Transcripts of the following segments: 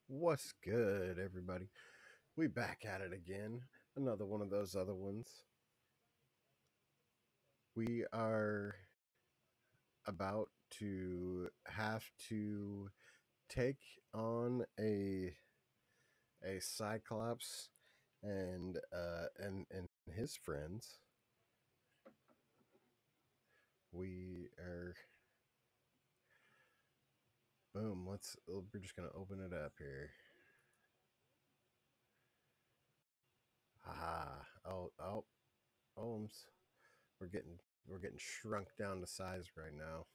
What's good, everybody? We back at it again. Another one of those other ones. We are about to have to take on a Cyclops and his friends. We are boom. We're just gonna open it up here. Oh, Holmes. We're getting shrunk down to size right now.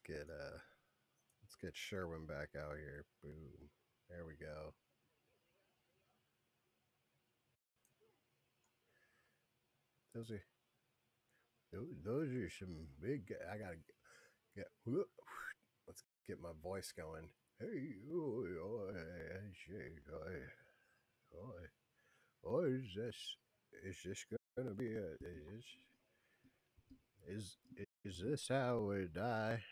Let's get Sherwin back out here. Boom. There we go. Those are some big. I gotta get. Let's get my voice going. Hey, is this gonna be a? Is this how we die?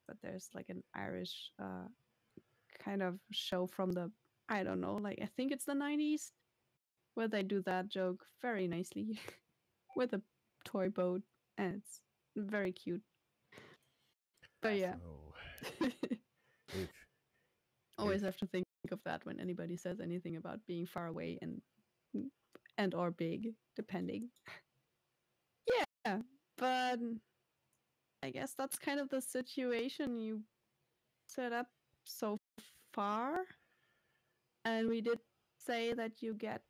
But there's like an Irish kind of show from the, I don't know, like I think it's the 90s, where they do that joke very nicely with a toy boat, and it's very cute. But yeah. Oh. Always have to think of that when anybody says anything about being far away and or big, depending. Yeah, but I guess that's kind of the situation you set up so far. And we did say that you get,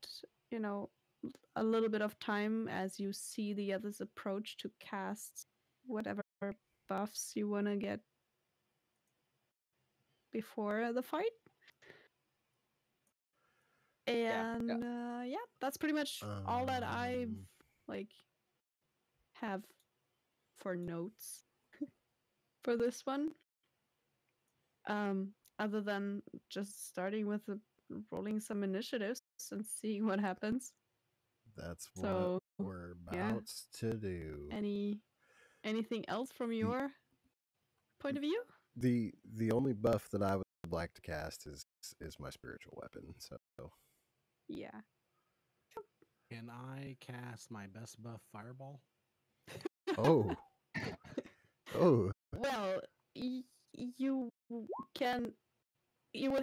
a little bit of time as you see the others approach to cast whatever buffs you want to get before the fight. And yeah, that's pretty much all that I've have for notes for this one. Other than just starting with rolling some initiatives and seeing what happens. That's what we're about to do. Anything else from your point of view? The only buff that I would like to cast is my spiritual weapon. So yeah. Can I cast my best buff, Fireball? Oh. Well, you would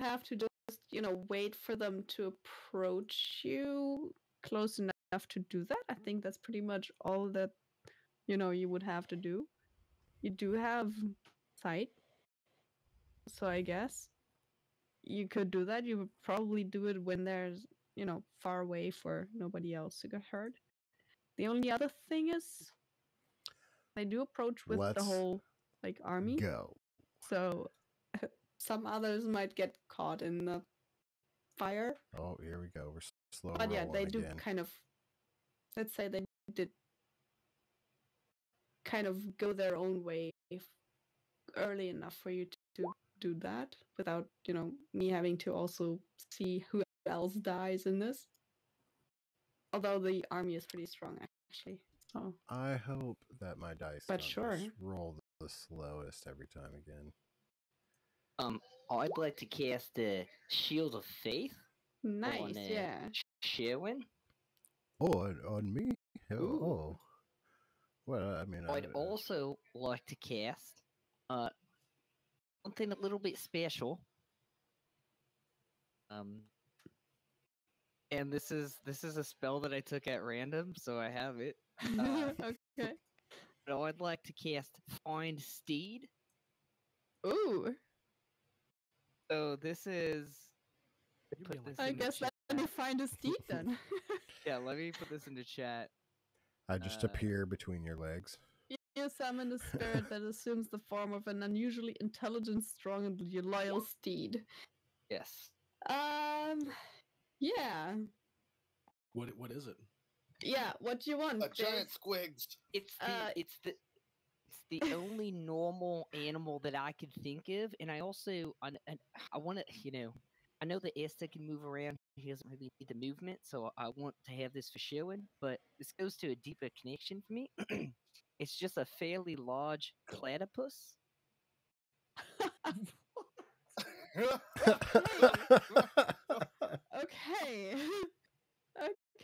have to just wait for them to approach you close enough to do that. I think that's pretty much all that you would have to do. You do have sight, so I guess you could do that. You would probably do it when there's far away for nobody else to get hurt. The only other thing is they do approach with the whole army. Go. So some others might get caught in the fire. Oh, here we go. We're slow. But yeah, they do kind of. Let's say they did kind of go their own way early enough for you to do that without me having to also see who else dies in this. Although the army is pretty strong, actually. So I hope that my dice just roll the slowest every time again. I'd like to cast the Shield of Faith. Nice, yeah. Sherwin. Oh, on me? Oh. Well, I mean, I'd also like to cast something a little bit special. And this is a spell that I took at random, so I have it. Okay. But I'd like to cast Find Steed. Ooh. So this is. I guess let me find a steed then. Yeah, let me put this into chat. I just appear between your legs. You summon a spirit that assumes the form of an unusually intelligent, strong, and loyal steed. Yes. Yeah. What is it? Yeah, what do you want? A giant squigs. It's the only normal animal that I could think of, and I also I want to I know that Esther can move around. He doesn't really need the movement, so I want to have this for showing. But this goes to a deeper connection for me. It's just a fairly large platypus. Okay.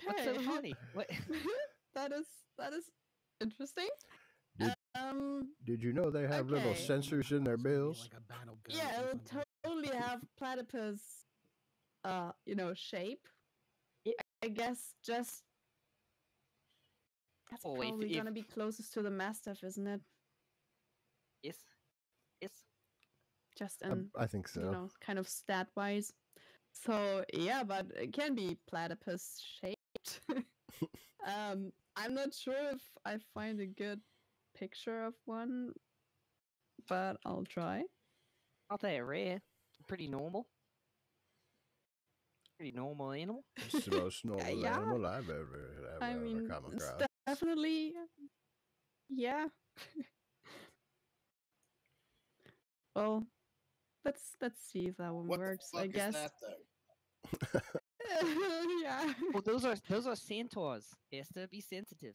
What's so Okay. funny? What? that is interesting. Did- Did you know they have little Okay. sensors in their bills? Like a battle goat Yeah, or it'll something. totally have platypus, shape. It- I guess just that's Oh, probably if gonna be closest to the mastiff, isn't it? yes, yes. Just in I think so. kind of stat wise. So yeah, but it can be platypus shaped. I'm not sure if I find a good picture of one, but I'll try. Not that rare. Pretty normal. Pretty normal animal. It's the most normal Yeah. animal I've ever I mean, come it's across. definitely, yeah. Well, let's see if that one What works. the fuck I guess. is that thing? Yeah. Well, those are centaurs. Esther, be sensitive.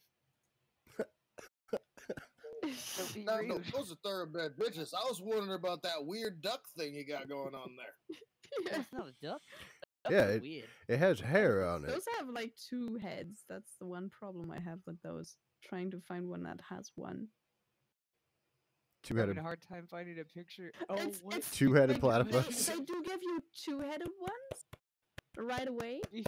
Don't be No, rude. those are thoroughbred bitches. I was wondering about that weird duck thing you got going on there. Yeah. That's not a duck. Ducks Yeah, are weird. It has hair on it. Those have like 2 heads. That's the one problem I have with those. Trying to find one that has one. Two I'm having headed a hard time finding a picture. Oh, what? two-headed they platypus. do give you 2-headed ones right away. To be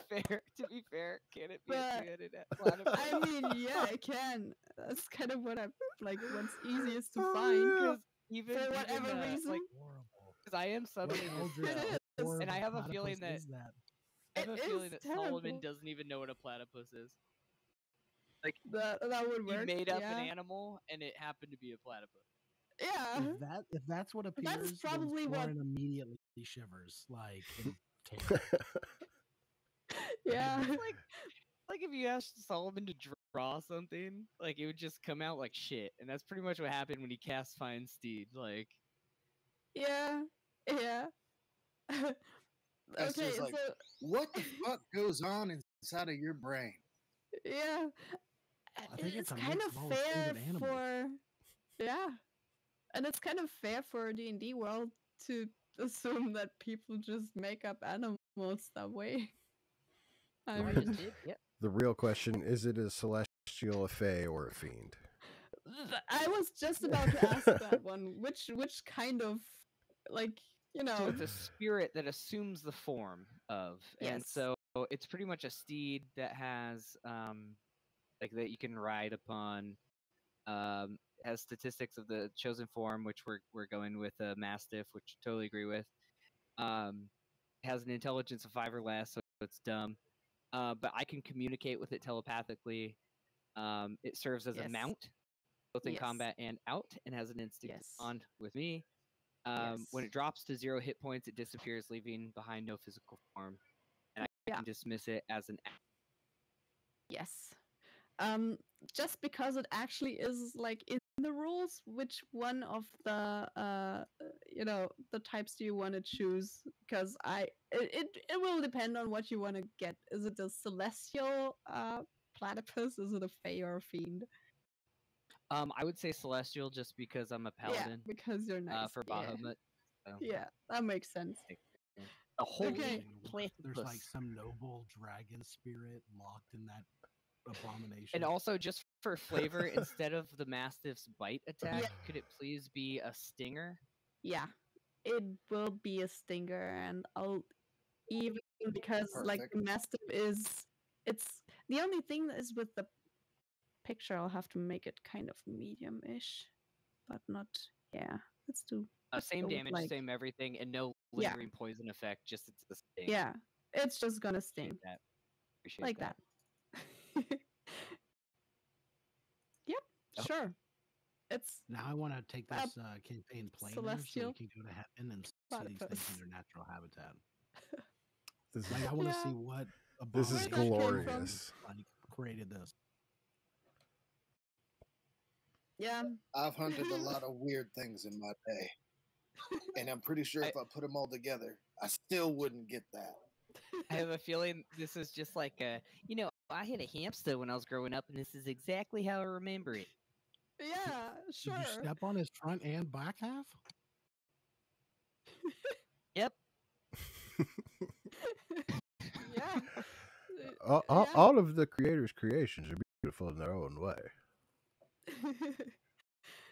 fair, can it be But, a two-headed platypus? I mean, yeah, it can. That's kind of what I'm like. What's easiest to Oh, find yeah. Because even for whatever even, reason. like, Horrible. because I am What Southern as eldritch It well, is. and I have a horrible feeling platypus that is that? I have a It feeling is that Solomon terrible. doesn't even know what a platypus is. That would He work. made up yeah. an animal, and it happened to be a platypus. Yeah. If that's what appears, probably then what- Soren immediately shivers like in terror. Yeah. It's like if you asked Solomon to draw something, like it would just come out like shit, and that's pretty much what happened when he cast Fine Steed. Like, Yeah. Yeah. That's Okay, just like, so what the fuck goes on inside of your brain? yeah. I think it's a kind mix of of all his fair favorite animals. for yeah. And it's kind of fair for D&D world to assume that people just make up animals that way. I I mean, just did. Yep. The real question is: it a celestial, a fae, or a fiend? I was just about to ask that one. Which kind of like So it's a spirit that assumes the form of, and Yes. so it's pretty much a steed that has, like that you can ride upon. Has statistics of the chosen form, which we're going with a mastiff, which I totally agree with. Has an intelligence of 5 or less, so it's dumb. But I can communicate with it telepathically. It serves as a Yes. mount, both in Yes. combat and out, and has an instinct Yes. bond with me. When it drops to 0 hit points, it disappears, leaving behind no physical form, and I can dismiss it as an act. Yes. Just because it actually is like in the rules, which one of the the types do you want to choose? Because it will depend on what you want to get. Is it a celestial platypus? Is it a fae or a fiend? I would say celestial, just because I'm a paladin. Yeah, because you're nice. For Bahamut. So. Yeah, that makes sense. A holy Okay. There's like platypus. some noble dragon spirit locked in that abomination. And also, just for flavor, instead of the mastiff's bite attack, could it please be a stinger? Yeah, it will be a stinger, and I'll even because like Perfect. the mastiff is it's the only thing that is with the picture. I'll have to make it kind of medium-ish, but not. Yeah, let's do. Same go with, damage, like- same everything, and no Yeah. lingering poison effect. Just it's the sting. Yeah, it's just gonna Appreciate sting that. Appreciate like that. Yep, Oh. sure. It's Now I want to take this campaign planar so celestial we can go to heaven and see these platypus. things in their natural habitat. This Like is, I want to Yeah. see what this is Where that came from. glorious. like created this. yeah. I've hunted a lot of weird things in my day. And I'm pretty sure if I put them all together, I still wouldn't get that. I have a feeling this is just like I had a hamster when I was growing up, and this is exactly how I remember it. Yeah, sure. Did you step on his front and back half? Yep. Yeah. All of the creators' creations are beautiful in their own way.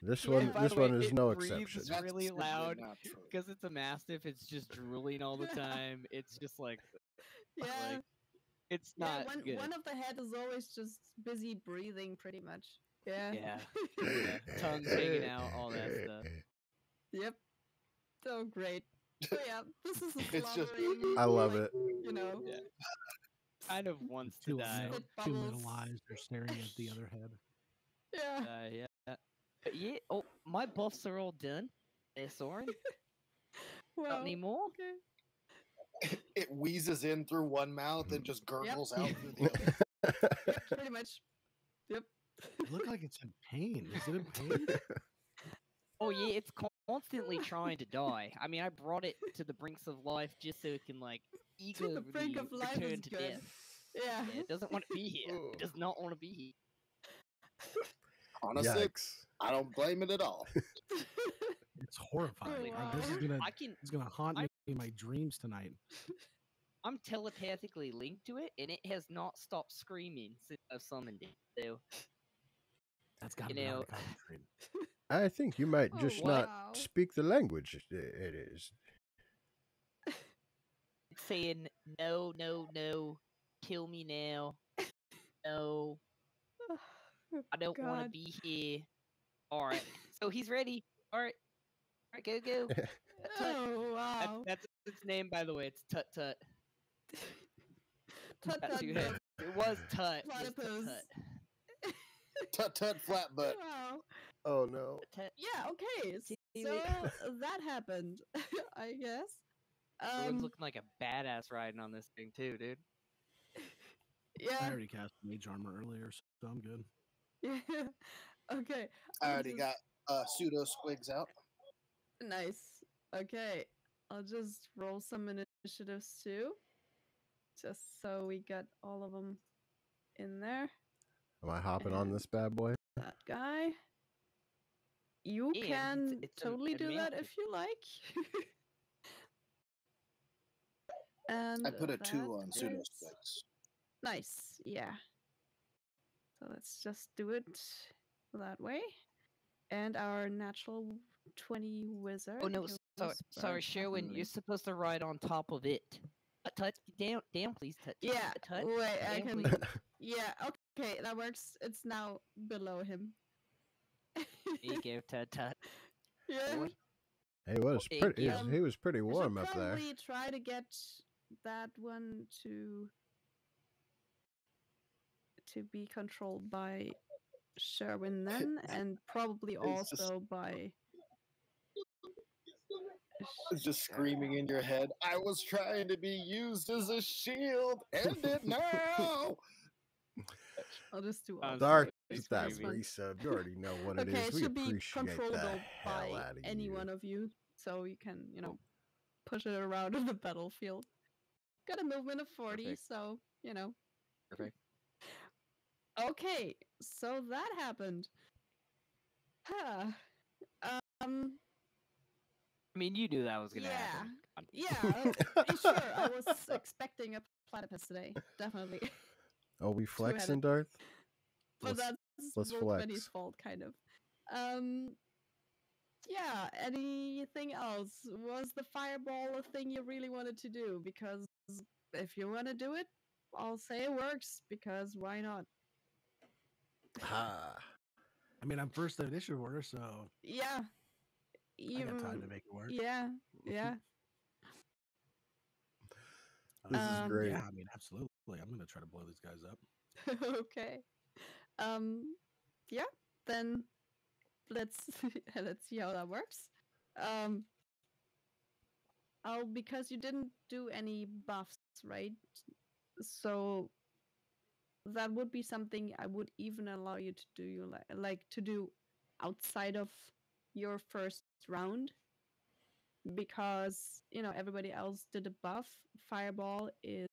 This Yeah. one, By this the way, one is it no breathes exception. That's really simply loud not true. because it's a mastiff. It's just drooling all the time. It's just like Yeah. it's Yeah, not good. one of the head is always just busy breathing, pretty much. Yeah. Yeah, tongues hanging out, all that stuff. Yep. So great. So yeah, this is a It's just- slobbering, I love like, it. You know. Yeah. Kind of wants to die. Spit Two bubbles. middle eyes are staring at the other head. Yeah. Yeah. But yeah. Oh, my buffs are all done. They're Soren. Well, Got any more? okay. It wheezes in through one mouth and just gurgles out through the other. Yep, pretty much. Yep. It looked like it's in pain. Is it in pain? Oh yeah, it's constantly trying to die. I mean, I brought it to the brinks of life just so it can like To the brink eagerly of life return is to good. death. Yeah. Yeah, it doesn't want to be here. It does not want to be here. Honestly, Yikes. I don't blame it at all. It's horrifying. wow. This is gonna I it's gonna haunt I- me in my dreams tonight. I'm telepathically linked to it, and it has not stopped screaming since I've summoned it. So That's gotta You be hard know- to concentrate. I think you might Oh, just wow. not speak the language it is. it's saying no, no, no, kill me now. No, I don't want to God. be here. All right, so he's ready. All right, go, go. Tut. Oh wow. That's its name, by the way. It's Tut Tut. Tut Got tut. two heads. It was Tut. It was Tut Platypus. Tut. Tut tut flat butt. Wow. Oh no. Tut. Yeah. Okay. See So you that happened, I guess. Everyone's looking like a badass riding on this thing too, dude. I Yeah. already cast mage armor earlier, so I'm good. Yeah. Okay. I I'll already just- got pseudo squigs out. Nice. Okay. I'll just roll some initiatives too. Just so we got all of them in there. Am I hopping on And- this bad boy? That guy. You And can it's a totally do that mastiff. if you like. And I put a 2 that on pseudo is- squigs. Nice, yeah. So let's just do it that way. And our natural 20 wizard. Oh no, he'll sorry, spell Sherwin, definitely- you're supposed to ride on top of it. Tut, down, please, Tut. Yeah, Tut. wait, I down, can. please. Yeah, okay, that works. It's now below him. There you go, Tut. Yeah. Boy. He was Thank pretty. you. He was pretty I should warm up there. probably try to get that one to be controlled by Sherwin then, and probably It's just- also by. It's just screaming in your head. I was trying to be used as a shield. End it now. I'll just do all Sounds Dark like with it's that screaming. resub. You already know what it Okay, is. it We should be appreciate the controllable by hell out of any you. one of you, so you can, push it around in the battlefield. Got a movement of 40, Perfect. so, Perfect. Okay, so that happened. Huh. Um, I mean, you knew that was gonna Yeah. happen. Come on. yeah, sure, I was expecting a platypus today, definitely. Oh, we Two-headed. flexing, Darth? But Let's- that's let's Roll20's flex. fault, kind of. Yeah, anything else? Was the fireball a thing you really wanted to do? Because if you want to do it, I'll say it works, because why not? Ha. I mean, I'm first initiative order, so Yeah. I got time to make it work. Yeah, yeah. This is great. Yeah, I mean, absolutely. I'm gonna try to blow these guys up. Okay. Yeah, then let's let's see how that works. Because you didn't do any buffs, right? So that would be something I would even allow you to do. You like to do outside of your first round. because everybody else did a buff. Fireball is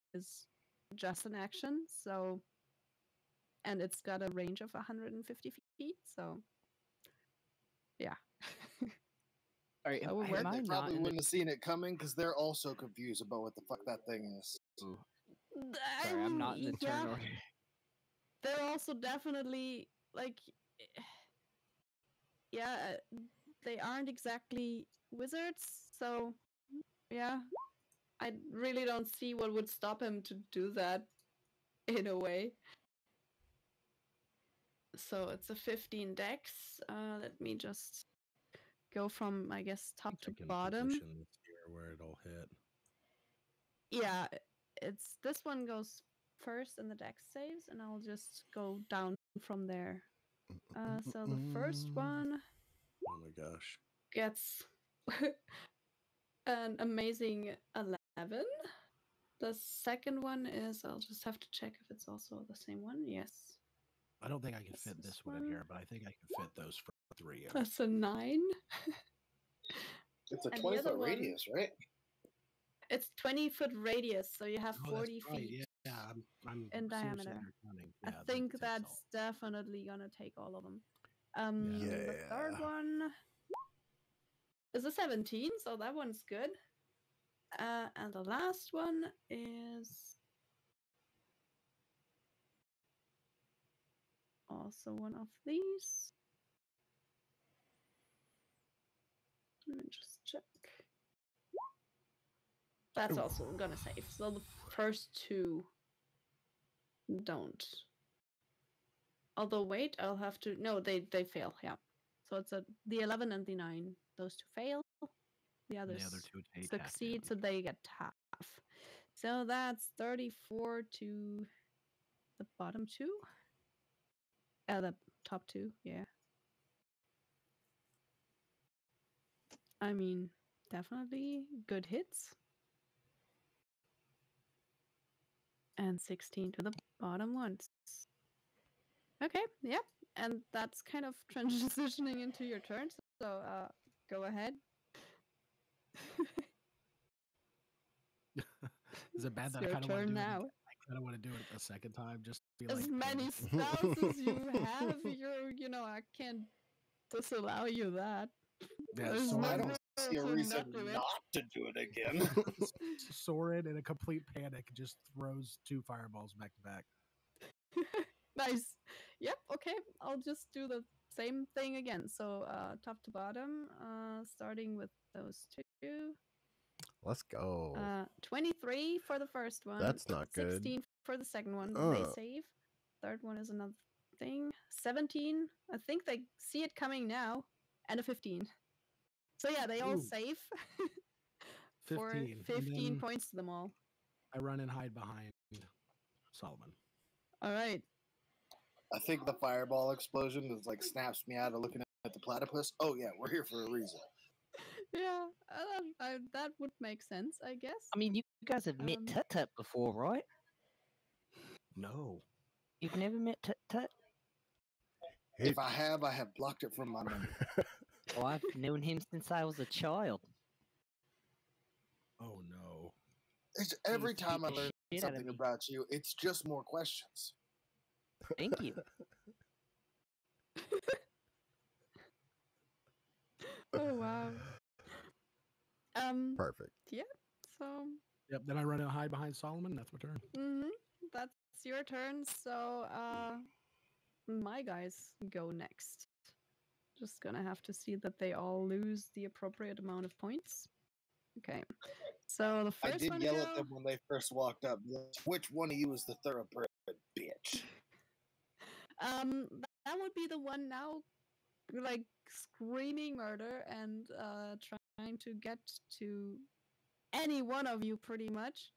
just an action, so and it's got a range of 150 feet, so yeah. All right, That would am work. I They not probably in the- wouldn't have seen it coming because they're also confused about what the fuck that thing is. Ooh, sorry, I'm not in the turn Yeah, order. they're also definitely like, yeah, they aren't exactly wizards, so yeah, I really don't see what would stop him to do that in a way. So it's a 15 dex. Let me just go from, I guess, top to Checking bottom. positions here where it'll hit. Yeah, it's this one goes first in the dex saves, and I'll just go down from there. So the first one Oh my gosh. gets an amazing 11. The second one is, I'll just have to check if it's also the same one. Yes. I don't think I can This fit is this one in one. here, but I think I can fit those for 3 in. That's a 9. It's a And the 20 other foot one- radius, right? It's 20-foot radius, so you have Oh, 40 that's right. feet. Yeah, I'm in seriously diameter. undercounting. I Yeah, think takes that's all. definitely gonna take all of them. Yeah. The third Yeah. one is a 17, so that one's good. And the last one is also one of these. Let me just check. That's Ooh. also gonna save. So the first two don't. Although wait, I'll have to. No, they fail. Yeah. So it's the 11 and the 9. Those two fail. The And others the other two take half succeed, damage. so they get half. So that's 34 to the bottom two. The top two, yeah. I mean, definitely good hits. And 16 to the bottom ones. Okay, yep. And that's kind of transitioning into your turn. So go ahead. Is it bad It's that I your kind of want to turn do it? now. I kind of want to do it a second time just to be As like many panic. spells as you have, I can't disallow you that. Yeah, There's so no I don't rule see a to reason not do it. not to do it again. Soren in a complete panic just throws 2 fireballs back to back. Nice. Yep, okay. I'll just do the same thing again. So top to bottom, starting with those two. Let's go. 23 for the first one. That's not good. 16 for the second one. They Uh. save. Third one is another thing. 17. I think they see it coming now. And a 15. So yeah, they all Ooh. save. For 15. and 15 then points to them all. I run and hide behind Solomon. All right. I think the fireball explosion is like snaps me out of looking at the platypus. Oh yeah, we're here for a reason. Yeah, that would make sense, I guess. I mean, you guys have met Tut Tut before, right? No. You've never met Tut Tut? Hey, If I have blocked it from my memory. Well, I've known him since I was a child. Oh no. It's every He's beat time I the learn shit out of something me. about you, it's just more questions. Thank you. Oh wow. Perfect. Yeah. So Yep, then I run and hide behind Solomon. That's my turn. that's your turn. So my guys go next. Just gonna have to see that they all lose the appropriate amount of points. Okay. So the I first did one yell to at them when they first walked up. Which one of you is the thoroughbred bitch? that would be the one now, like screaming murder and trying to get to any one of you pretty much.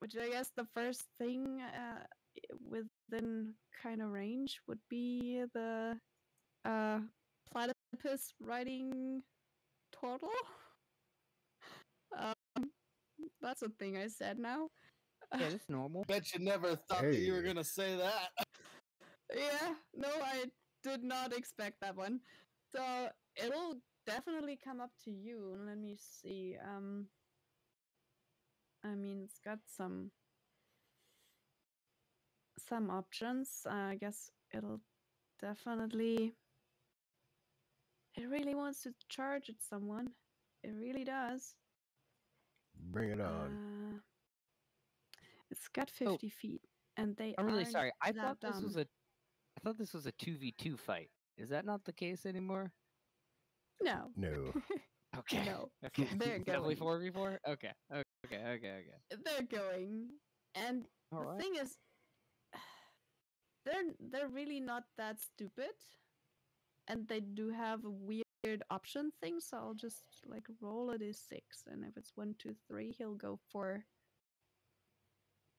Which I guess the first thing within kind of range would be the platypus riding turtle. That's a thing I said now. Yeah, that's normal. Bet you never thought that you were Hey. gonna say that. Yeah, no, I did not expect that one. So it'll definitely come up to you. Let me see. I mean, it's got some options. I guess it'll definitely. It really wants to charge at someone. It really does. Bring it on. It's got 50 feet, and they. I'm really aren't sorry. I that thought this dumb. was a 2v2 fight. Is that not the case anymore? No. No. Okay. No. Okay. They're Definitely going. 4v4? Okay. Okay. They're going, and All the right. thing is, they're really not that stupid, and they do have a weird option thing. So I'll just like roll a d6, and if it's 1, 2, 3, he'll go for.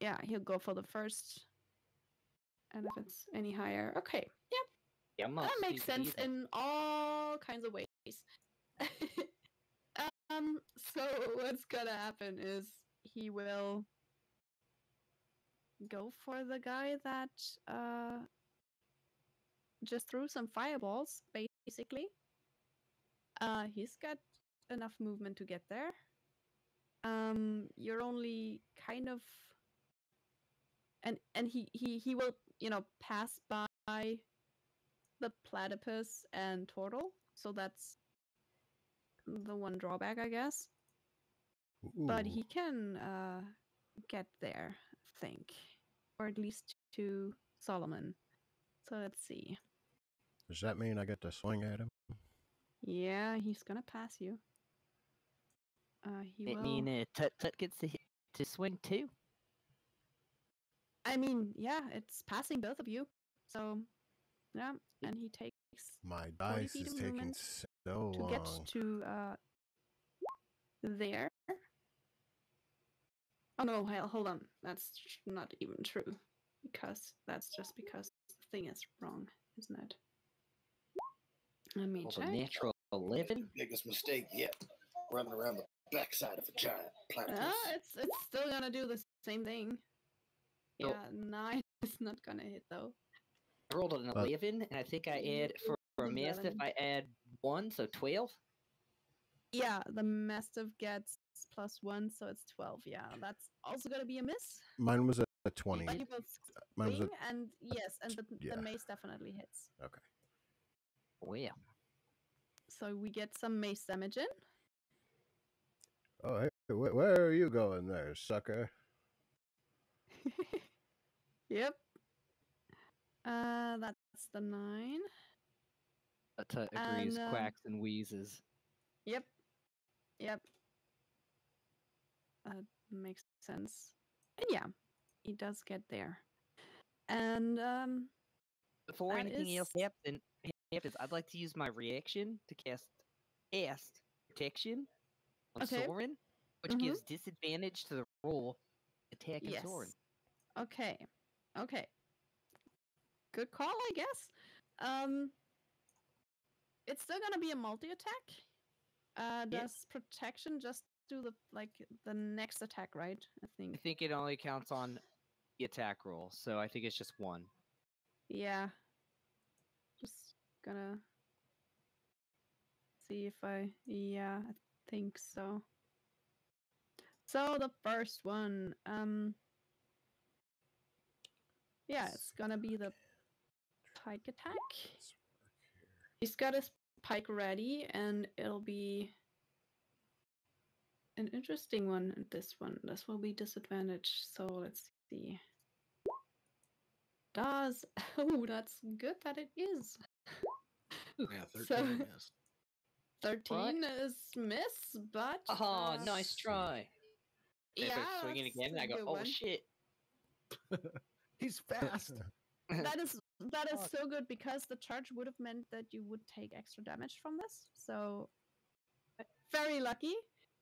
Yeah, he'll go for the first. And if it's any higher, okay, yep, Yeah, that makes sense in all kinds of ways. So what's gonna happen is he will go for the guy that just threw some fireballs, basically. He's got enough movement to get there. You're only kind of, and he will, pass by the platypus and turtle, so that's the one drawback, I guess. But Ooh. he can get there, I think, or at least to Solomon. So let's see. Does that mean I get to swing at him? Yeah, he's gonna pass you. He will. mean Tut gets to swing too? I mean, yeah, it's passing both of you. So, yeah, and he takes My 40 dice feet is of taking movement so to get long. to there. Oh no, hold on. That's not even true. Because that's just because the thing is wrong, isn't it? Let me Well, check. the natural 11? Biggest mistake yet. Running around the backside of a giant platypus. It's still gonna do the same thing. Oh. Yeah, 9 is not gonna hit though. I rolled an 11, and I think I add, for a Mastiff, 11. I add 1, so 12? Yeah, the Mastiff gets +1, so it's 12. Yeah, that's also gonna be a miss. Mine was a 20. But you both Mine was swing, and yes, and the yeah. mace definitely hits. Okay. Well. So we get some mace damage in. Oh, hey, where are you going there, sucker? Yep. That's the 9. Tut agrees, And, quacks and wheezes. Yep. Makes sense. And yeah, he does get there. And Before that anything else is- happens, I'd like to use my reaction to cast Protection on Okay. Soren, which Mhm. gives disadvantage to the roll attacking yes. Soren. Okay. Good call, I guess. It's still gonna be a multi-attack. Does protection just do the next attack, right? I I think. think it only counts on the attack roll, so I think it's just 1. Yeah. Just gonna see if yeah, I think so. So the first one, yeah, it's gonna be the pike attack. He's got his pike ready, and it'll be an interesting one. And this will be disadvantage. So let's see. That's good that it is. Yeah, 13 So- I missed. 13 is miss, but Oh, nice try. yeah, If I swing it that's again, a I go, good oh one. shit. He's fast. That is Fuck. so good, because the charge would have meant that you would take extra damage from this. So very lucky.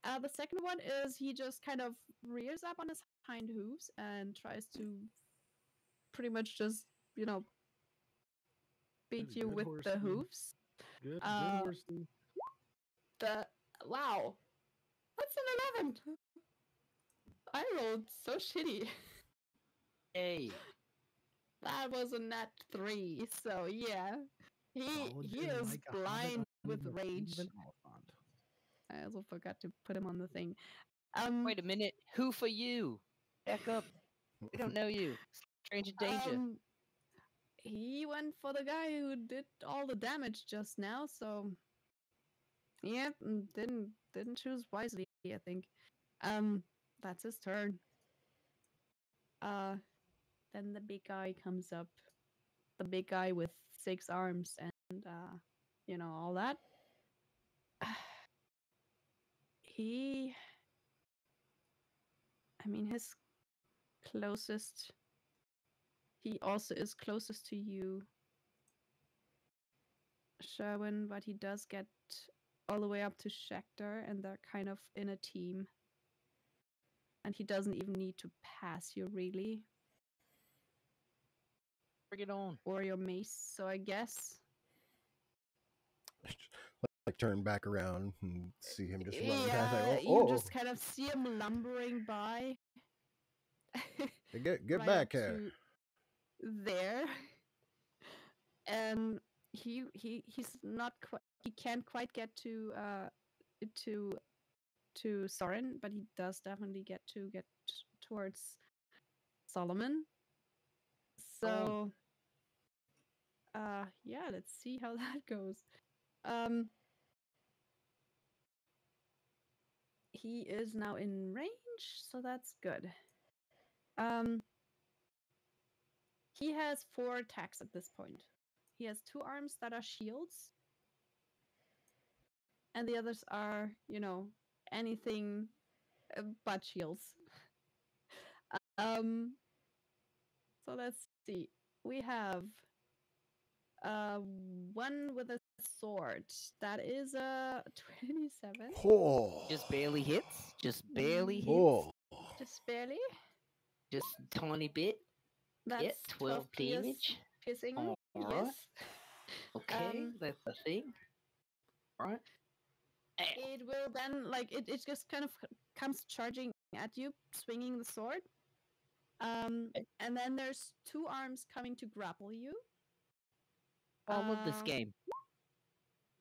The second one is he just kind of rears up on his hind hooves and tries to pretty much just, beat you Good with horse, the dude. hooves. Good Uh, horse, dude. Wow, that's an 11. I rolled so shitty. Hey. That was a nat 3. So yeah, he Solid is like a blind hobbit with on rage. even I also forgot to put him on the thing. Wait a minute. Who for you? Back up. We don't know you. Stranger danger. He went for the guy who did all the damage just now, so yeah, didn't choose wisely, I think. That's his turn. Then the big guy comes up. The big guy with 6 arms and all that. He his closest. He also is closest to you, Sherwin, but he does get all the way up to Schecter, and they're kind of in a team. And he doesn't even need to pass you, really. Bring it on. Or your mace, so I guess. Like turn back around and see him just running Yeah, past. Like, you just kind of see him lumbering by. Get right back up here. to there. And he's not quite. He can't quite get to Soren, but he does definitely get towards Solomon. So, yeah, let's see how that goes. He is now in range, so that's good. He has 4 attacks at this point. He has 2 arms that are shields, and the others are, anything but shields. So let's see. We have one with a sword. That is a 27. Oh. Just barely hits. Just barely hits. Oh. Just barely. Just tiny bit. That's yeah, 12 damage. Piercing. All right. Yes. Okay, that's the thing. Right. It will then, it just kind of comes charging at you, swinging the sword. And then there's 2 arms coming to grapple you. I love this game.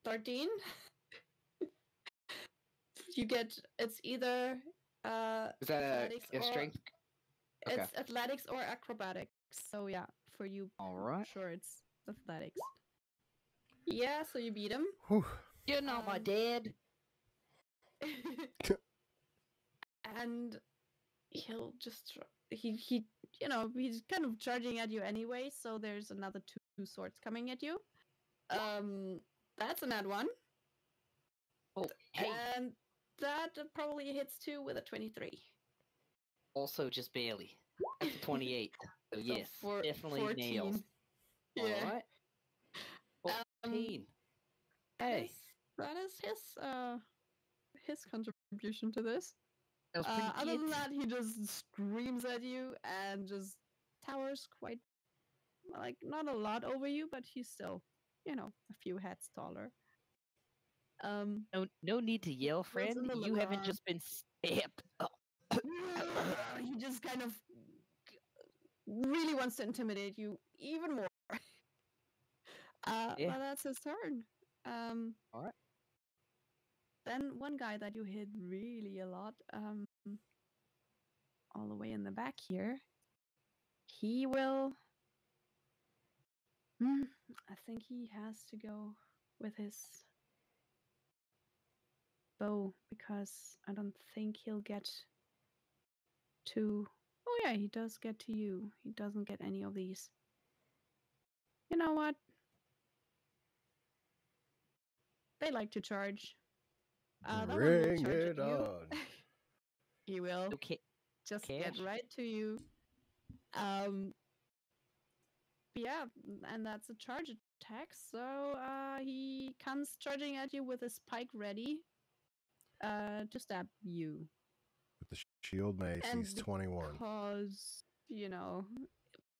13. You get, it's either is that athletics a strength? Okay. It's athletics or acrobatics. So yeah, for you. All right. Sure, it's athletics. Yeah, so you beat him. Whew. You're not my dad. And he'll just he's kind of charging at you anyway, so there's another 2 swords coming at you. That's a nat 1. Oh, hey. And that probably hits too with a 23. Also just barely. That's a 28. So yes, definitely 14. nails. Yeah. All right. 14. Hey. That is his contribution to this. That was pretty other good. than that, he just screams at you and just towers quite, not a lot over you, but he's still, a few heads taller. No need to yell, friend. You haven't just been stabbed. Oh. He just kind of really wants to intimidate you even more. Yeah. But that's his turn. All right. Then one guy that you hit really a lot, all the way in the back here, he will. I think he has to go with his bow because I don't think he'll get to. Oh yeah, he does get to you. He doesn't get any of these. You know what? They like to charge. That one will Bring charge it at you. on. He will. Okay. Just get right to you. Yeah, and that's a charge attack. So he comes charging at you with his pike ready to stab you. With the shield mace, he's 21.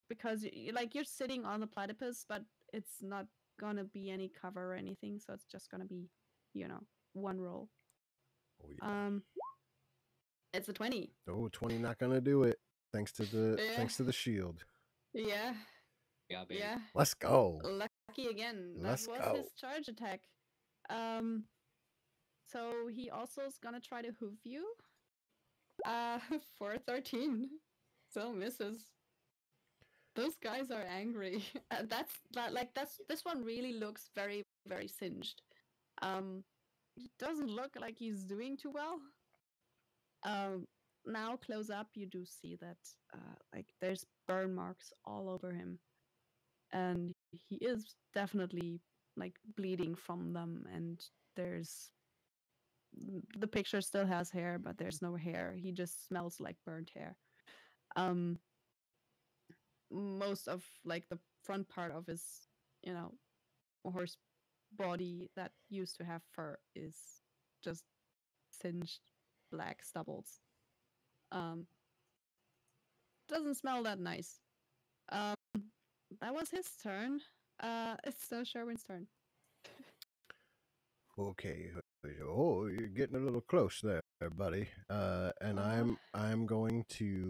Because you're sitting on the platypus, but it's not gonna be any cover or anything, so it's just gonna be, one roll. Oh, yeah. It's a 20. Oh, 20 not gonna do it. Thanks to the shield. Yeah. Yeah, baby. Yeah. Let's go. Lucky again. That was his charge attack. So he also is gonna try to hoof you. For 13. Still misses. Those guys are angry. This one really looks very, very singed. It doesn't look like he's doing too well. Now close up, you do see that there's burn marks all over him, and he is definitely like bleeding from them. And the picture still has hair, but there's no hair. He just smells like burnt hair. Most of like the front part of his, horse body that used to have fur is just singed black stubbles. Doesn't smell that nice. That was his turn. It's still Sherwin's turn. Okay. Oh, you're getting a little close there, buddy. And I'm going to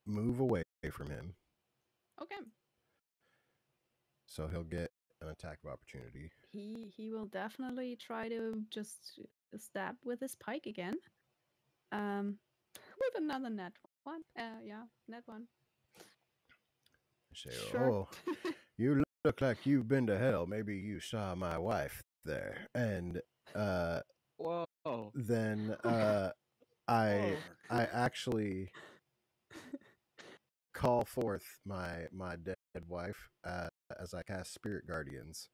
move away from him. Okay. So he'll get an attack of opportunity. He will definitely try to just stab with his pike again. With another net one. Yeah, net one. Say, Sure. oh, you look like you've been to hell. Maybe you saw my wife there. And Whoa. then I actually call forth my dead wife as I cast Spirit Guardians.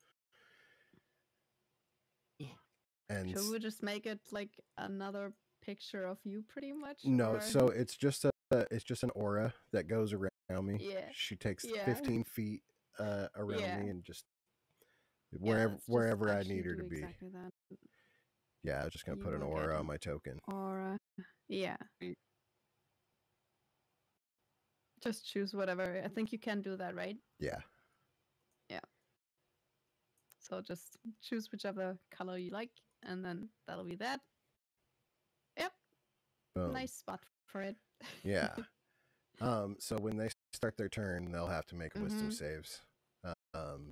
And Should we just make it like another picture of you, pretty much? no, or- so it's just an aura that goes around me. Yeah. She takes Yeah. 15 feet around Yeah. me and just Yeah, let's just wherever I actually need her do to be. exactly that. Yeah, I was just gonna You put an will get aura on an my token. Aura. Yeah. Sweet. Just choose whatever. I think you can do that, right? Yeah. So just choose whichever color you like, and then that'll be that. Yep. Boom. Nice spot for it. Yeah. So when they start their turn, they'll have to make wisdom Mhm. saves.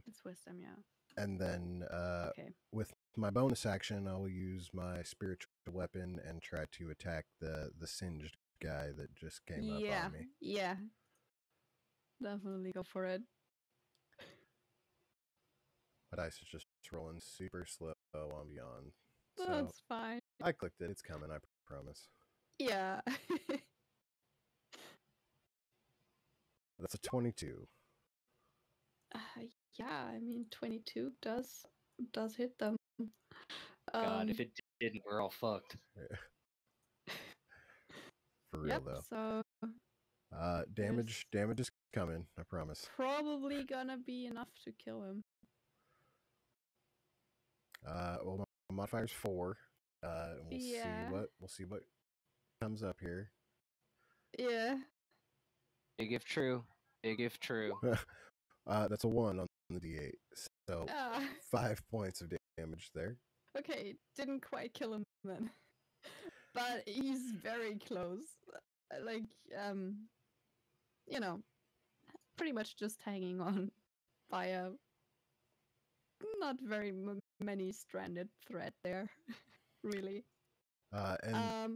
It's wisdom, yeah. And then Okay. with my bonus action, I'll use my spiritual weapon and try to attack the singed guy that just came up on me. Yeah. Definitely go for it. My dice is just rolling super slow on Beyond. So That's fine. I clicked it. It's coming, I promise. Yeah. That's a 22. Yeah, I mean 22 does hit them. God, if it didn't, we're all fucked. For real Yep, though. so Damage is coming, I promise. probably gonna be enough to kill him. Well, my modifier's 4. And Yeah. we'll see what comes up here. Yeah. Big if true. Big if true. That's a 1 on the D8. So Ah, 5 points of damage there. okay, didn't quite kill him then. But he's very close. Like, pretty much just hanging on by a not very many stranded thread there, really. And yeah.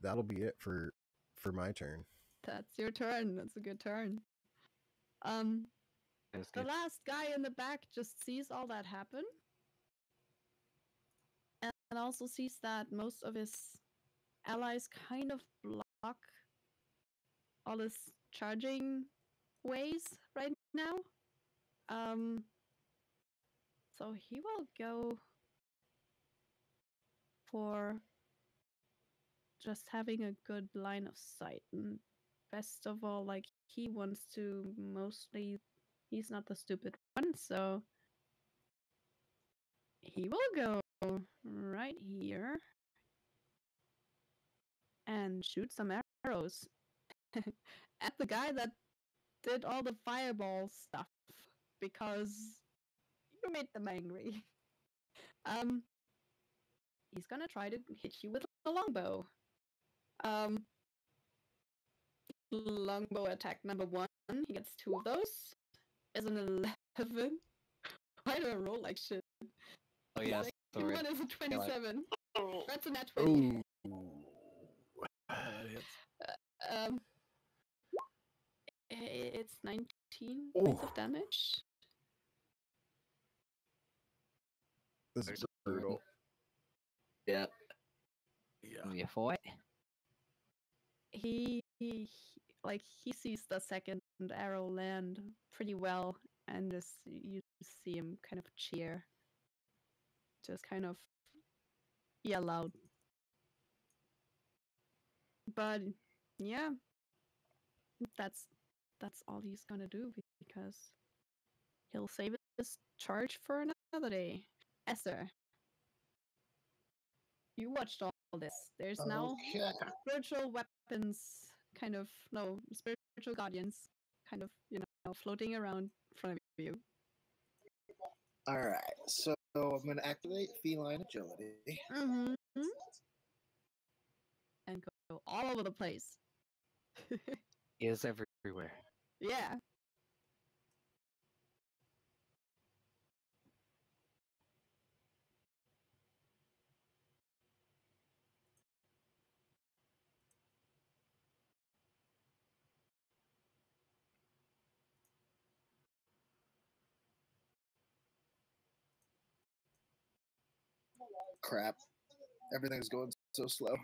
that'll be it for my turn. That's your turn. That's a good turn. That's The good. last guy in the back just sees all that happen, and also sees that most of his allies kind of block all his charging ways right now. So he will go for just having a good line of sight, and best of all, like, he wants to mostly, he's not the stupid one, so he will go right here and shoot some arrows at the guy that did all the fireball stuff, because you made them angry. He's gonna try to hit you with a longbow. Longbow attack number 1. He gets 2 of those. Is an 11. Why do I roll like shit? Oh yeah, sorry. One is a 27. That's a nat 20. Ooh. Yeah, that hits. Um, it's 19 Ooh. points of damage. This is brutal. Yeah. Yeah. You fight. He sees the second arrow land pretty well, and just you see him kind of cheer, just kind of yell out. But yeah, that's all he's gonna do because he'll save his charge for another day. Esther, you watched all this. There's now Okay. spiritual weapons, spiritual guardians, kind of floating around in front of you. All right. So I'm going to activate feline agility. Mm-hmm. And go all over the place. He is everywhere. Yeah. Crap. Everything's going so slow.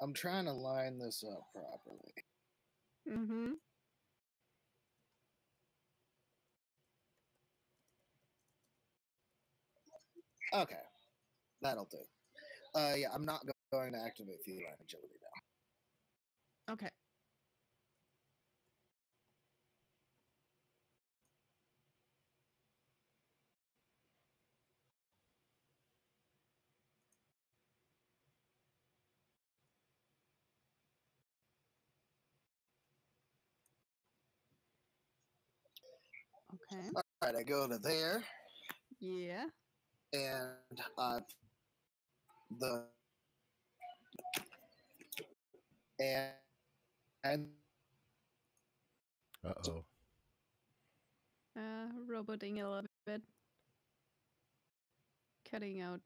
I'm trying to line this up properly. Mm-hmm. Okay. That'll do. Yeah, I'm not going to activate feline agility now. Okay. Okay. All right, I go to there, Yeah. and the and Uh-oh. Roboting a little bit. Cutting out.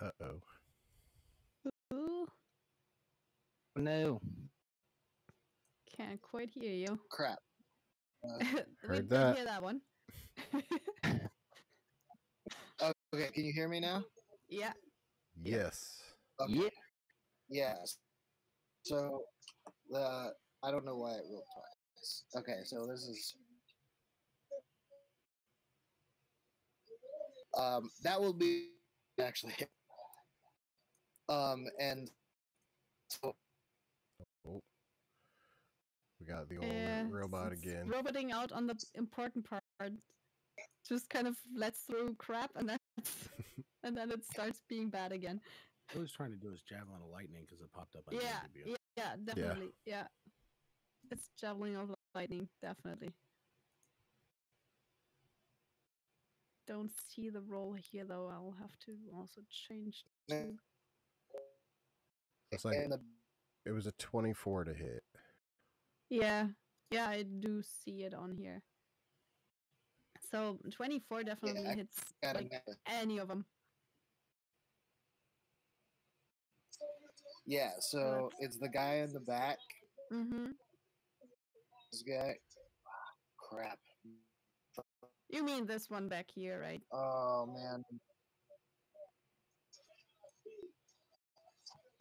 Uh-oh. Ooh. No. Can't quite hear you. crap. We Heard did that. hear that one. Okay, can you hear me now? Yeah. Yes. Okay. Yeah. Yes. So I don't know why it rolled twice. Okay, so this is that will be actually and so Oh. We got the old Yeah, robot it's again. roboting out on the important part. Just kind of lets through crap, and then and then it starts being bad again. What I was trying to do is javelin of lightning because it popped up on Yeah, the yeah, definitely. Yeah. It's javelin of lightning, definitely. Don't see the roll here though. I'll have to also change to It's like and the it was a 24 to hit. Yeah, I do see it on here. So 24 definitely I hits got like a- any of them. yeah, so it's the guy in the back. Mm-hmm. This guy. Crap. You mean this one back here, right? Oh man.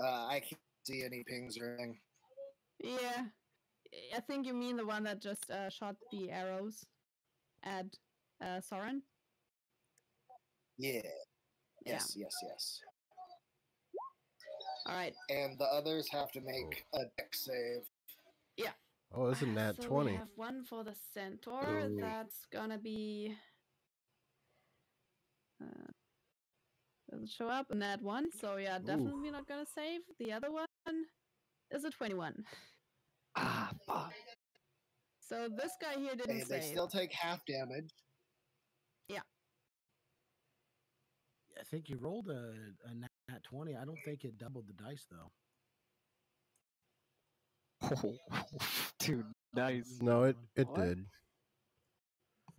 I can't see any pings or anything. Yeah, I think you mean the one that just shot the arrows at Soren. Yeah. Yeah. Yes. All right. And the others have to make a deck save. Oh, it's a nat So 20. we have one for the centaur. Ooh. That's gonna be. Doesn't show up. And that one. So yeah, definitely not gonna save. The other one is a 21. Ah, fuck. So this guy here didn't They save. still take half damage. I think you rolled a nat 20. I don't think it doubled the dice though. Dude, nice. No, it What? did.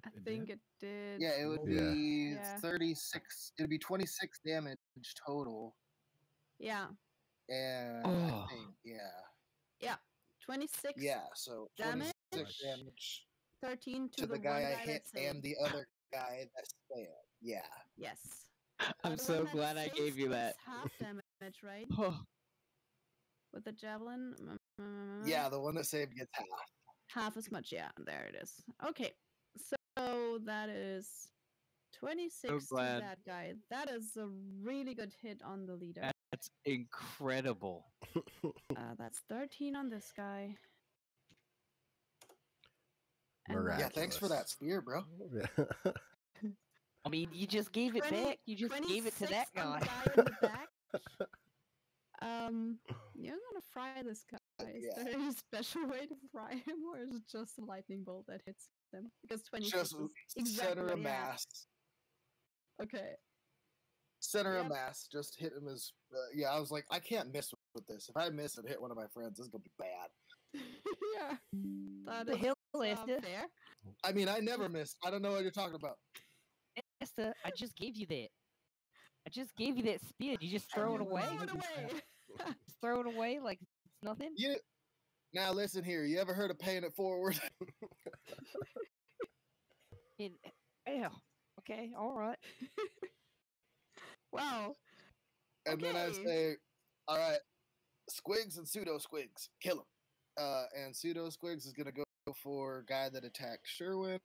I It think did? it did. Yeah, it would Yeah. be Yeah. 36. It would be 26 damage total. Yeah. And Oh. I think, 26 yeah, so damage. 26 damage 13 to the one guy I that hit and saved. the other guy that failed. Yeah. Yes. I'm The so one that glad I saved gave you takes that. half damage, right? With the javelin. Yeah, the one that saved gets half. Half as much. Yeah, there it is. Okay. So that is 26 to glad. that guy. That is a really good hit on the leader. That's incredible. That's 13 on this guy. And Yeah, Miraculous. thanks for that spear, bro. Yeah. I mean, you just gave it 20 back. You just gave it to 26 that on guy. the guy in the back. You're gonna fry this guy. Is Yeah. there any special way to fry him, or is it just a lightning bolt that hits him? Because 26 Just is exactly center what of he has. mass. Okay. Center of Yep. mass. Just hit him as. I was like, I can't miss with this. If I miss and hit one of my friends, this is gonna be bad. Yeah. That The is hell, Esther? fair. I mean, I never missed. I don't know what you're talking about. Esther, I just gave you that. I just gave you that spear. You just throw it You away. throw it away. Just throw it away like it's nothing. You. Now listen here. You ever heard of paying it forward? Yeah. Okay. All right. Wow. And then I Okay. say, all right, Squigs and Pseudo Squigs, kill him. And Pseudo Squigs is gonna go for guy that attacked Sherwin.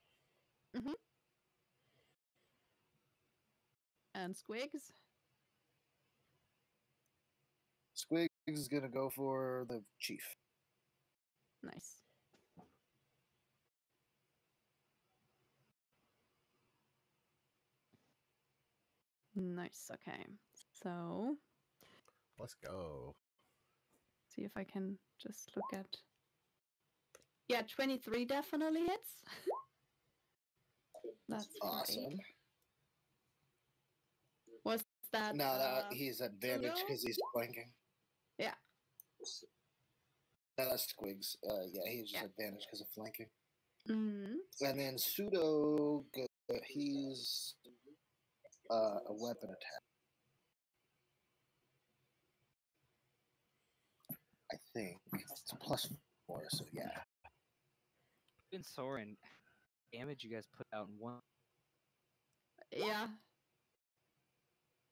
And Squigs. Squigs is gonna go for the chief. Nice. Nice. Okay. So, Let's go. see if I can just look at. Yeah, 23 definitely hits. That's Awesome. great. Was that? No, he's advantage Pseudo? because he's flanking. Yeah. No, that's Squigs. Yeah, he's just Yeah. advantage because of flanking. Mm-hmm. And then Pseudo, he's a weapon attack. I think it's a +4, so yeah. Been soaring. Damage you guys put out in one. Yeah.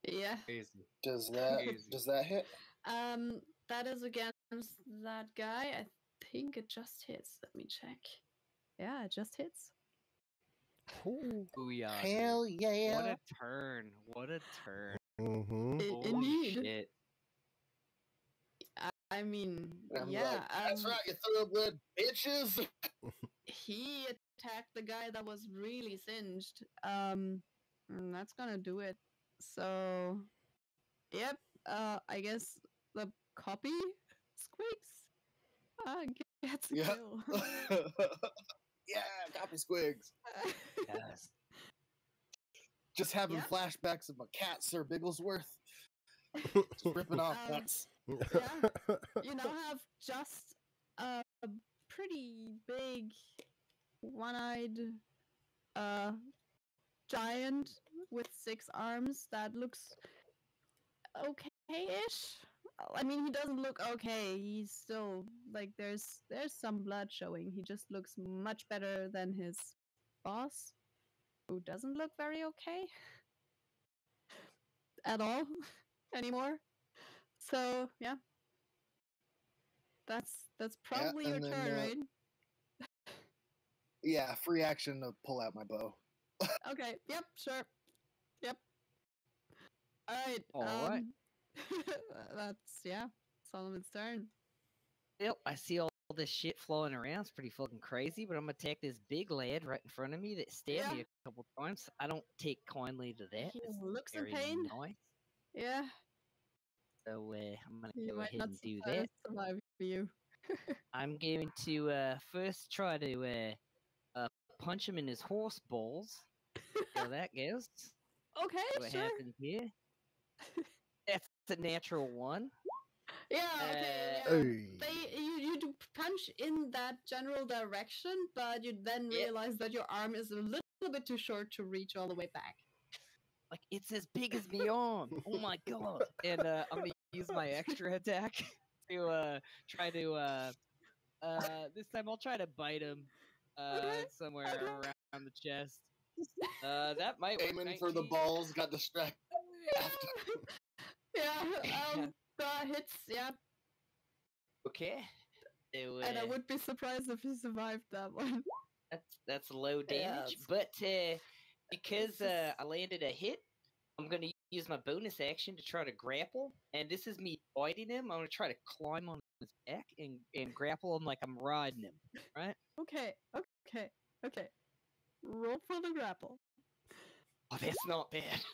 Yeah. Crazy. Does that hit? That is against that guy. I think it just hits. Let me check. Yeah, it just hits. Booyah. Hell dude. yeah! What a turn. What a turn. Mm-hmm. Holy Indeed. shit. I mean, I'm yeah. like, that's right, you thoroughbred bitches. He attacked the guy that was really singed. That's gonna do it. So, yep. I guess the copy Squeaks gets a Yeah. kill. Yeah, copy Squigs. Yes. Just having Yeah. flashbacks of my cat, Sir Bigglesworth. Just ripping off nuts. Yeah. You now have just a pretty big, one-eyed, giant with 6 arms that looks okay-ish. I mean, he doesn't look okay. He's still like there's some blood showing. He just looks much better than his boss, who doesn't look very okay at all anymore. So yeah, that's probably your and then, turn, right? Yeah, free action to pull out my bow. Okay. Yep. Sure. Yep. All right. All right. That's Solomon's turn. Yep, I see all this shit flowing around. It's pretty fucking crazy, but I'm gonna attack this big lad right in front of me that stabbed me a couple times. I don't take kindly to that. He It's looks in very pain. nice. Yeah. So I'm gonna He go might ahead not and do that. survive you. I'm going to first try to punch him in his horse balls. See how that goes. Okay, What sure. happens here? That's a natural one. Yeah, okay, yeah. Hey. You do punch in that general direction, but you then Yep. realize that your arm is a little bit too short to reach all the way back. Like it's as big as my arm. Oh my god! And I'm gonna use my extra attack to try to this time I'll try to bite him Okay, somewhere okay. around the chest. That might work. Aiming for the 19. balls, got distracted. Yeah, that hits, yeah. Okay. So, And I would be surprised if you survived that one. that's low damage, Yes. but because It's just- I landed a hit, I'm gonna use my bonus action to try to grapple, and this is me biting him. I'm gonna try to climb on his back and grapple him like I'm riding him. Right? Okay. Roll for the grapple. Oh, that's not bad.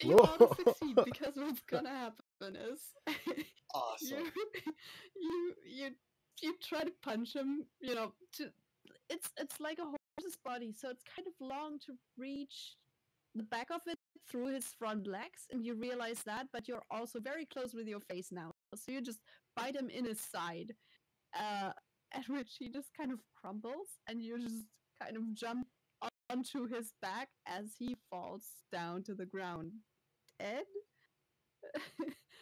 You ought to succeed because what's gonna happen is Awesome. you try to punch him, it's like a horse's body, so it's kind of long to reach the back of it through his front legs, and you realize that, but you're also very close with your face now. So you just bite him in his side, at which he just kind of crumbles, and you just kind of jump onto his back as he falls down to the ground. Dead?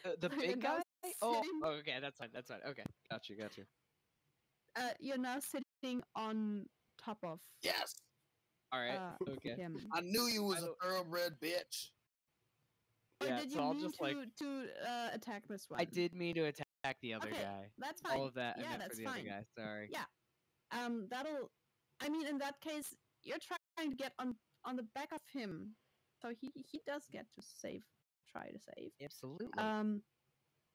The So you're big now guy? Oh, sitting- okay, that's fine. That's fine. Okay, got you. You're now sitting on top of Yes. All right. okay. Okay. him. I knew you was I a don't- thoroughbred bitch. Or Yeah, did so you I'll mean just, like- to attack this one? I did mean to attack the other Okay, guy. that's fine. All of that I Yeah, meant that's for the fine. other guy. Sorry. Yeah. In that case, you're trying to get on the back of him, so he does get to try to save. Absolutely.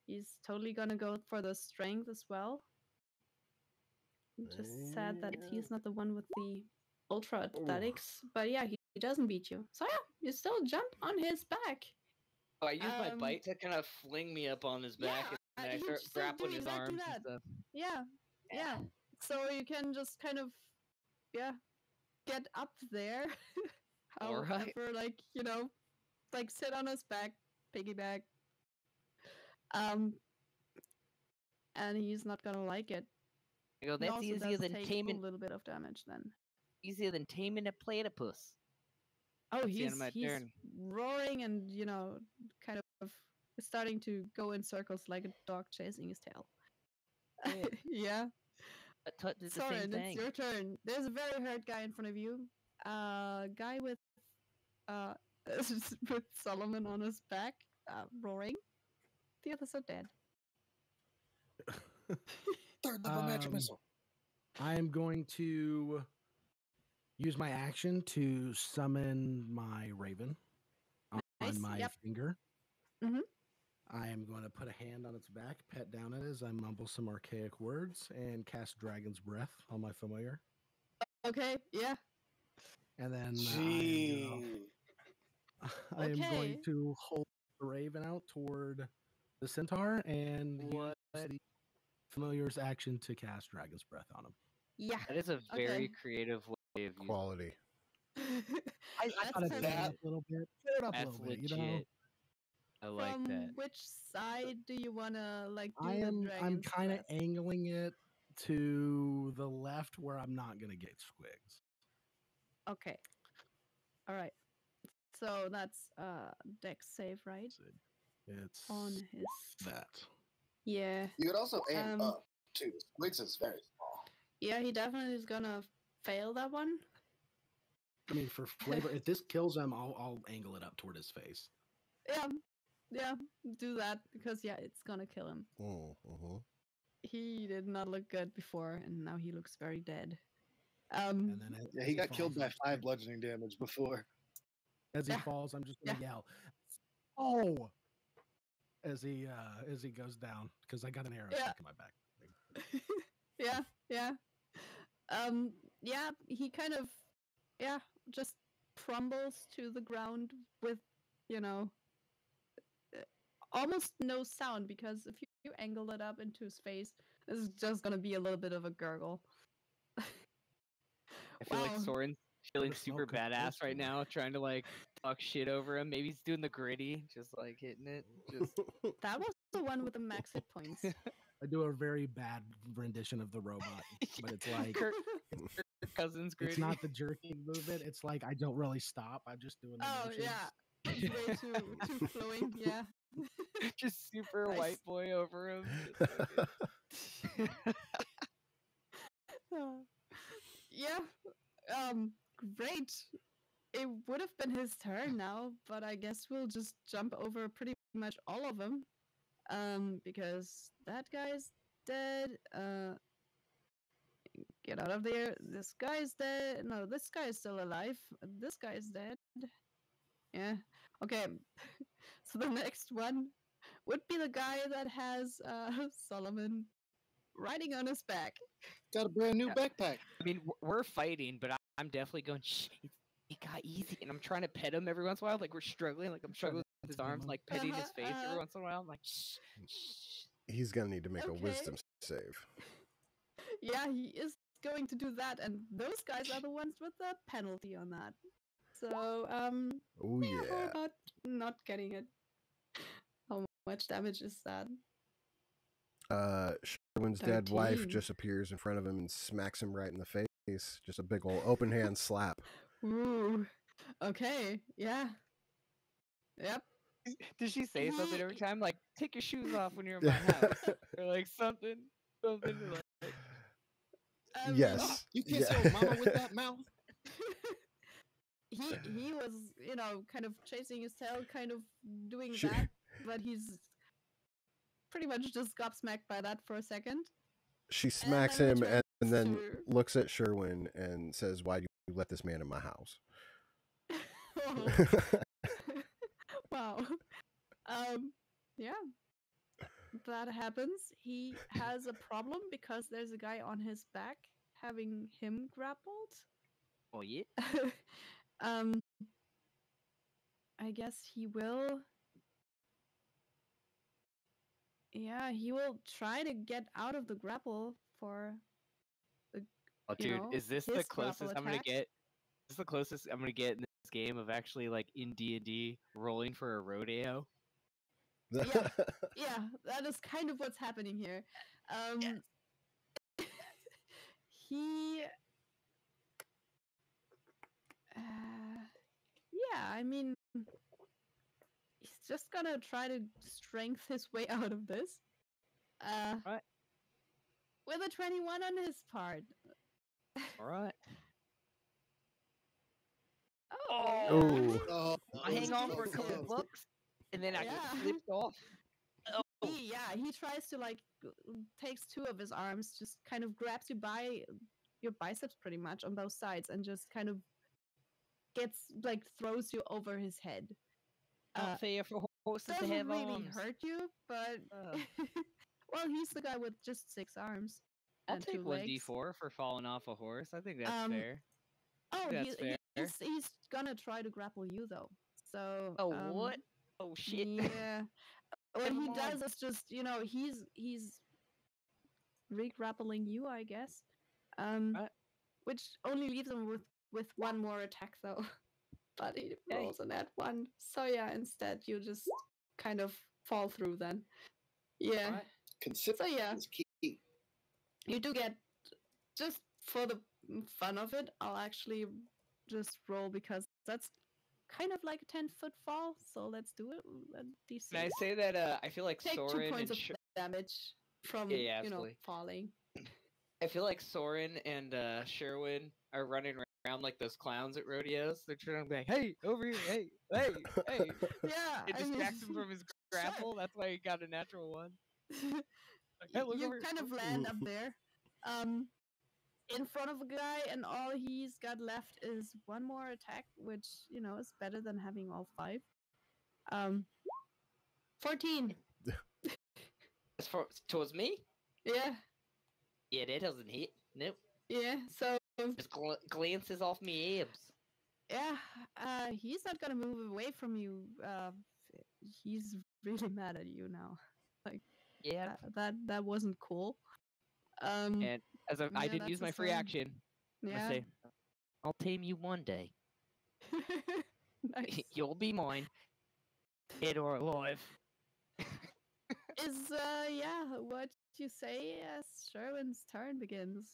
He's totally gonna go for the strength as well. I'm just sad that he's not the one with the ultra athletics, but yeah, he doesn't beat you. So yeah, you still jump on his back. Oh, I used my um, bite to kind of fling me up on his back, yeah, and then I you start still grappling do his exactly arms that. and stuff. Yeah. So you can just kind of, get up there. All right. However, like sit on his back, piggyback. And he's not gonna like it. I go, He that's also easier does than take taming. a little bit of damage then. Easier than taming a platypus. Oh, That's the end he's of my he's turn. roaring and kind of starting to go in circles like a dog chasing his tail. Yeah. Yeah. But Tut did the Soren, same it's thing. your turn. There's a very hurt guy in front of you. Guy with with Solomon on his back, roaring. The others are dead. Third level magic Um, missile. I am going to use my action to summon my raven Nice, on my yep. finger. Mhm. I am going to put a hand on its back, pet down it as I mumble some archaic words, and cast Dragon's Breath on my familiar. Okay, yeah. And then Gee. I am going Okay. to hold the raven out toward the centaur and use the familiar's action to cast Dragon's Breath on him. Yeah. That is a very Okay. creative way of using. Quality. I That's thought I'd perfect. play it a little bit. Clear it up a That's little bit, legit. you know? I like From that. which side do you wanna do I'm the dragon's kind of breath? angling it to the left where I'm not gonna get squigs. Okay. All right. So that's dex save, right? It's On his that. Yeah. You could also aim Um, up too. Squigs is very small. Yeah, he definitely is gonna fail that one. I mean, for flavor, if this kills him, I'll angle it up toward his face. Yeah, do that because it's gonna kill him. Mm-hmm. He did not look good before, and now he looks very dead. And then Yeah, as he got killed falls, by I'm just 5 gonna- bludgeoning damage before. As he Yeah. falls, I'm just gonna Yeah. yell, "Oh!" As he goes down, because I got an arrow Yeah. stuck in my back. Yeah. Yeah, he kind of just crumbles to the ground with almost no sound, because if you angle it up into his face, This is just gonna be a little bit of a gurgle. I feel like Wow. Soren's feeling Never super smelled good badass toast right before. now, trying to like talk shit over him. Maybe he's doing the gritty, just like hitting it. Just That was the one with the max hit points. I do a very bad rendition of the robot, but it's like Kirk Cousins gritty. it's not the jerky movement. It's like I don't really stop. I'm just doing the Oh motions. yeah, it's way too flowing. Yeah. just super Nice. white boy over him. Just fucking- Yeah. Great. It would have been his turn now, but I guess we'll just jump over pretty much all of them. Because that guy's dead. Get out of there. This guy's dead. No, this guy is still alive. This guy is dead. Yeah. Okay. So the next one would be the guy that has Solomon riding on his back. Got a brand new Yeah. backpack. I mean, we're fighting, but I'm definitely going. Shh, it got easy, and I'm trying to pet him every once in a while. Like we're struggling. Like I'm struggling with his arms, like petting his face every once in a while. I'm like, shh, shh. He's gonna need to make a Okay. wisdom save. Yeah, he is going to do that, and those guys are the ones with the penalty on that. So, Oh how yeah. about not getting it? How much damage is that? Sherwin's dead wife 13. just appears in front of him and smacks him right in the face. Just a big old open hand slap. Ooh. Okay. Yeah. Yep. Does she say something every time? Like, take your shoes off when you're in my house, or like something like. I mean, Yes. You can't Yeah. say mama with that mouth. he was, kind of chasing his tail, kind of doing She- that, but he's pretty much just gobsmacked by that for a second. She smacks then him and returns then to- looks at Sherwin and says, "Why do you let this man in my house?" Wow. Yeah. That happens. He has a problem because there's a guy on his back having him grappled. Oh yeah. I guess he will. Yeah, he will try to get out of the grapple for. Oh, You dude, know, is this his the grapple closest I'm gonna attacks. get? Is this the closest I'm gonna get in this game of actually like in D&D rolling for a rodeo? Yeah, that is kind of what's happening here. He. Yeah, I mean, he's just gonna try to strength his way out of this. Right. With a 21 on his part. All right. Oh, Ooh. Oh, I hang on for a close. couple bucks, and then I get Yeah. flipped off. Oh, He tries to takes two of his arms, just kind of grabs you by your biceps pretty much on both sides, and just kind of throws you over his head. not fair for horses to Doesn't have really arms. hurt you, but Uh. well, he's the guy with just 6 arms. I'll and take 2 one legs. D4 for falling off a horse. I think that's fair. Oh, That's fair. he's gonna try to grapple you though. So Oh what? Oh shit. Yeah. What Never he mind. does is just, he's re-grappling you, I guess. Which only leaves him with one more attack though. But he rolls a nat 1. So yeah, instead you just kind of fall through then. Yeah. Alright. Consider So yeah, is key. you do get, just for the fun of it, I'll actually just roll because that's kind of like a 10-foot fall. So let's do it. DC. Can I say that I feel like Take 2 Soren points and of damage from Yeah, absolutely. falling. I feel like Soren and Sherwin are running around like those clowns at rodeos. They're trying to be like, "Hey, over here! Hey, hey, hey!" Yeah, It distracts him from his grapple. That's why he got a natural 1. Like, hey, look you over kind here. of land up there, in front of a guy, and all he's got left is one more attack, which is better than having all 5. 14. As far towards me? Yeah, Yeah, that doesn't hit. Nope. yeah. So Just glances off me abs. yeah, he's not gonna move away from you. He's really mad at you now. Like Yeah. that wasn't cool. And as I yeah, didn't use that's my his free turn. action, I'm Yeah. gonna say, I'll tame you one day. Nice. You'll be mine, dead or alive. Is yeah, what you say as Sherwin's turn begins.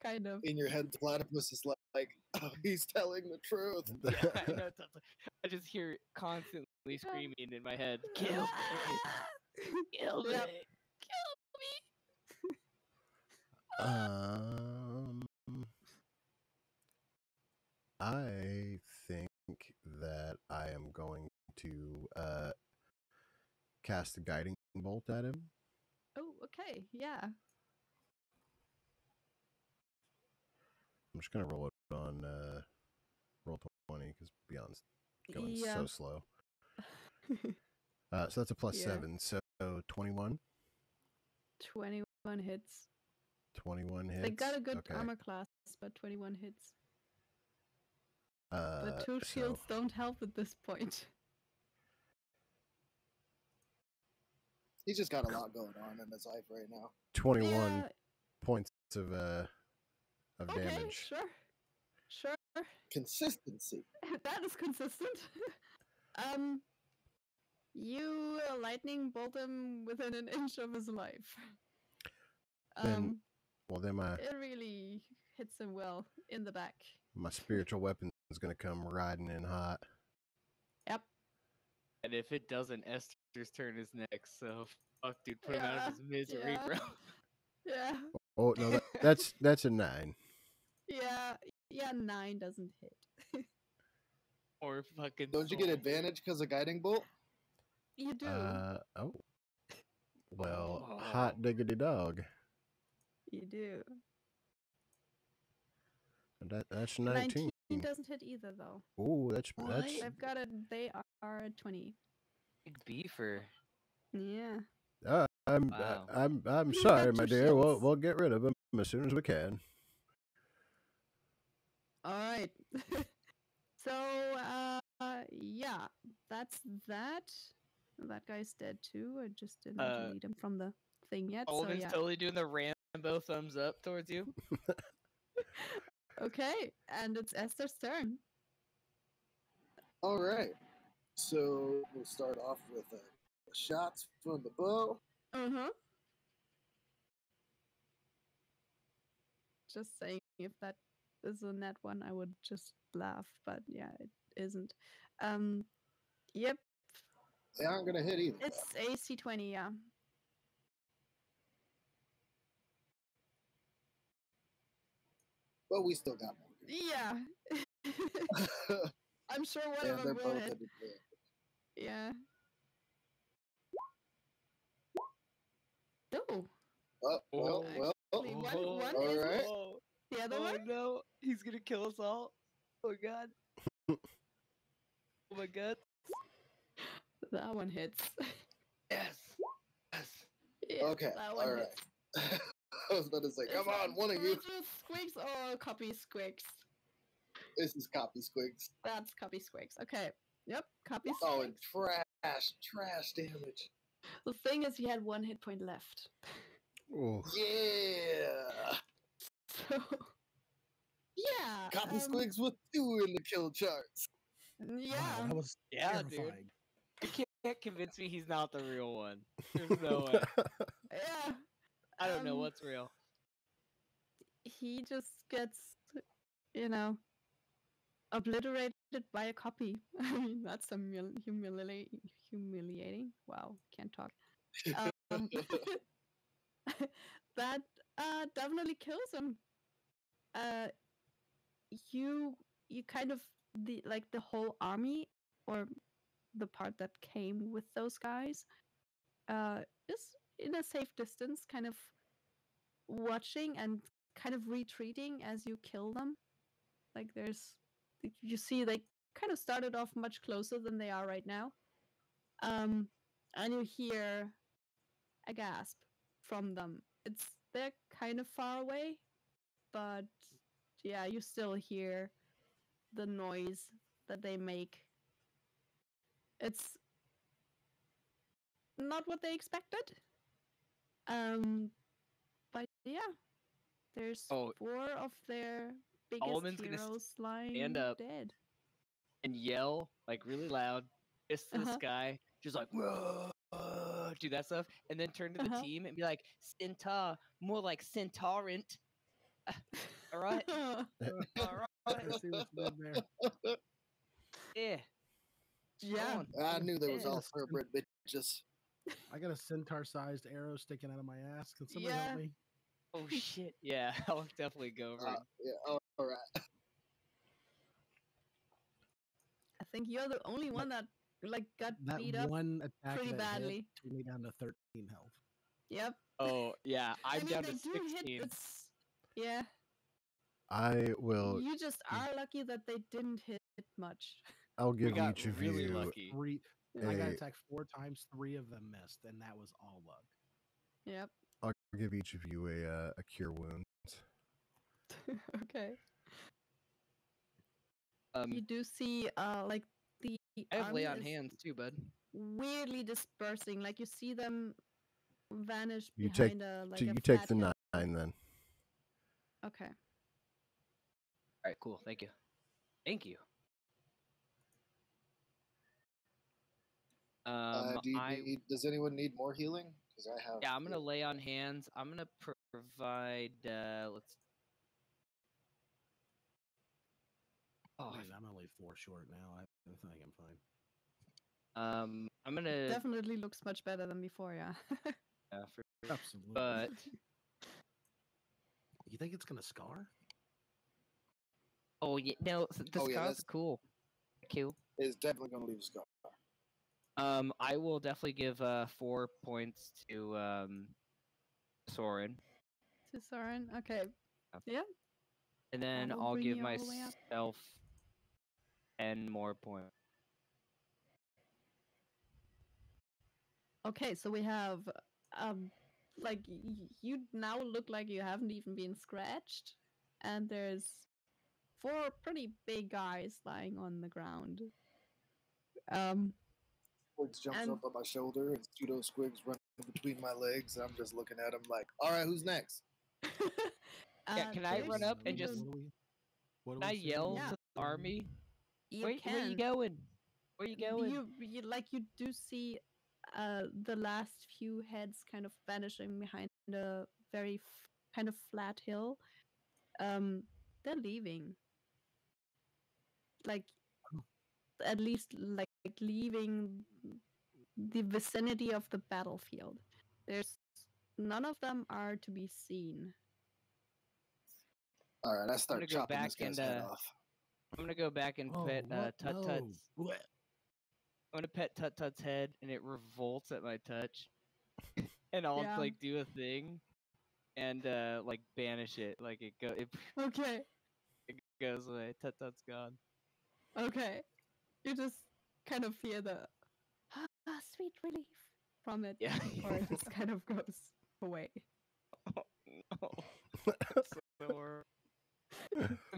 Kind of. In your head, the platypus is like, oh, he's telling the truth. Yeah, I know. I just hear it constantly screaming in my head. Kill me! Kill me! Yep. Um, I think that I am going to cast a guiding bolt at him. Oh, okay, yeah. I'm just gonna roll it on roll 20 because Beyond's going Yeah. so slow. So that's a plus Yeah. 7. So 21. 21 hits. 21 hits. They got a good okay. armor class, but 21 hits. Uh, But 2 shields don't help at this point. He's just got a lot going on in his life right now. 21 Yeah, points of okay, damage. sure. Consistency. That is consistent. You lightning bolt him within an inch of his life. Then, then It really hits him well in the back. my spiritual weapon is gonna come riding in hot. Yep. And if it doesn't, Esther's turn is next. So fuck, dude, put him out of his misery, yeah. bro. Yeah. Oh no, that's a 9. Yeah, 9 doesn't hit. Or fucking. Don't you get advantage because of guiding bolt? You do. Oh. Well, Oh. hot diggity dog. You do. That's 19. 19 doesn't hit either, though. Oh, that's I've got it. They are 20. Big beefer. Yeah. I'm Wow. I'm You sorry, got my two dear. shields. We'll get rid of him as soon as we can. All right. So, yeah, that's that. That guy's dead too. I just didn't delete him from the thing yet. So Alden's yeah. totally doing the Rambo thumbs up towards you. Okay, and it's Esther's turn. All right. So we'll start off with shots from the bow. Just saying, if that is a net one, I would just laugh, but yeah, it isn't. Yep, They aren't going to hit either. it's AC 20, yeah. But we still got more. Yeah. I'm sure one and of they're them will both hit. at advantage. Yeah. Oh, Well. actually, one all is right. the other Oh one. no, he's gonna kill us all. Oh god. Oh my god. That one hits. Yes. Yes. Yeah, Okay, that one all right. hits. I was about to say, come on, one of you. Squigs or copy Squigs? This is Copy Squigs. That's copy Squigs. Okay. Yep, copy Squigs. Oh, and trash damage. The thing is, he had 1 hit point left. Oh. Yeah. So, yeah. Copy Squigs with 2 in the kill charts. Yeah. Wow, that was Yeah, dude. terrifying. You can't convince me he's not the real one. There's no way. Yeah. I don't know what's real. He just gets, obliterated by a copy. I mean, that's humiliating. Wow, can't talk. That definitely kills him. You kind of the whole army, or the part that came with those guys, is in a safe distance, kind of watching and kind of retreating as you kill them. Like you see they kind of started off much closer than they are right now. And you hear a gasp from them. They're kind of far away, but yeah, you still hear the noise that they make. It's not what they expected. But Yeah, there's Oh. 4 of their biggest Almond's gonna heroes lying stand up. dead. And yell like really loud, fist to the Uh-huh. sky, just like "Whoa," do that stuff, and then turn to the Uh-huh. team and be like, "Centaur, more like Centaurant." All right, all right, I see what you did there. yeah. Yeah. On. I knew there was Yeah. all thoroughbred bitches. I got a centaur-sized arrow sticking out of my ass. Can somebody help Yeah. me? Oh shit, yeah, I'll definitely go over. Yeah, all right. I think you're the only one that like got That beat up. one attack pretty that badly. hit took me down to 13 health. Yep. Oh yeah, I I'm mean, down they to do 16. hit. It's yeah. I will. You just are lucky that they didn't hit much. I'll We give got each of really you lucky. I got a. attacked 4 times, 3 of them missed, and that was all luck. Yep. I'll give each of you a cure wounds. Okay. You do see like the I have lay army on is hands too, bud. weirdly dispersing. Like you see them vanish You behind take a like you a take flat the hill. 9 then. Okay. All right, cool. Thank you. Thank you. Does anyone need more healing? Because I have. Yeah, I'm gonna lay on hands. I'm gonna provide. Let's. Oh, I mean, I'm only 4 short now. I think I'm fine. I'm gonna. Definitely looks much better than before. Yeah. Absolutely. But you think it's gonna scar? oh yeah, no, the Oh, yeah, scar's that's- cool. Cool. It's definitely going to leave a scar. I will definitely give 4 points to Soren, To Soren. Okay. Yeah. and then will I'll bring give you all the way up. myself 10 more points. Okay, so we have like you now look like you haven't even been scratched, and there's 4 pretty big guys lying on the ground. Squigs jumps And- up on my shoulder, and pseudo Squigs running between my legs. And I'm just looking at him like, all right, who's next? Yeah, can I run there's up and just- people- Can I yell Yeah. to the army? You Where you can. going? Where you going? You do see the last few heads kind of vanishing behind a very kind of flat hill. They're leaving. Like at least like leaving the vicinity of the battlefield. There's none of them are to be seen. All right, I start go chopping back this guy's and, head off. I'm gonna go back and Oh, pet what? Tut No. Tut's. What? I'm gonna pet Tut Tut's head, and it revolts at my touch, and I'll Yeah. like do a thing, and like banish it. Like it Okay. goes away. Tut Tut's gone. Okay. You just kind of feel the sweet relief from it Yeah. before it just kind of goes away. No. That's so horrible.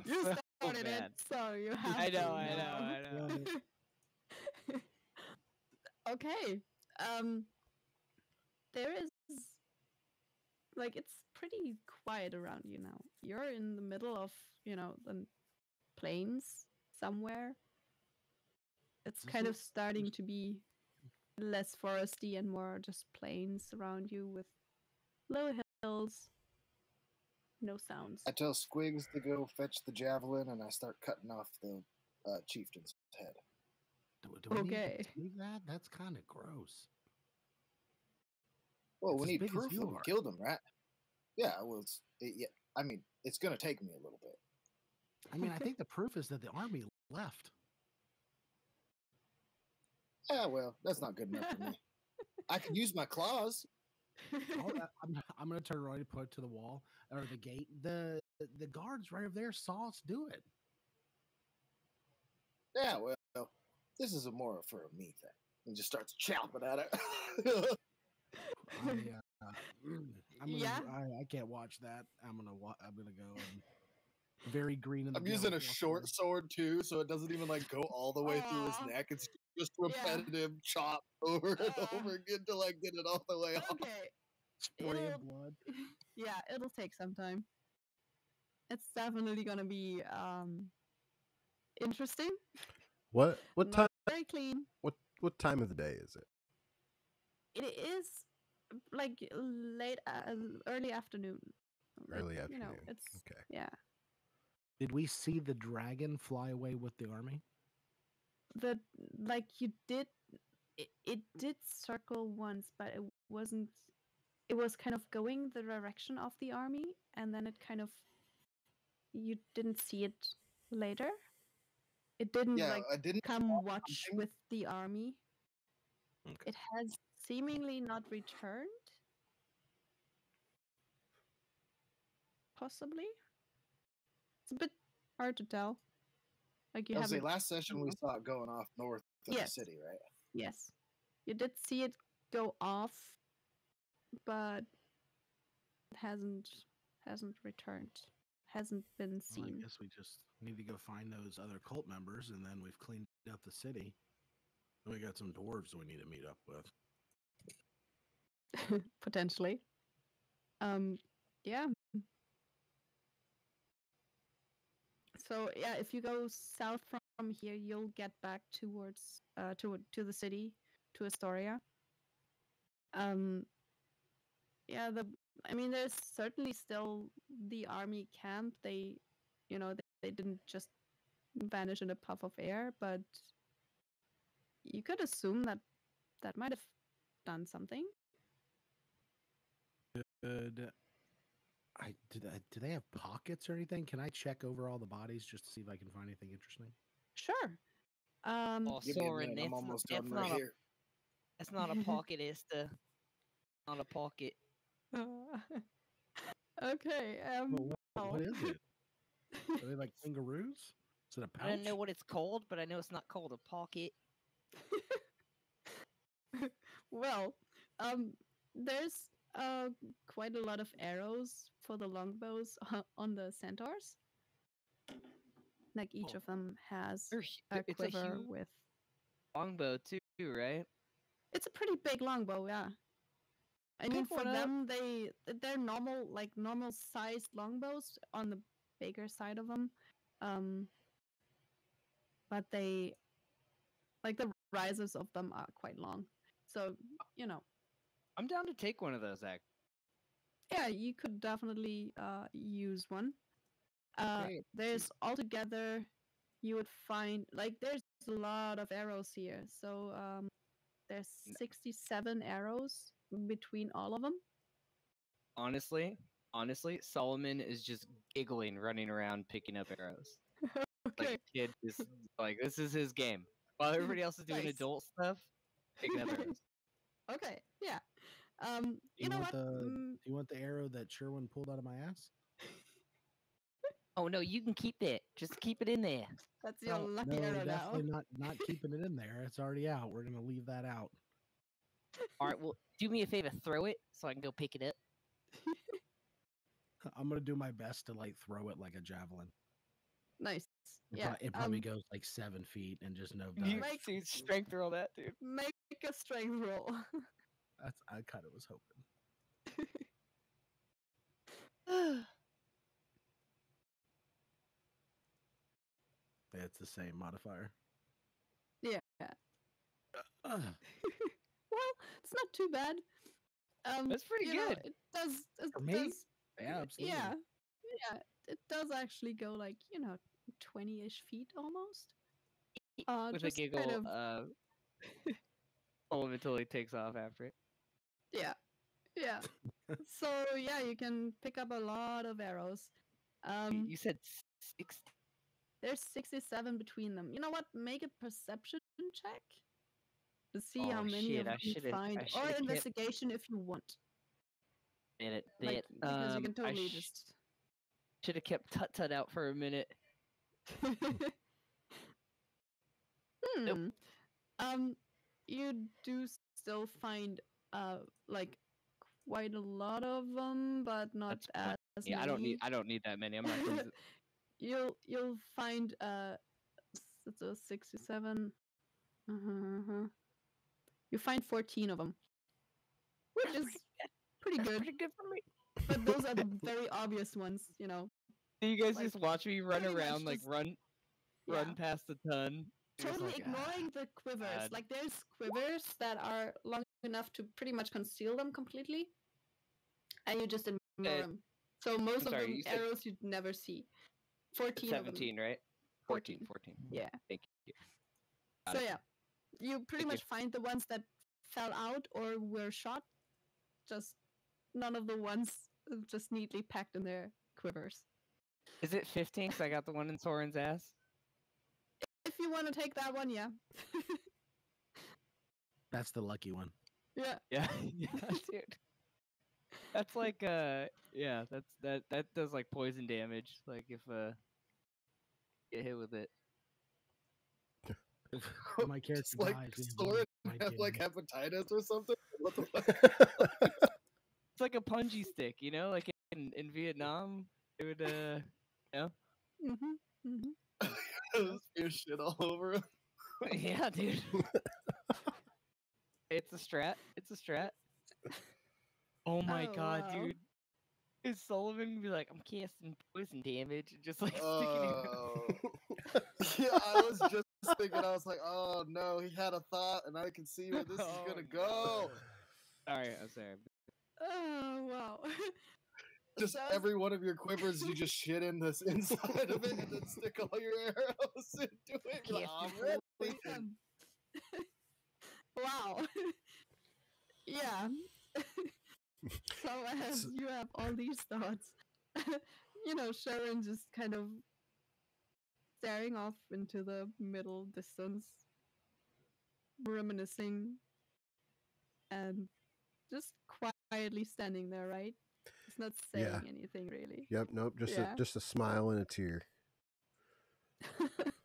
You so started bad. it, so you have I to know, I now. know. Okay. There is like it's pretty quiet around you now. You're in the middle of, the plains somewhere. It's Is kind of it- starting to be less foresty and more just plains around you with low hills, no sounds. I tell Squigs to go fetch the javelin, and I start cutting off the chieftain's head. Do we Okay. need to do that? That's kind of gross. Well, It's we as need big as proof you that we are. killed him, right? Yeah, well, yeah. I mean, it's going to take me a little bit. I mean, I think the proof is that the army left. Yeah, well, that's not good enough for me. I can use my claws. I'm going to turn right and put it to the wall or the gate. The guards right over there saw us do it. Yeah, well, this is more for a me thing. And just starts chopping at it. I can't watch that. I'm gonna go very green in the. I'm using a gills, short sword too, so it doesn't even like go all the way through his Aw. neck. It's just repetitive chop over and Aw. over again till I get it all the way off. Okay. Spray It'll- of blood. Yeah, it'll take some time. It's definitely gonna be interesting. What Not very clean. what time of the day is it? It is like late, early afternoon. Early You know, afternoon. it's Okay. yeah. Did we see the dragon fly away with the army? The like you did, it did circle once, but it wasn't. It was kind of going the direction of the army, and then it kind of you didn't see it later. It didn't Yeah, like I didn't come watch something. with the army. Okay. It has seemingly not returned. Possibly. It's a bit hard to tell. Like you I was say haven't. last session we saw it going off north of Yes. the city, right? Yes, you did see it go off, but it hasn't returned. Hasn't been Well, I seen. guess we just need to go find those other cult members, and then we've cleaned up the city. And we got some dwarves we need to meet up with. Potentially. Yeah. So yeah, if you go south from here, you'll get back towards to the city, to Astoria. Yeah, I mean, there's certainly still the army camp. They, they didn't just vanish in a puff of air, but you could assume that that might have done something. Good. Do they have pockets or anything? Can I check over all the bodies just to see if I can find anything interesting? Sure. Oh, Give me a Soren, minute, I'm it's, almost it's done not right a here. it's not a pocket. It's not a pocket. Okay. What is it? Are they like kangaroos? Is it a pouch? I don't know what it's called, but I know it's not called a pocket. Well, there's quite a lot of arrows for the longbows on the centaurs. Like each of them has a It's a quiver huge with. longbow too, right? It's a pretty big longbow, yeah. I mean, Pick for one up. them, they're normal sized longbows on the bigger side of them, but they like the risers of them are quite long. So I'm down to take one of those. yeah, you could definitely use one. Great. There's altogether, you would find like there's a lot of arrows here. So there's 67 arrows between all of them. Honestly, Solomon is just giggling, running around picking up arrows. Okay. Like a kid is like, this is his game. While everybody else is doing Nice. adult stuff, picking up arrows. Okay, yeah. Do You know what? Do you want the arrow that Sherwin pulled out of my ass? Oh no, you can keep that. Just keep it in there. That's your Oh, lucky No, arrow now. definitely not keeping it in there. It's already out. We're gonna leave that out. All right, well, do me a favor, throw it so I can go pick it up. I'm gonna do my best to like throw it like a javelin. Nice. Yeah. It probably goes like 7 feet and just no You ducks. dude, strength roll that, dude. Make a strength roll. I kind of was hoping. It's the same modifier. Yeah. Ugh. Well, it's not too bad. That's pretty you know, good. it does. It For me? does. Yeah, absolutely. Yeah. Yeah. It does actually go like 20-ish feet almost. With a just giggle, kind of. Solomon totally takes off after it. Yeah. Yeah. So yeah, you can pick up a lot of arrows. You said 6. There's 67 between them. You know what? Make a perception check to see how Oh, many shit, of I them you shoulda- find, I or shoulda kept- investigation if you want. Did it? Like, because you can totally I just. should have kept Tut out for a minute. Hmm. You do still find like quite a lot of them, but not That's fine. as Yeah, many. I don't need that many. I'm not gonna. You'll find it's a 67. You find 14 of them, which is pretty That's good. pretty good for me. But those are the very obvious ones, you know. Do you guys Like, just watch me run pretty much around, like just- run Yeah. past the ton? You're just Totally like, ignoring the quivers. God. Like there's quivers that are long enough to pretty much conceal them completely, and you just ignore them. So most I'm of sorry, them you said arrows you'd never see. 14 of them. 17, right? 14. 14. Yeah. Thank you. So yeah, you pretty Thank you. much find the ones that fell out or were shot. Just none of the ones just neatly packed in their quivers. Is it 15? Because I got the one in Soren's ass. If you want to take that one, yeah. That's the lucky one. Yeah. Yeah, yeah, dude. That's like yeah, that does like poison damage. Like if get hit with it. My character Just like dies. we Soren might have get like him. hepatitis or something. What the fuck? It's like a punji stick, you know, like in Vietnam, it would you know. Spear shit all over him. Yeah, dude. It's a strat. It's a strat. Oh my Oh, god, wow. dude. Is Sullivan be like, I'm casting poison damage and just like sticking it. Oh. Yeah, I was just thinking, I was like, oh no, he had a thought and I can see where this is Oh, gonna go. Alright, I'm sorry. Oh wow. Just Sounds- every one of your quivers, you just shit in this inside of it and then stick all your arrows into it. You're like, Yes, I'm ready. Wow. Yeah. So as you have all these thoughts, you know, Sharon just kind of staring off into the middle distance, reminiscing, and just quietly standing there, right? He's not saying Yeah. anything really. Yep, nope, Yeah. just a smile and a tear.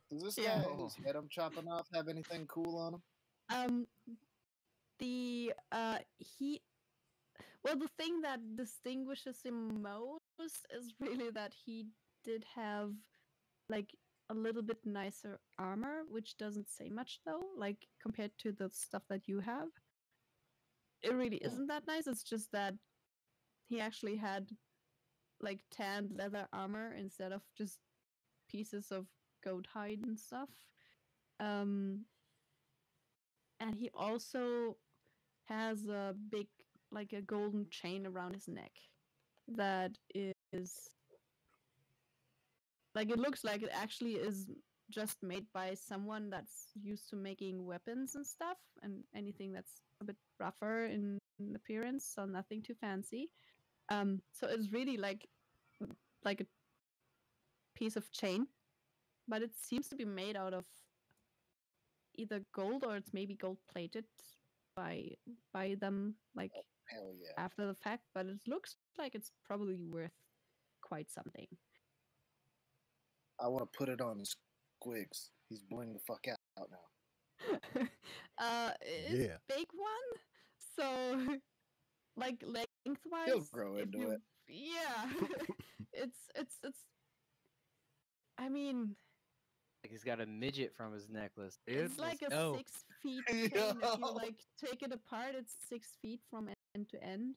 Does this Yeah. guy whose head I'm chopping off have anything cool on him? The the thing that distinguishes him most is really that he did have like a little bit nicer armor, which doesn't say much though, like compared to the stuff that you have. It really isn't that nice. It's just that he actually had like tanned leather armor instead of just pieces of goat hide and stuff. And he also has a big, like a golden chain around his neck that is like, it looks like it actually is just made by someone that's used to making weapons and stuff, and anything that's a bit rougher in appearance, so nothing too fancy. So it's really like a piece of chain, but it seems to be made out of either gold or it's maybe gold plated by them, like Hell yeah. after the fact. But it looks like it's probably worth quite something. I want to put it on Squigs. He's blowing the fuck out now. It's Yeah. big one, so like lengthwise, He'll grow if into you- it. Yeah, it's. I mean, Like he's got a midget from his necklace, dude. it's like Let's a go. 6 feet chain. If you Yo. like take it apart, it's 6 feet from end to end.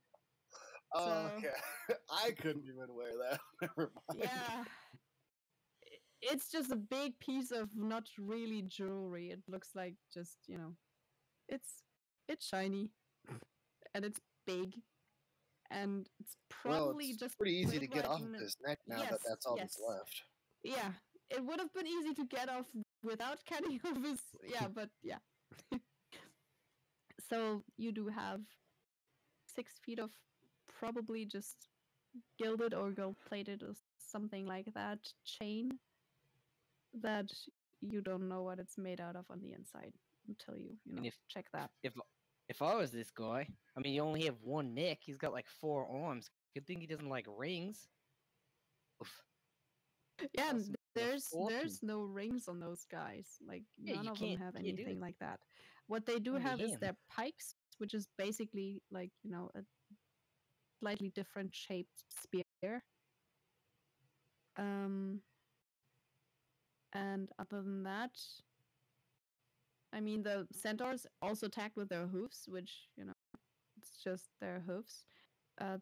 Oh, So- okay. I couldn't even wear that. Never mind. Yeah. It's just a big piece of not really jewelry. It looks like just, you know, it's shiny and it's big and it's Well, probably it's just pretty easy to put get right off in of a- his neck now that Yes, that's all that's yes. left. Yeah, it would have been easy to get off without cutting off his. Yeah, but yeah. So you do have 6 feet of probably just gilded or gold plated or something like that chain that you don't know what it's made out of on the inside until you And if- check that. If I was this guy, I mean, you only have one neck. He's got like 4 arms. Good thing he doesn't like rings. Oof. Yeah, and Cost him a there's fortune. no rings on those guys. Like Yeah, none you of them can't- have can't do anything it. like that. What they do Only have is him. their pikes, which is basically like, you know, a slightly different shaped spear. And other than that, I mean, the centaurs also attack with their hoofs, which, you know, it's just their hoofs.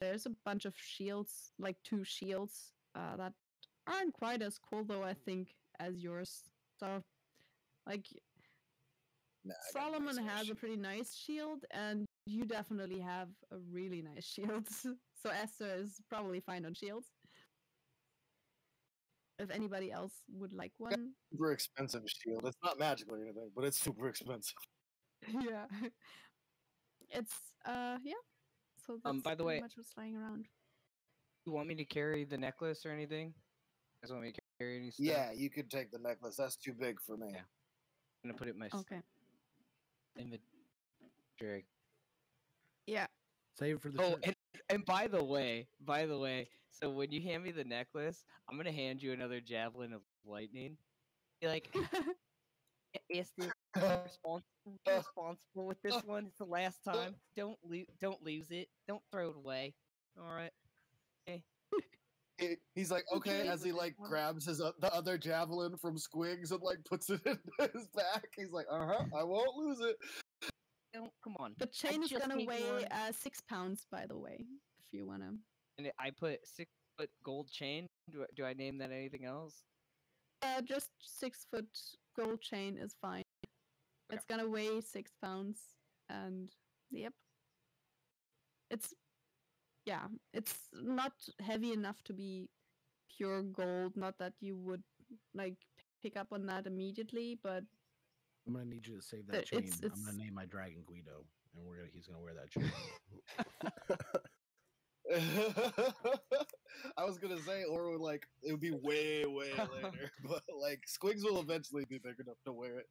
there's a bunch of shields, like 2 shields, that aren't quite as cool though, I think, as yours. So, like, Nah, I got a Solomon nice has a shield. pretty nice shield, and you definitely have a really nice shield. So Esther is probably fine on shields. If anybody else would like one, Super expensive shield. It's not magical or anything, but it's super expensive. yeah, it's yeah. So that's By the pretty way, much what's lying around. you want me to carry the necklace or anything? You guys want me to carry any stuff? Yeah, you could take the necklace. That's too big for me. Yeah. I'm gonna put it in my Okay. inventory. Yeah. Save it for the Oh, trip. and by the way, so when you hand me the necklace, I'm gonna hand you another javelin of lightning. Be like, Esther, be responsible with this one. It's the last time. Don't lose it. Don't throw it away. All right. He's like, okay, Okay. as he like grabs his the other javelin from Squigs and like puts it in his back. He's like, I won't lose it. Don't come on. The chain is just gonna gave you weigh one. 6 pounds, by the way, if you wanna. And I put 6-foot gold chain. Do I name that anything else? Just 6-foot gold chain is fine. Okay. It's gonna weigh 6 pounds, and yep, it's it's not heavy enough to be pure gold. Not that you would like pick up on that immediately, but I'm gonna need you to save the- that chain. it's- I'm gonna name my dragon Guido, and he's gonna wear that chain. I was gonna say, or like it would be way later, but like Squigs will eventually be big enough to wear it.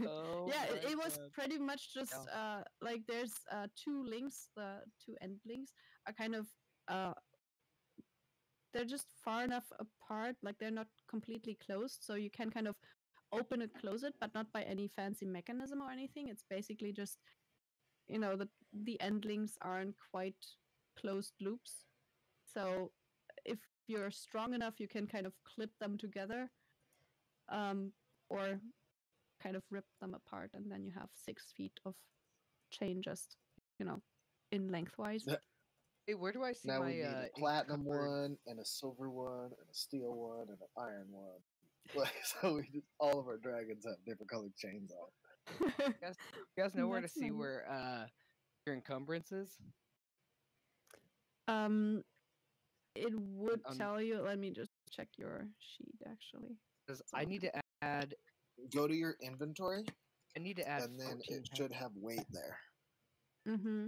Oh yeah, my it was God. pretty much just like there's 2 links. The 2 end links are kind of they're just far enough apart, like they're not completely closed, so you can kind of open it, close it, but not by any fancy mechanism or anything. It's basically just, the end links aren't quite closed loops. So if you're strong enough, you can kind of clip them together, or kind of rip them apart, and then you have 6 feet of chain just, in lengthwise. Hey, where do I see Now my we need a platinum encumbered- one and a silver one and a steel one and an iron one. Like, so all of our dragons have different colored chains on. You guys know where to That's see nice. where your encumbrances? It would On- tell you. Let me just check your sheet, actually. Because I need to add. Go to your inventory, I need to add. and then 14 it should have weight there. Mm-hmm.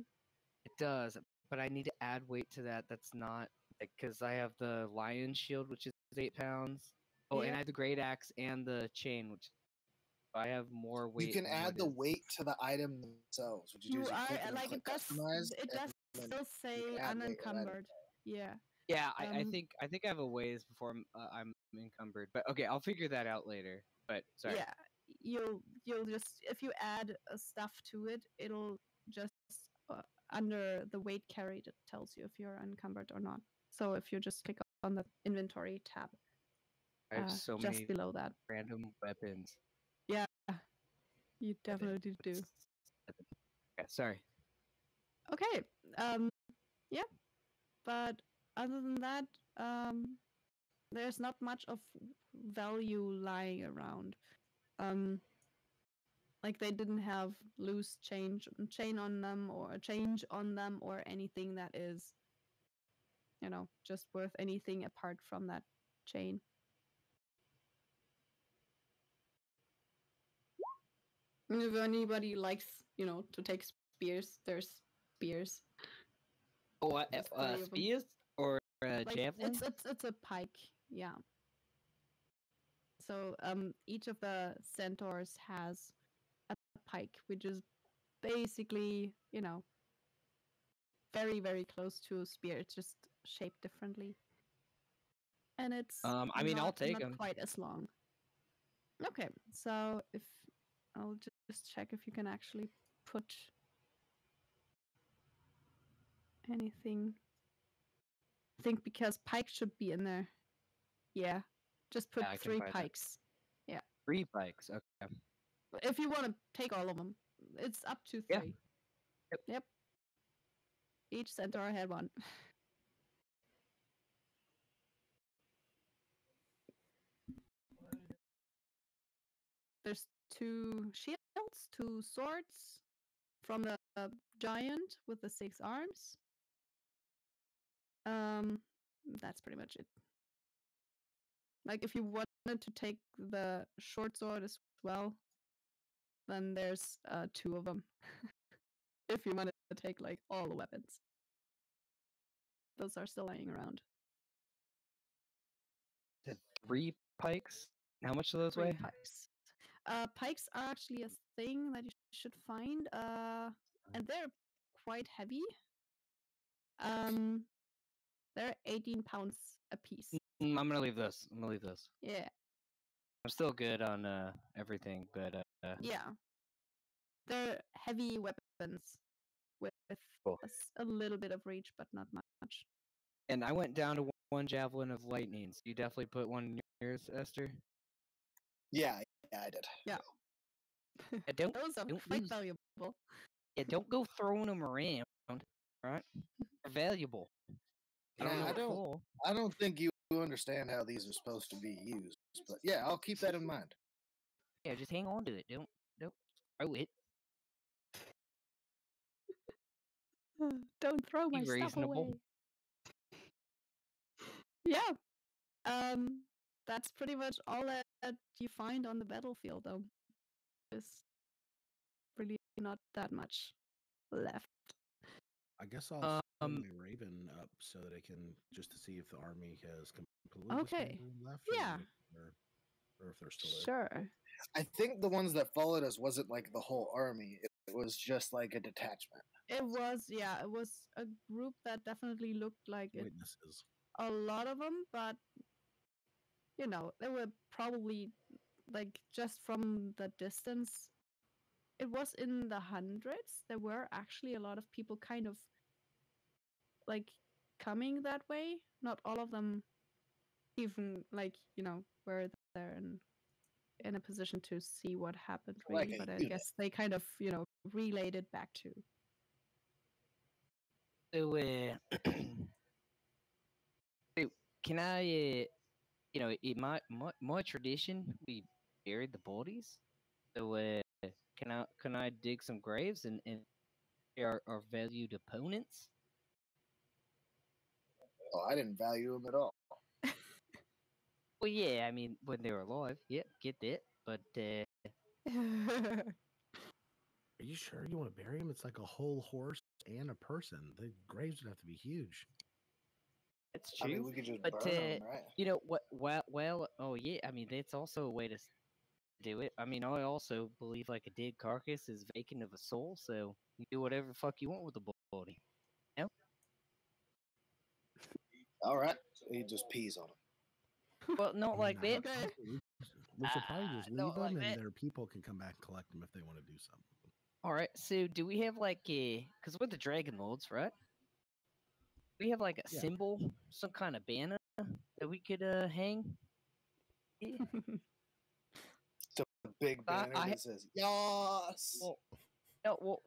It does, but I need to add weight to that. That's not because I have the lion shield, which is 8 pounds. Oh, and Yeah. I have the great axe and the chain, which I have more weight. You can than add what the is- weight to the item themselves. What you do You is you are click and then like click it does. customize. It does and then still say add weight right unencumbered. Yeah. Yeah, I Um, think I have a ways before I'm encumbered, but okay, I'll figure that out later. But sorry. Yeah. You'll just, if you add stuff to it, it'll just under the weight carried, it tells you if you're encumbered or not. So if you just click on the inventory tab, I have so just many below that, random weapons. yeah, you definitely do. Yeah, sorry. Okay. Yeah. But other than that, there's not much of value lying around. Like they didn't have loose chain on them, or a change on them, or anything that is, just worth anything apart from that chain. And if anybody likes, to take spears, there's spears. Oh, There's plenty of 'em. spears or Like, javelin? it's a pike, yeah. So each of the centaurs has a pike, which is basically, very, very close to a spear. It's just shaped differently. And it's I mean, I'll take not 'em. quite as long. Okay, so if I'll just check if you can actually put anything. I think because pikes should be in there. Yeah, just put Yeah, I can 3 find that. pikes. 3 pikes. Okay. If you want to take all of them, it's up to 3. Yeah. Yep. Yep. Each centaur had one. There's 2 shields, 2 swords from the giant with the 6 arms. That's pretty much it. Like, if you wanted to take the short sword as well, then there's 2 of them. If you wanted to take, like, all the weapons. Those are still lying around. 3 pikes. How much do those 3 weigh? pikes. Pikes are actually a thing that you should find, and they're quite heavy. They're 18 pounds a piece. I'm gonna leave this. Yeah, I'm still good on everything, but yeah. They're heavy weapons with Cool. a little bit of reach, but not much. And I went down to 1 javelin of lightning. So you definitely put one in yours, Esther. Yeah, I did. Yeah. Don't Those are don't quite lose. valuable. Yeah, don't go throwing them around. Right? They're valuable. I don't Yeah, know I what don't- for. I don't think you understand how these are supposed to be used, but yeah, I'll keep that in mind. Yeah, just hang on to it. Don't throw it. Don't throw my Be stuff reasonable. away. Yeah. That's pretty much all that you find on the battlefield, though. There's really not that much left. I guess I'll Um, send my Raven up so that I can just to see if the army has completely Okay. disbanded left. Yeah. Or if they're still there. Sure. I think the ones that followed us wasn't like the whole army; it was just like a detachment. It was a group that definitely looked like it, Witnesses. a lot of them, but they were probably like just from the distance. It was in the hundreds. There were actually a lot of people kind of like coming that way. Not all of them even were there and in a position to see what happened Like really, a but I unit. guess they kind of relayed it back to. So, so can I, in my tradition, we buried the bodies. So, can I dig some graves and our valued opponents? Oh, I didn't value them at all. Well, yeah, I mean when they were alive, yeah, get that. But Are you sure you want to bury him? It's like a whole horse and a person. The graves would have to be huge. it's I true. mean, we could just But burn them, right? you know what? Well, oh yeah. I mean that's also a way to do it. I mean, I also believe like a dead carcass is vacant of a soul, so you do whatever the fuck you want with the body. All right, he just pees on them. Well, not like that. Okay. We should probably just leave not them, like and that. their people can come back and collect them if they want to do something. All right. So do we have like a? Because we're the Dragon Lords, right? We have like a Yeah. symbol, some kind of banner that we could hang. Yeah. It's a big banner I- that says "Yas." Well, no, well,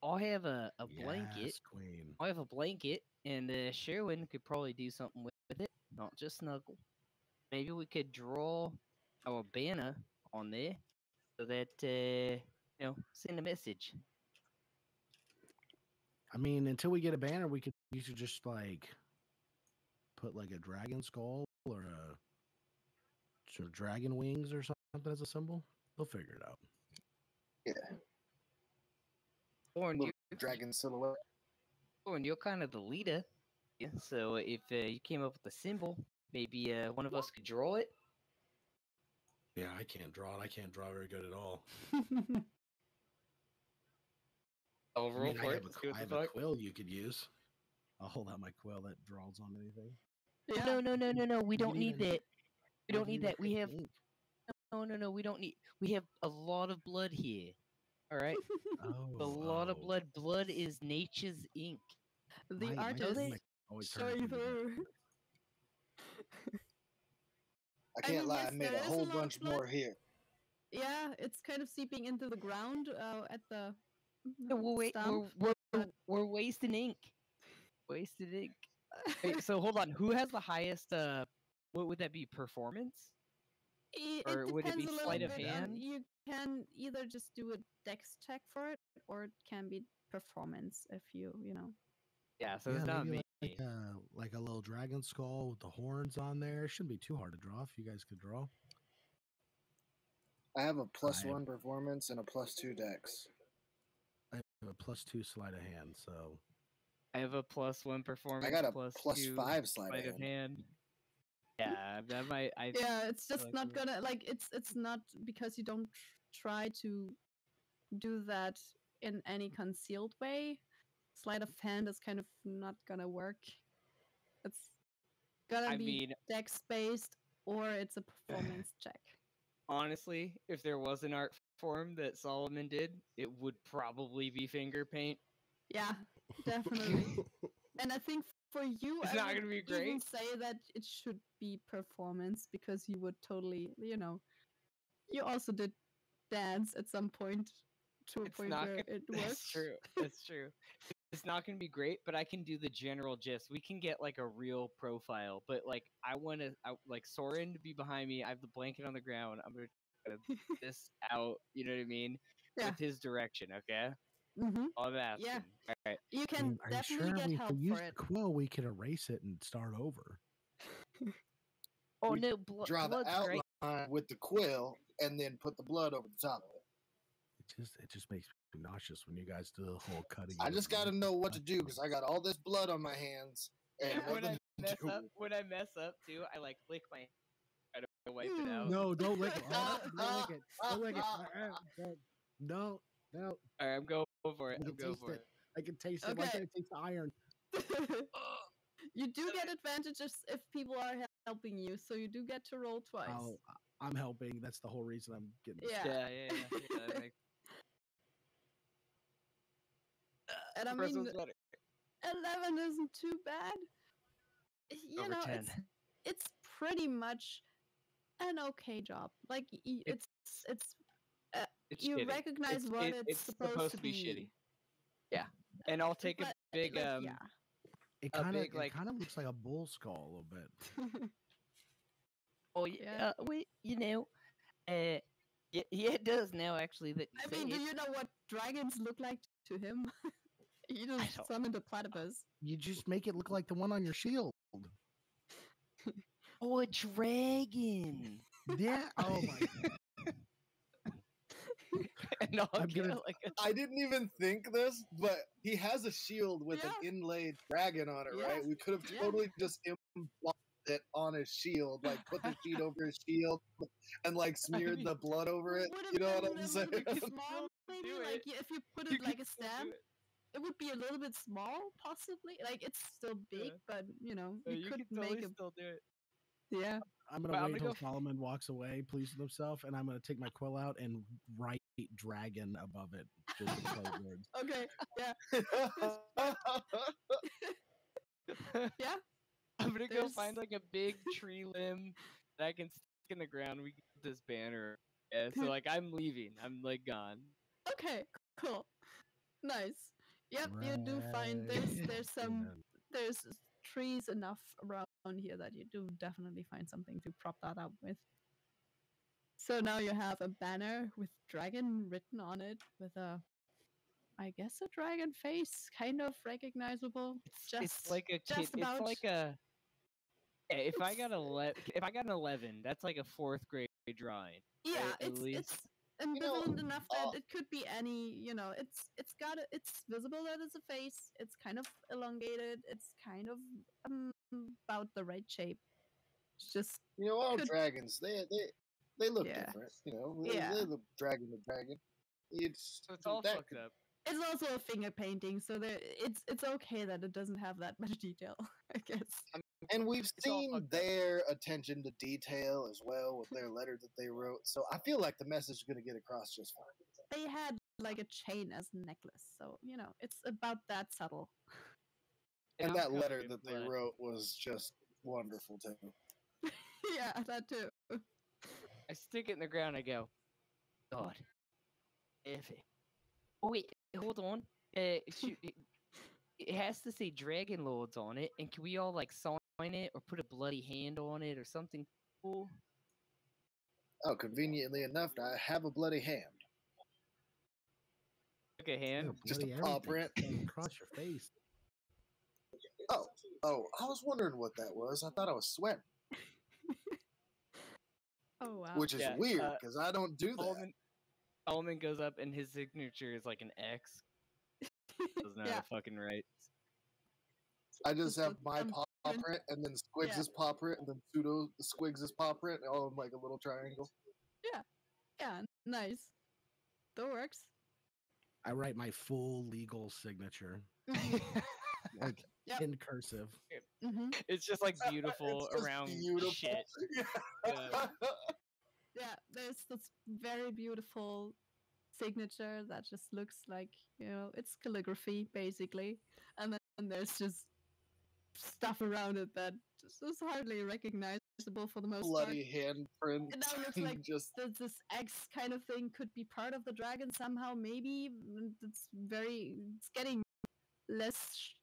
I have a blanket. Yes, Queen. I have a blanket, and Sherwin could probably do something with it, not just snuggle. Maybe we could draw our banner on there so that send a message. I mean, until we get a banner, you should just like put like a dragon skull or a sort of dragon wings or something as a symbol. They'll figure it out. Yeah, Lauren, little dragon silhouette. You're kind of the leader. Yeah, so if you came up with a symbol, maybe one of us could draw it. Yeah, I can't draw it. I can't draw very good at all. I'll I roll mean, for it. I have a quill you could use. I'll hold out my quill that draws on anything. Yeah. No. We You don't can need even- that. We you don't can need even that. We take have ink. no. We don't need. We have a lot of blood here. All right, Oh, a lot of oh. blood. Blood is nature's ink. The My artist stomach always hurts showing when you do that. through. I can't mean, lie, yes, I made there a is a whole lot of bunch blood. more here. Yeah, it's kind of seeping into the ground at the We're stump. wasting ink. Wasted ink. Wait, so hold on. Who has the highest? What would that be? Performance? It Or would it depends be a little sleight of bit on. hand? You can either just do a dex check for it, or it can be performance if you know. Yeah. So Yeah, it's not maybe me. like a little dragon skull with the horns on there. It shouldn't be too hard to draw if you guys could draw. I have a I- +1 performance and a +2 dex. I have a +2 sleight of hand, so I have a +1 performance. I got a +2 +5 sleight sleight of of hand. hand. Yeah, that might. Yeah, it's just like not it. gonna like it's not because you don't try to do that in any concealed way. Sleight of hand is kind of not gonna work. It's gotta I be mean, dex based or it's a performance check. honestly, if there was an art form that Solomon did, it would probably be finger paint. Yeah, definitely. And I think for you, It's I not would gonna be even great. say that it should be performance because you would totally, you also did dance at some point to a It's point not where gonna. it works. That's true. That's true. It's not gonna be great, but I can do the general gist. We can get like a real profile, but like I want to, like Soren to be behind me. I have the blanket on the ground. I'm gonna try to this out. You know what I mean? Yeah. With his direction. Okay. Mm-hmm. All I'm asking. Yeah. All right. You I can mean, are you definitely sure get if help we use for the it. quill, we could erase it and start over? Oh We no, Draw the blood's great. outline with the quill and then put the blood over the top of it. It just makes me nauseous when you guys do the whole cutting. I it just up. got to know what to do because I got all this blood on my hands and When I nothing to mess do. up, too, I like lick my hand, try to wipe it out. No, don't lick it. Don't lick it. Don't lick it. No, no. All right, I'm going for it. I I'm can going taste for it. I can taste it. Why Okay. can't I taste the iron? You do get advantages if people are helping you, so you do get to roll twice. I'm helping. That's the whole reason I'm getting this. Yeah. Yeah. That makes And I the first mean, one's better. 11 isn't too bad. You Over know, 10. it's pretty much an okay job. Like it's It's you shitty. recognize what it's supposed to be. shitty. Yeah, and I'll take a But, big like, It A kind of big, like- looks like a bull skull a little bit. Oh Yeah. wait, yeah, it does now. Actually, that you I say mean, do it. you know what dragons look like to him? He just don't. summoned a platypus. You just make it look like the one on your shield. Oh, a dragon. Yeah. Oh my. And I'll I'm get gonna- like a I didn't even think this, but he has a shield with an Yeah. inlaid dragon on it, Yeah. right? We could have Yeah. totally just implied it on his shield, like put the sheet over his shield and like smeared mean, the blood over it. Would have You know what been I'm a saying? little bit can small, still maybe. do Like it. if you put You it like can a still do stamp, it. it would be a little bit small, possibly. Like it's still big, but you You could can totally make a still do it. yeah. I'm But gonna I'm wait gonna until go Solomon walks away, pleased with himself, and I'm gonna take my quill out and write dragon above it, just in code words. Okay, yeah, yeah. I'm gonna go There's- find like a big tree limb that I can stick in the ground. We can put this banner. Yeah, so like I'm leaving. I'm like gone. Okay, cool, nice. Yep, you do find there's there's trees enough around here that you do definitely find something to prop that up with. So now you have a banner with dragon written on it with a, I guess, a dragon face, kind of recognizable. It's like a kid. just about. It's like a. Yeah, if I got It's- an 11, that's like a 4th grade drawing. Yeah, right, at it's least. ambivalent enough that uh, it could be any. It's visible that it's a face. It's kind of elongated. It's kind of about the right shape. It's just You know, all Could- dragons, they look Yeah. different. You know, Yeah. they look dragon to dragon. It's So it's all that fucked could- up. it's also a finger painting, so it's okay that it doesn't have that much detail. I guess. And we've It's all seen fucked up. their attention to detail as well with their letter that they wrote. So I feel like the message is going to get across just fine. They had like a chain as a necklace, so it's about that subtle. And I'm that covered letter in that they blood. wrote was just wonderful too. Yeah, that too. I stick it in the ground. I go, God, F it. Oh wait, hold on. Shoot, it has to say Dragon Lords on it, and can we all like sign it or put a bloody hand on it or something cool? Oh, conveniently enough, I have a bloody hand. Like a hand. Just a bloody paw everything print. going across your face. Oh, I was wondering what that was. I thought I was sweating, Oh wow. which is Yeah, weird because I don't do that. Ullman goes up and his signature is like an X. Doesn't know how Yeah. to fucking write. I just Just have with my some paw print. print and then Squigs' paw print and then Pseudo Squigs' paw print all in like a little triangle. Yeah, nice. That works. I write my full legal signature, Mhm. like Yep. in cursive. Mhm. It's just like beautiful It's just around beautiful. shit. Yeah. Yeah, there's this very beautiful signature that just looks like, it's calligraphy basically, and then there's just stuff around it that just is hardly recognizable for the most part. Bloody handprint. It now looks like just this X kind of thing could be part of the dragon somehow. Maybe it's getting less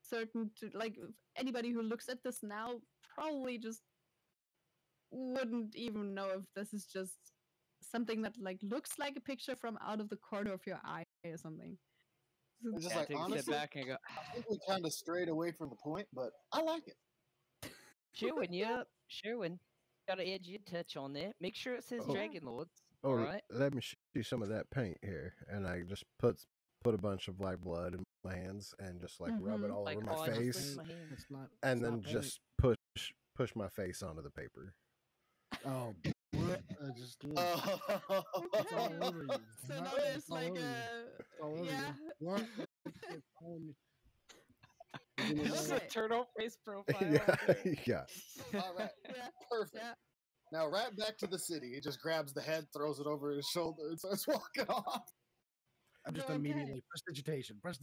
certain to like anybody who looks at this now probably just wouldn't even know if this is just something that like looks like a picture from out of the corner of your eye or something. I'm just Yeah, like take a step honestly, back and go. I think we kind of strayed away from the point, but I like it. Sherwin, yep. Sherwin, got to add your touch on there. Make sure it says Oh. Dragon Lords. Oh, All right. let me see some of that paint here, and I just put a bunch of black blood in my hands and just like rub it Mhm. all Like, over oh, my I just licked face, my hand. It's not. and it's then not paint. just push my face onto the paper. Oh, just Oh. it's all over you. So Not- now it's there's all like over you. a It's all over yeah. you. What? It's on you. This is a Okay. turtle face profile. yeah, out there. yeah. All right, Yeah, perfect. yeah. Now right back to the city. He just grabs the head, throws it over his shoulder, and starts walking off. I'm just Okay. immediately prestidigitation. Don't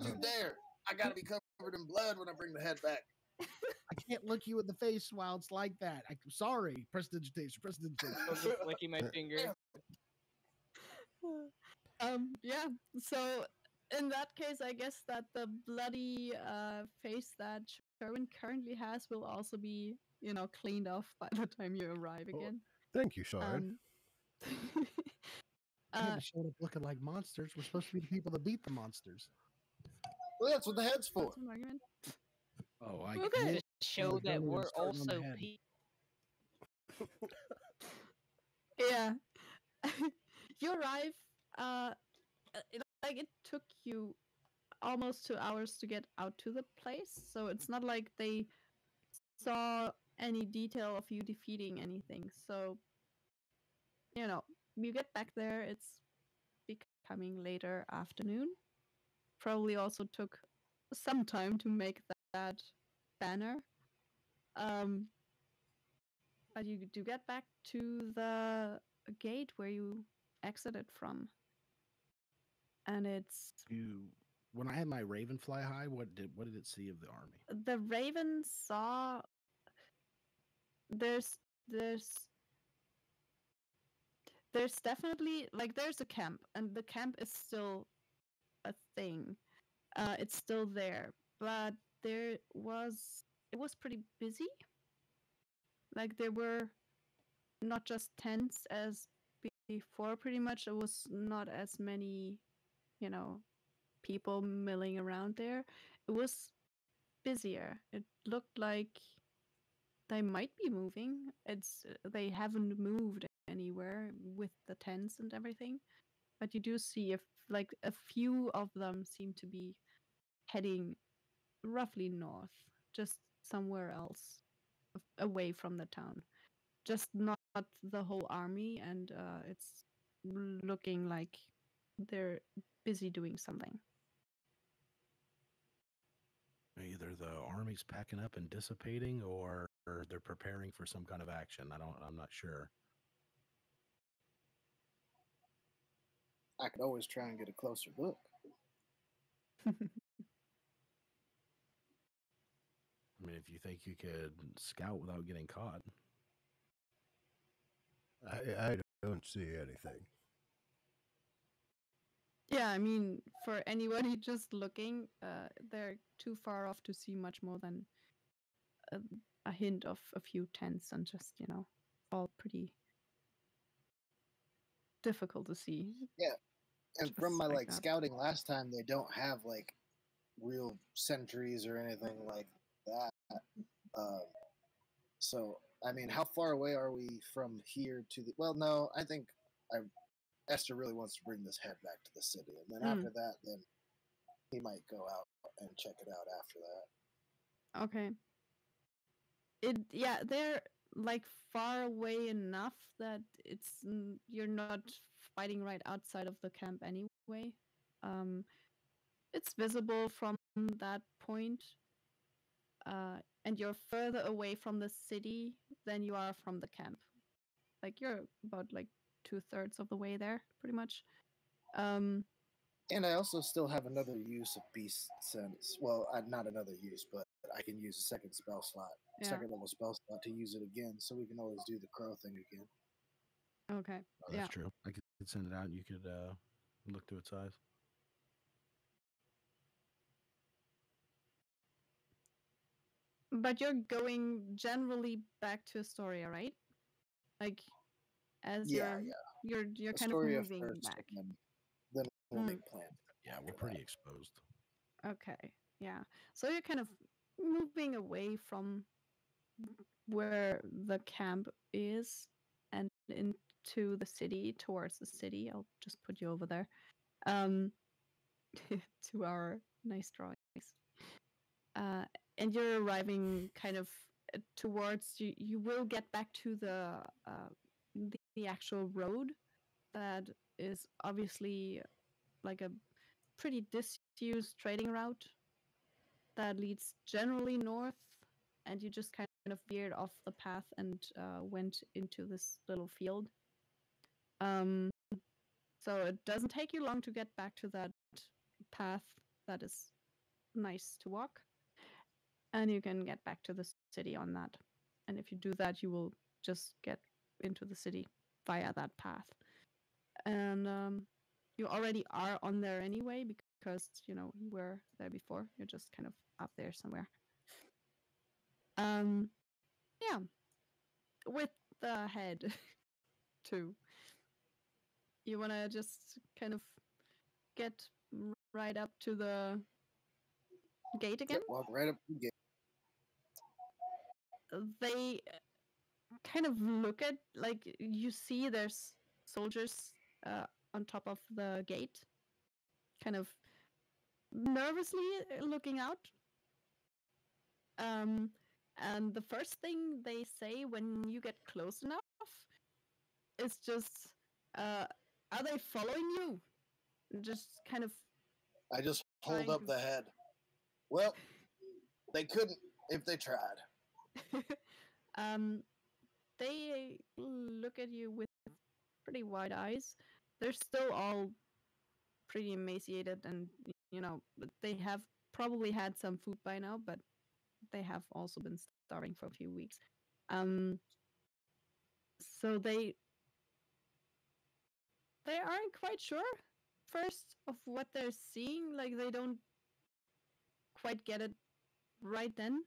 you dare! I gotta be covered in blood when I bring the head back. I can't look you in the face while it's like that. I'm sorry. Prestidigitation. I'm just licking my finger. Yeah. So in that case, I guess that the bloody face that Sherwin currently has will also be, cleaned off by the time you arrive Oh, again. Thank you, Soren. Can't be showing up looking like monsters. We're supposed to be the people that beat the monsters. Well, that's what the head's for. That's an argument. Oh, I Okay. To show don't that even we're start on the also head. Yeah. You arrive. It took you almost 2 hours to get out to the place, so it's not like they saw any detail of you defeating anything. So, you get back there. It's becoming later afternoon. Probably also took some time to make that banner. But you do get back to the gate where you exited from. And it's When I had my raven fly high, what did it see of the army? the Raven saw there's definitely like there's a camp, and the camp is still a thing. It's still there, but it was pretty busy. Like there were not just tents as before. Pretty much, it was not as many, people milling around there. It was busier. It looked like they might be moving. They haven't moved anywhere with the tents and everything, but you do see if like a few of them seem to be heading roughly north, just somewhere else, away from the town. Just not the whole army, and it's looking like they're busy doing something. Either the army's packing up and dissipating, or they're preparing for some kind of action. I'm not sure. I could always try and get a closer look. I mean, if you think you could scout without getting caught. I don't see anything. Yeah, I mean, for anybody just looking, they're too far off to see much more than a, a hint of a few tents, and just all pretty difficult to see. Yeah, and from just my like that. scouting last time, they don't have real sentries or anything like that. Um, so I mean, how far away are we from here to the? Well, no, I think Esther really wants to bring this head back to the city, and then after that, then he might go out and check it out after that. Okay. They're far away enough that you're not fighting right outside of the camp anyway. It's visible from that point, and you're further away from the city than you are from the camp. You're about 2/3 of the way there, pretty much. And I also still have another use of beast sense. Well, not another use, but I can use a second spell slot, second level spell slot to use it again, so we can always do the crow thing again. Okay. Oh, that's true. I could send it out and you could look to its size. But you're going generally back to Astoria, right? As you're kind of moving first, back. And then we'll make plans. Yeah, we're pretty exposed. Okay, yeah. So you're kind of moving away from where the camp is and into the city, towards the city. I'll just put you over there. To our nice drawings. And you're arriving kind of towards you will get back to the actual road that is obviously a pretty disused trading route that leads generally north, and you just kind of veered off the path and went into this little field. So it doesn't take you long to get back to that path that is nice to walk, and you can get back to the city on that. And if you do that, you will just get into the city via that path. And you already are on there anyway, because you were there before. You're just kind of up there somewhere. Yeah, with the head too. You want to just kind of get right up to the gate again? Walk right up to the gate. They kind of look at, you see there's soldiers on top of the gate, kind of nervously looking out. And the first thing they say when you get close enough is just, are they following you? Just kind of. I just hold up the head. Well, they couldn't if they tried. They look at you with pretty wide eyes. They're still all pretty emaciated, and they have probably had some food by now, but they have also been starving for a few weeks. So they aren't quite sure first of what they're seeing. They don't quite get it right then,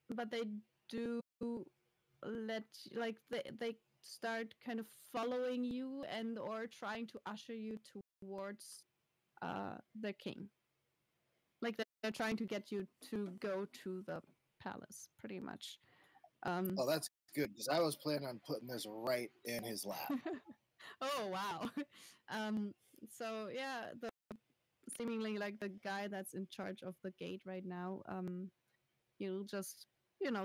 but they do let they start kind of following you and or trying to usher you towards the king. They're trying to get you to go to the palace, pretty much. Oh, that's good, because I was planning on putting this right in his lap. Oh, wow. So yeah, seemingly the guy that's in charge of the gate right now, he'll just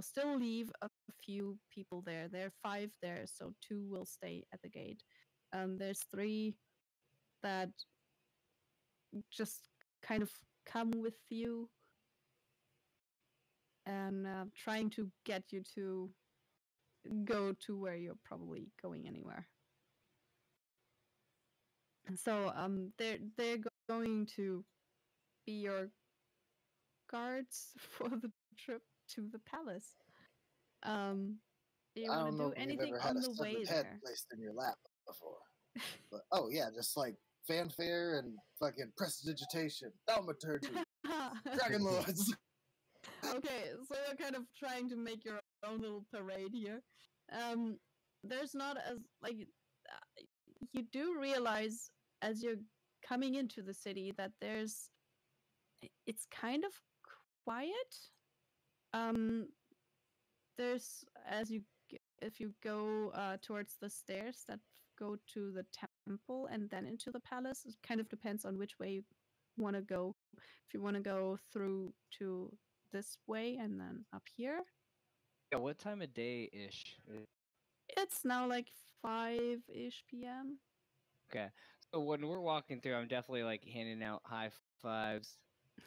still leave a few people there. There are 5 there, so 2 will stay at the gate. There's 3 that just kind of come with you and trying to get you to go to where you're probably going anywhere. So they're going to be your guards for the trip to the palace. Do you want to do anything on the way there? Placed in your lap before. But oh yeah, just like fanfare and fucking prestidigitation, thaumaturgy, dragon lords. Okay, so you're kind of trying to make your own little parade here. There's not as like you do realize as you're coming into the city that it's kind of quiet. There's if you go towards the stairs that go to the temple and then into the palace, it kind of depends on which way you want to go. If you want to go through to this way and then up here, Yeah, what time of day ish? it's now like 5-ish p.m. Okay, so when we're walking through, I'm definitely like handing out high fives.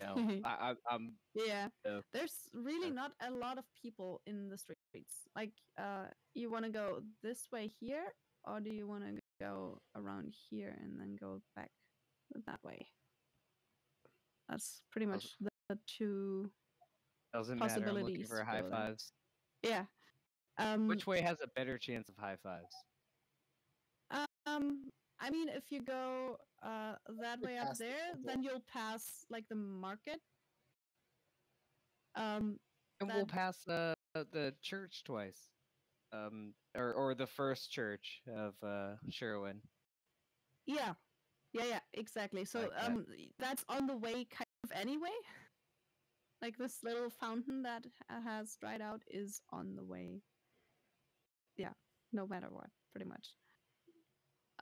I'm Yeah, uh, there's really uh, not a lot of people in the streets. Like, you want to go this way here, or do you want to go around here and then go back that way? That's pretty much the two doesn't matter. I'm looking possibilities for to high go there. fives. Yeah. Which way has a better chance of high fives? I mean, if you go that way up Past the there, temple. then you'll pass like the market. And we'll That pass the church twice. Or the first church of Sherwin. yeah, exactly. So Like that. that's on the way kind of anyway. Like this little fountain that has dried out is on the way. Yeah, no matter what, pretty much.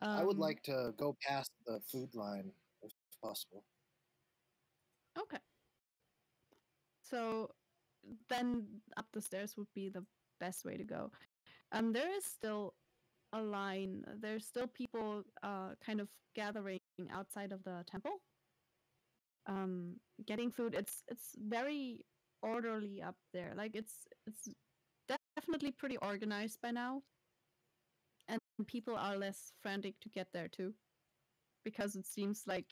I would like to go past the food line if possible. Okay. So then up the stairs would be the best way to go. There is still a line. There's still people kind of gathering outside of the temple. Getting food. It's very orderly up there. Like it's definitely pretty organized by now. And people are less frantic to get there too. Because it seems like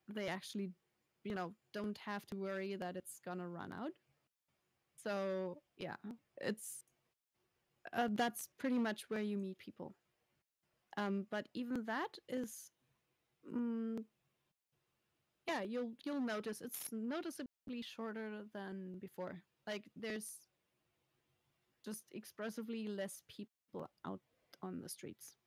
they actually, don't have to worry that it's gonna run out. So yeah, it's that's pretty much where you meet people. But even that is, mm, yeah, you'll notice it's noticeably shorter than before. Like there's just expressively less people out on the streets.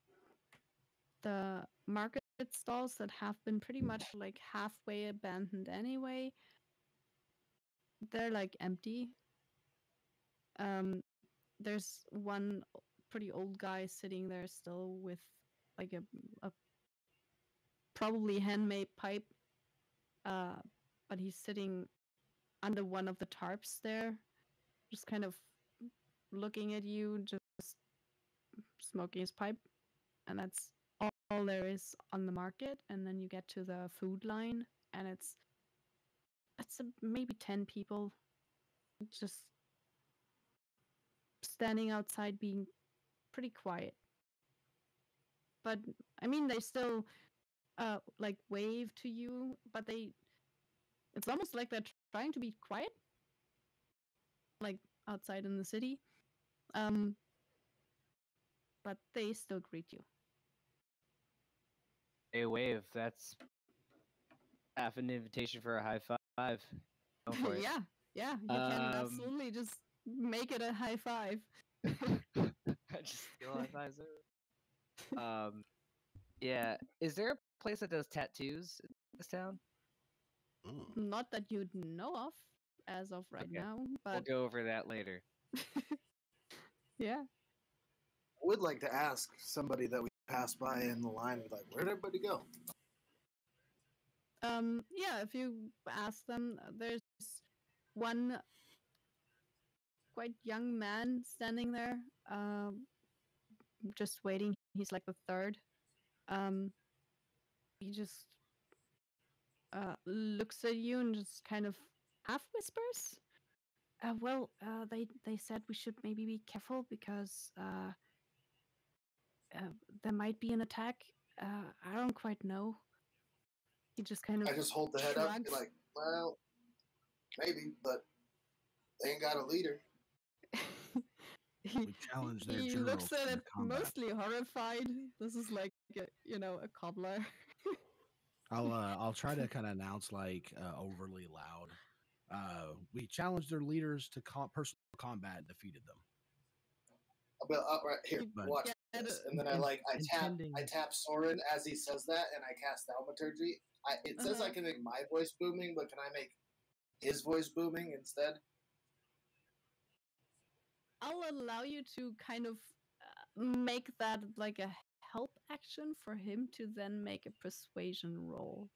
The market stalls that have been pretty much like halfway abandoned anyway, they're like empty. Um, there's one pretty old guy sitting there still with like a probably handmade pipe, uh, but he's sitting under one of the tarps there, just kind of looking at you, just smoking his pipe, and that's all there is on the market. And then you get to the food line, and it's maybe 10 people just standing outside being pretty quiet. But I mean, they still like wave to you, but it's almost like they're trying to be quiet, like outside in the city. Um, but they still greet you. A wave. That's half an invitation for a high five. Go for it. Yeah, you can absolutely just make it a high five. Just steal high fives. Yeah. Is there a place that does tattoos in this town? Not that you'd know of as of right now, but we'll go over that later. Yeah. I would like to ask somebody that we passed by in the line, like, where'd everybody go? Yeah, if you ask them, there's one quite young man standing there, just waiting. He's like the third. He just looks at you and just kind of half whispers. They said we should maybe be careful because there might be an attack. I don't quite know. He just kind of I just hold the head up and be like, well, maybe, but they ain't got a leader. We challenge their He generals looks at to it combat. mostly horrified. This is like a cobbler. I'll try to kind of announce like overly loud. We challenged their leaders to personal combat and defeated them. I'll be right here. But- Watch Yeah, this, and then intending- I tap Soren as he says that, and I cast Thaumaturgy. It says I Uh-huh. can make my voice booming, but can I make his voice booming instead? I'll allow you to kind of make that like a help action for him to then make a persuasion roll.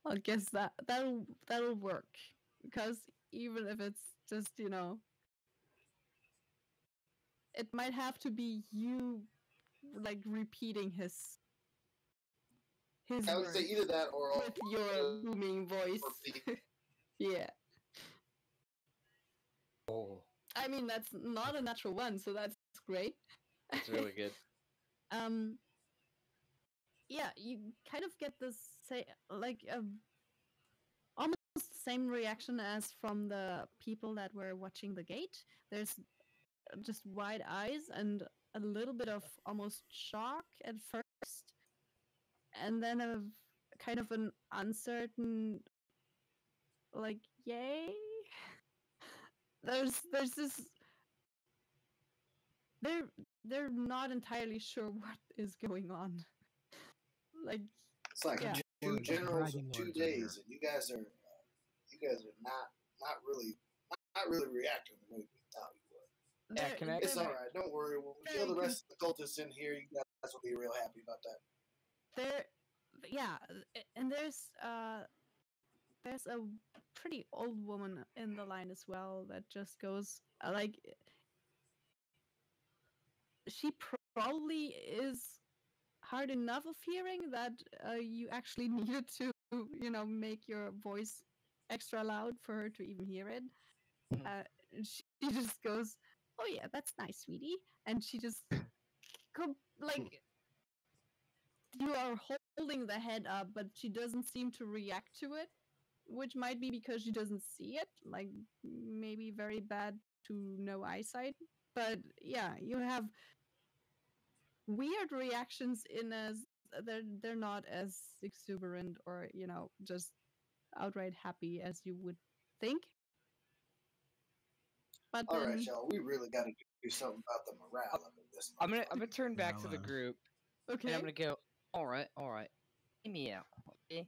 I guess that'll work, because even if it's just it might have to be you like repeating his I would say words either that or I'll with your booming voice. repeat. Yeah. Oh, I mean, that's not a natural one, so that's great. it's really good. Yeah, you kind of get this almost the same reaction as from the people that were watching the gate. There's just wide eyes and a little bit of almost shock at first, and then a kind of an uncertain like yay. There's this they're not entirely sure what is going on. Like, It's like Yeah. two Lords, generals dragon in 2 lords are here. days, and you guys are not really reacting the way we thought you would. Yeah, they're- can I- It's they're- all right. Don't worry. When we Very kill the rest of the cultists in here, you guys will be real happy about that. and there's a pretty old woman in the line as well that just goes like she probably is hard enough of hearing that you actually needed to make your voice extra loud for her to even hear it. Mhm. She just goes, "Oh yeah, that's nice, sweetie," and she just like you are holding the head up, but she doesn't seem to react to it, which might be because she doesn't see it, like maybe very bad to no eyesight. But yeah, you have weird reactions in as they're not as exuberant or just outright happy as you would think. But All then, right, y'all. We really got to do something about the morale of this. I'm gonna motherfucker. turn back to the Well, group okay, and I'm gonna go. All right. Hear me out. Okay.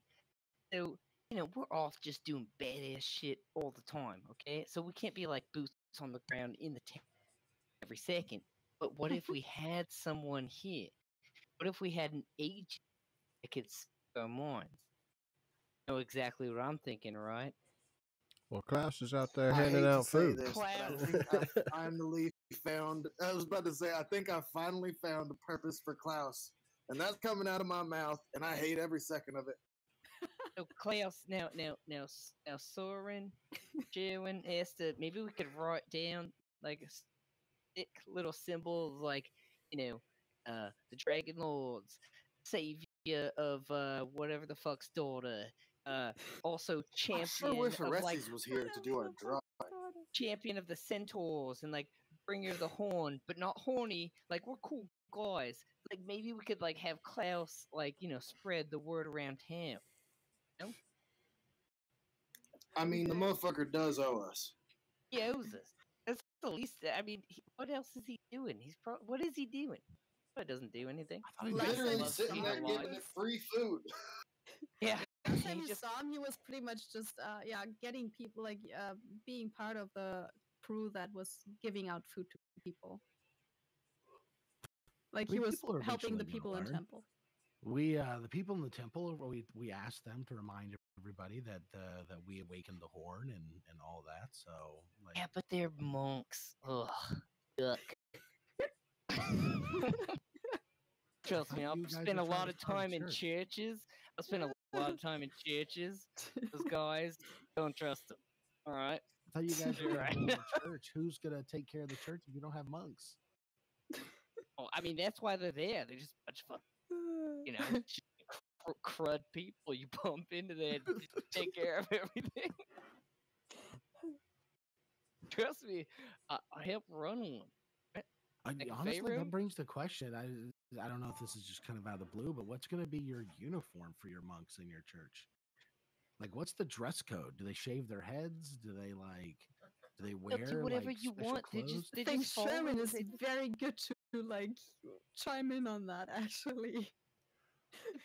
So we're off just doing badass shit all the time. Okay. So we can't be like boots on the ground in the town every second. But what if we had someone here? What if we had an agent that could speak our minds? Know exactly what I'm thinking, right? Well, Klaus is out there I handing hate to out say food. this, but I Klaus. think I finally found. I was about to say, I think I finally found a purpose for Klaus, and that's coming out of my mouth, and I hate every second of it. So Klaus, now, Soren, Sherwin asked that maybe we could write down like a stick little symbols, like the Dragon Lords, savior of whatever the fuck's daughter, also I champion sure wish of like Orestes was here to do our draw. champion of the centaurs and like bringer of the horn, but not horny. Like we're cool guys. Like maybe we could like have Klaus like spread the word around town. I mean, the motherfucker does owe us. He owes us. That's the least. I mean, what else is he doing? What is he doing? He doesn't do anything. I thought he Last was Literally time loves sitting there Soren food. giving was- it free food. Yeah, last time he you just saw him, he was pretty much just getting people like being part of the crew that was giving out food to people. Like I he mean, was people are helping the eventually people gonna in learn. temple. We the people in the temple, we asked them to remind everybody that that we awakened the horn and all that. So like, yeah, but they're monks. Ugh, yuck. Trust me, thought I've you guys spent were a trying lot to of start a time in church. churches. I've spent a lot of time in churches. Those guys, don't trust them. All right. I thought you guys were You're gonna right. build a church. Who's gonna take care of the church if you don't have monks? Well, I mean, that's why they're there. They're just a bunch of just crud people you bump into there to take care of everything. Trust me, I helped run one. Like a Honestly, pharaoh? that brings the question. I don't know if this is just kind of out of the blue, but what's going to be your uniform for your monks in your church? Like, what's the dress code? Do they shave their heads? Do they They'll do wear whatever like you special want. clothes? I They think just follow. Sherman is They very good to like chime in on that. Actually,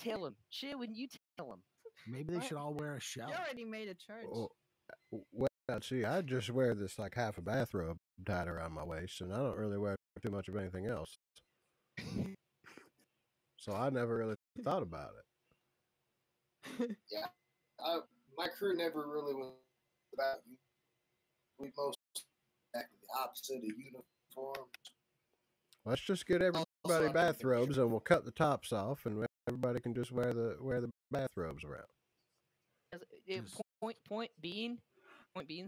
tell him, Sherwin. You tell him. Maybe they Right. should all wear a you shell. already made a church. Oh, well, see, I just wear this like half a bathrobe tied around my waist, and I don't really wear too much of anything else. So I never really thought about it. Yeah, my crew never really was about. We most exactly the opposite of uniform. Let's just get everybody Also, I think bathrobes, and we'll cut the tops off, and everybody can just wear the bathrobes around. Just- Point being,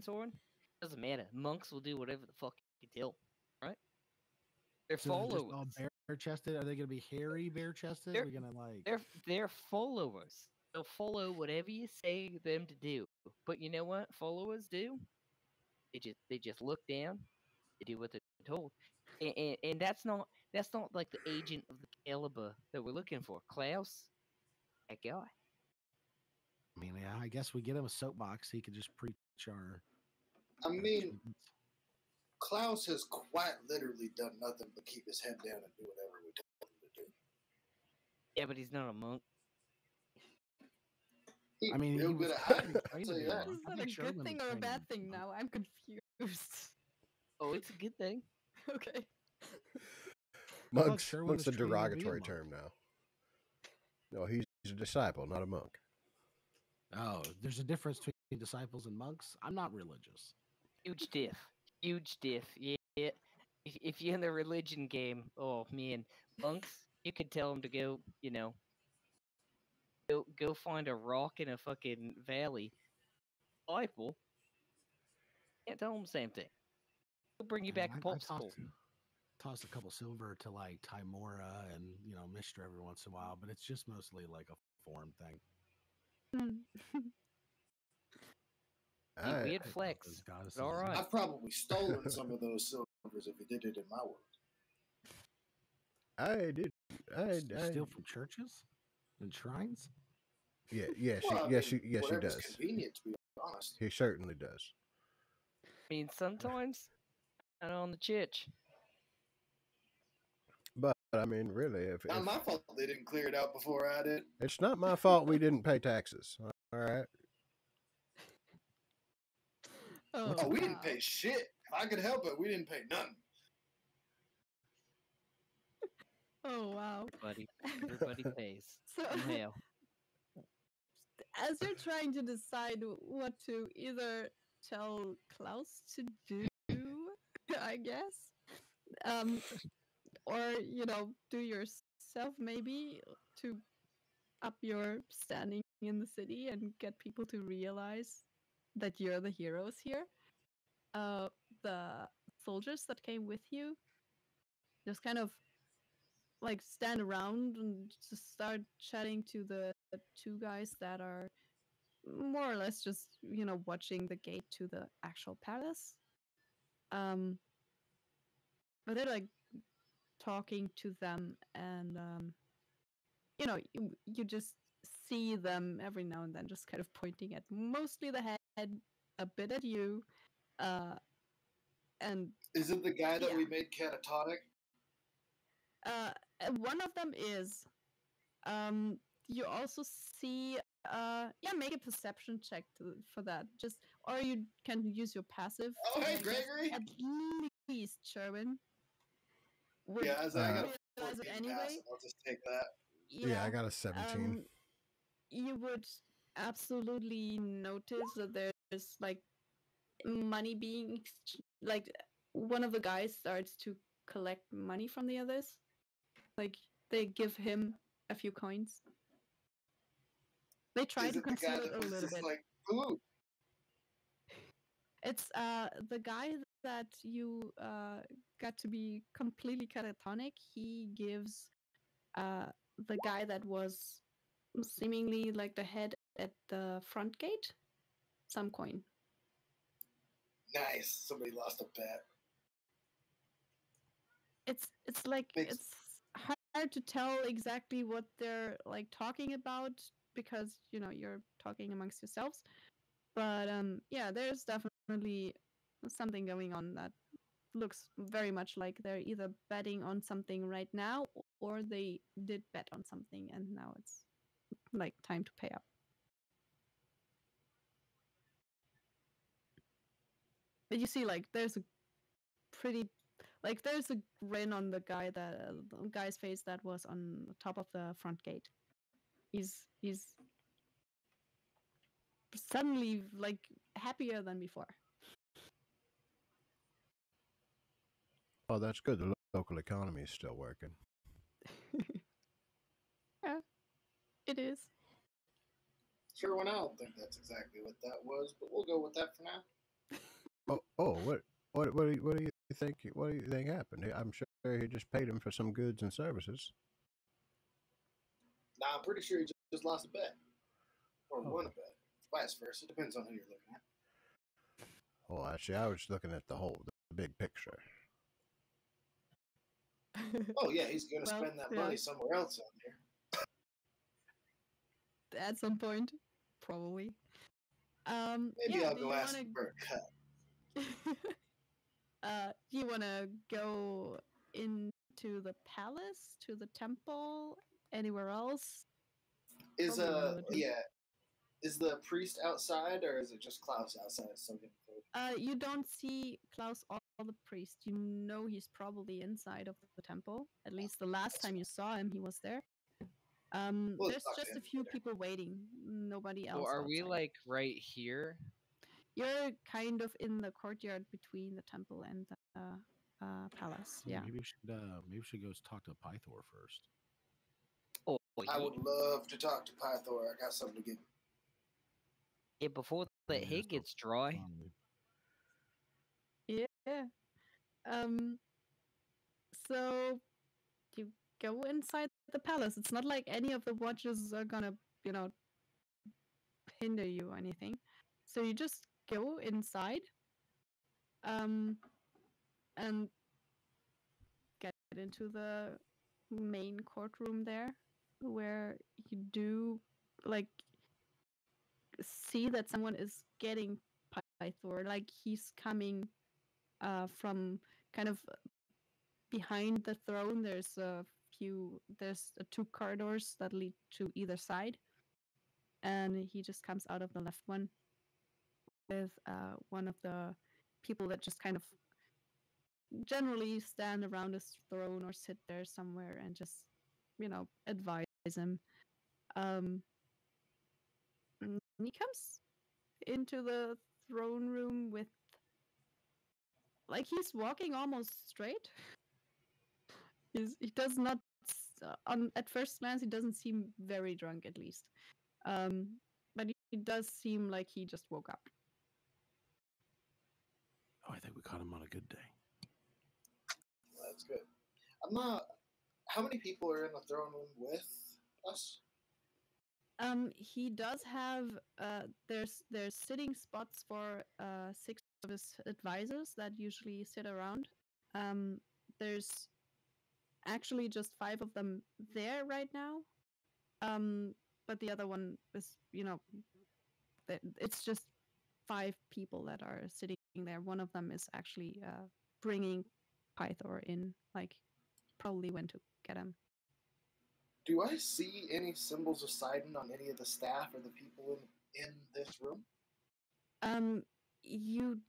Soren, doesn't matter. Monks will do whatever the fuck you tell, right? They're So they're just followers. all bare chested. Are they going to be hairy bare chested? They're- We're going to like. They're followers. They'll follow whatever you say them to do. But you know what followers do? They just look down. They do what they're told. And that's not like the agent of the caliber that we're looking for. Klaus, that guy. I mean, yeah, I guess we get him a soapbox. He could just preach our. I mean, treatments. Klaus has quite literally done nothing but keep his head down and do whatever we told him to do. Yeah, but he's not a monk. He's I mean, real he good was at hiding. trained I'll to tell be you a that. monk. Is I that a think good Sherman thing was or a trained to bad be a thing monk. now? I'm confused. Oh, it's a good thing. Okay. I thought Monk's Sherwin was a trained to be a derogatory monk. term now. No, he's a disciple, not a monk. Oh, there's a difference between disciples and monks. I'm not religious. Huge diff. Huge diff. Yeah. If you're in the religion game, oh man, monks, you could tell them to go, go find a rock in a fucking valley. Disciple, can't tell them the same thing. He'll bring you back a I popsicle. toss a couple silver to like Timora and Mishra every once in a while, but it's just mostly like a form thing. Weird I love flex. those goddesses. But all right. I've probably stolen some of those silvers if you did it in my world. I did. You steal from churches and shrines? Yeah, Well, I yes, mean, he whatever's does. convenient, to be honest. He certainly does. I mean, sometimes, I on the church. But I mean, really, if Not my fault they didn't clear it out before I did. it's not my fault we didn't pay taxes. All right. Oh, we didn't wow. pay shit. If I could help it, we didn't pay nothing. Oh wow. Everybody pays. So, Somehow. as you're trying to decide what to either tell Klaus to do, I guess, or do yourself maybe to up your standing in the city and get people to realize that you're the heroes here. The soldiers that came with you just kind of like stand around and just start chatting to the two guys that are more or less just watching the gate to the actual palace. But they're like talking to them, and you just see them every now and then just kind of pointing at mostly the head, a bit at you, and Is it the guy that Yeah. we made catatonic? one of them is. You also see. Make a perception check for that. Or you can use your passive. Oh, hey, I guess Gregory. At least Sherwin. would Yeah, I got a realize 14 it anyway. passive. I'll just take that. Yeah, I got a 17. You would absolutely notice that there's like money being like one of the guys starts to collect money from the others. Like they give him a few coins. They try Is to it the guy conceal it that a was little just bit. like, ooh? It's the guy that you got to be completely catatonic. He gives the guy that was seemingly like the head at the front gate some coin. Nice. Somebody lost a bet. It's like it's hard to tell exactly what they're like talking about because you're talking amongst yourselves. But yeah, there's definitely something going on that looks very much like they're either betting on something right now or they did bet on something and now it's like time to pay up. But you see, like there's a pretty there's a grin on the guy's face that was on the top of the front gate. He's suddenly like happier than before. Oh, that's good. The local economy is still working. Yeah, it is. Sure, when I don't think that's exactly what that was, but we'll go with that for now. What do you think? What do you think happened? I'm sure he just paid him for some goods and services. Nah, I'm pretty sure he just lost a bet. Or won a bet. Vice versa. Depends on who you're looking at. Oh, actually, I was looking at the big picture. Oh, yeah, he's going to spend that money somewhere else out there. At some point, probably. Maybe I'll go ask for a cut. You want to go into the palace, to the temple, anywhere else? Is the priest outside, or is it just Klaus outside? You don't see Klaus or the priest. You know he's probably inside of the temple. At least the last time you saw him, he was there. There's just a few people waiting. Nobody else. So are outside. we like right here? You're kind of in the courtyard between the temple and the palace. Yeah. Maybe we should go talk to Pythor first. Oh, I would love to talk to Pythor. I got something to give. Yeah, before the head gets dry. Yeah. So you go inside the palace. It's not like any of the watches are gonna, hinder you or anything. So you just go inside, and get into the main courtroom there, where you do like see that someone is getting Pythor. Like he's coming from kind of behind the throne. There's two corridors that lead to either side, and he just comes out of the left one with one of the people that just kind of generally stand around his throne or sit there somewhere and just advise him. He comes into the throne room with like he's walking almost straight. He does not at first glance he doesn't seem very drunk, at least, but he does seem like he just woke up. Oh, I think we caught him on a good day. Well, that's good. I'm not. How many people are in the throne room with us? He does have there's sitting spots for 6 of his advisors that usually sit around. There's actually just 5 of them there right now. But the other one is, it's just 5 people that are sitting there. One of them is actually bringing Pythor in, like probably went to get him. Do I see any symbols of Sidon on any of the staff or the people in this room? You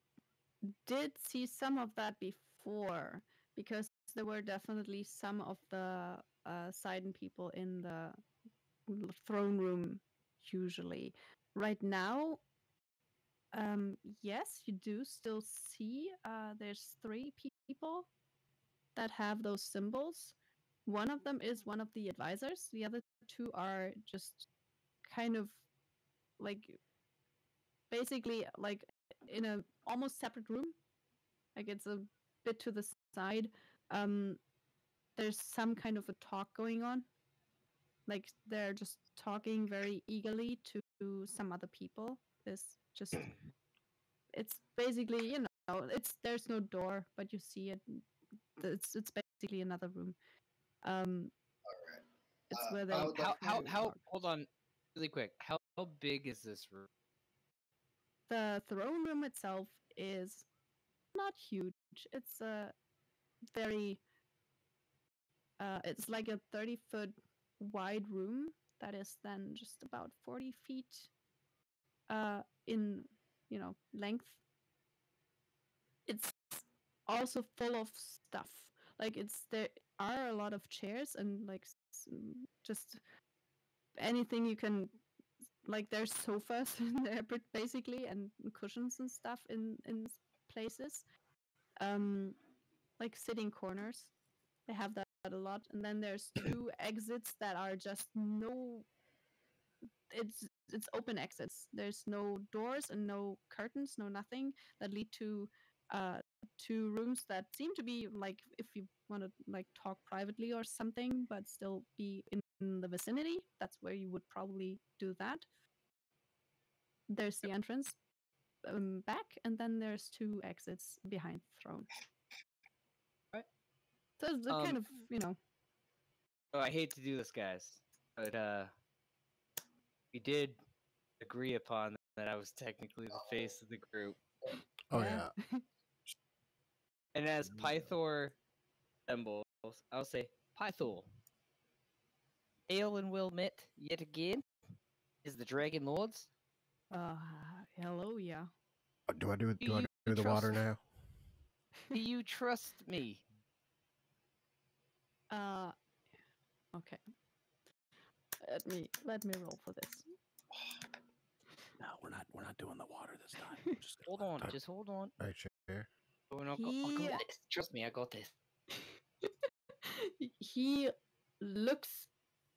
did see some of that before, because there were definitely some of the Sidon people in the throne room usually. Right now, yes, you do still see there's 3 people that have those symbols. One of them is one of the advisors. The other 2 are just kind of like basically like in a almost separate room. Like it's a bit to the side. There's some kind of a talk going on. Like they're just talking very eagerly to some other people. It's basically, there's no door, but you see it. It's basically another room. All right. It's where they I would like- How hold on really quick. How big is this room? the throne room itself is not huge. It's a very it's like a 30-foot wide room that is then just about 40 feet in length. It's also full of stuff. Like there are a lot of chairs and like just anything you can, like there's sofas in there basically, and cushions and stuff in places. Like sitting corners. They have that a lot. And then there's two exits that are just it's open exits. There's no doors and no curtains, no nothing that lead to two rooms that seem to be like, if you want to like talk privately or something, but still be in the vicinity, that's where you would probably do that. There's the entrance back, and then there's two exits behind the throne. Right. So it's kind of, Oh, I hate to do this, guys, but we did agree upon that I was technically the face of the group, Oh yeah. and as Pythor symbols, I'll say Pythor. Hail and will met yet again is the Dragon Lords. Hello, yeah. Do I do you the water trust- now? Do you trust me? Okay. Let me roll for this. No, we're not doing the water this time. Just Hold on, just hold on. All right, share. Oh, no, I got this. Trust me, I got this. He looks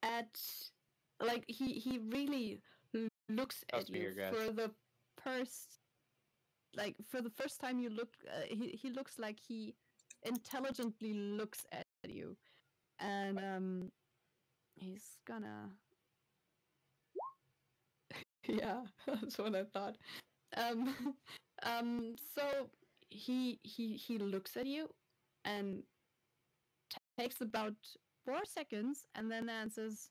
at, like he really looks Trust at me you here, guys. for the first time you look. He looks like he intelligently looks at you, and he's gonna. Yeah, that's what I thought. So he looks at you and takes about 4 seconds and then answers,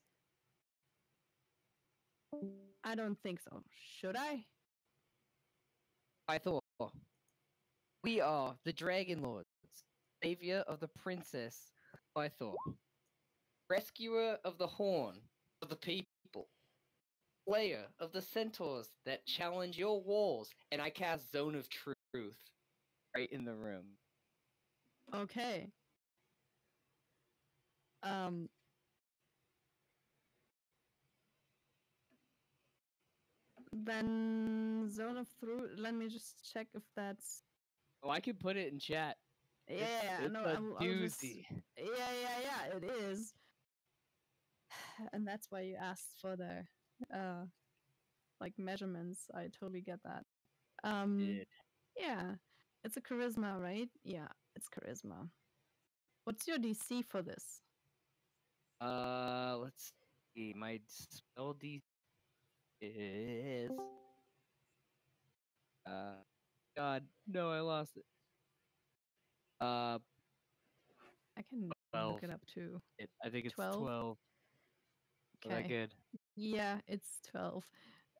I don't think so. Should I? Pythor. We are the Dragon Lords, savior of the princess Pythor, rescuer of the horn of the people, slayer of the centaurs that challenge your walls, and I cast Zone of Truth right in the room. Okay. Then Zone of Truth. Let me just check if that's. Oh, I can put it in chat. Yeah, it's no, a I'll just. doozy. Yeah, it is. And that's why you asked for the like measurements. I totally get that. Yeah, it's a charisma, right? Yeah, it's charisma. What's your DC for this? Let's see. My spell DC is. God, no, I lost it. I can 12. look it up too. I think it's 12? 12. Is that Okay. good? Yeah, it's 12.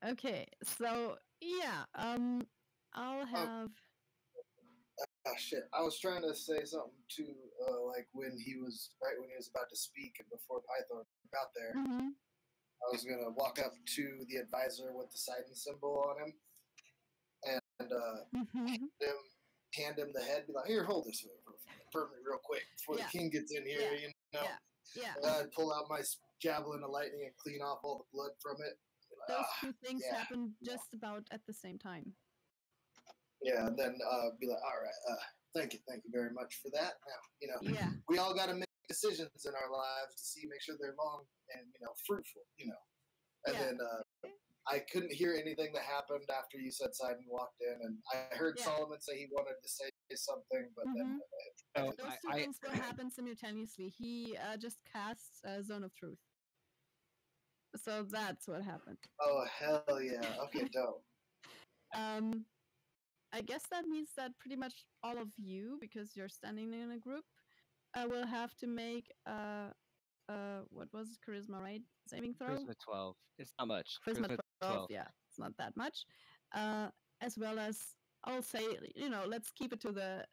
Okay, so yeah, I'll have. Ah, shit. I was trying to say something to like when he was about to speak and before Python got there. Mhm. I was gonna walk up to the advisor with the Sidon symbol on him and Mhm. hand him the head. Be like, here, hold this for me real quick before Yeah. the king gets in here. Yeah. You know. Yeah. And I'd pull out my javelin of lightning and clean off all the blood from it. Be like, Those two things yeah. happen just about at the same time. Yeah, and then be like, all right, thank you very much for that. Now, Yeah. we all got to make decisions in our lives to make sure they're long and fruitful. And Yeah. then I couldn't hear anything that happened after you said Sidon walked in, and I heard Yeah. Solomon say he wanted to say something, but then Oh, Those two things will happen simultaneously. He just casts Zone of Truth. So that's what happened. oh hell yeah, okay, dope. I guess that means that pretty much all of you, because you're standing in a group, will have to make what was it? Charisma, right? Saving throw. Charisma 12. It's not much. Charisma 12. Yeah, it's not that much. As well as I'll say, let's keep it to the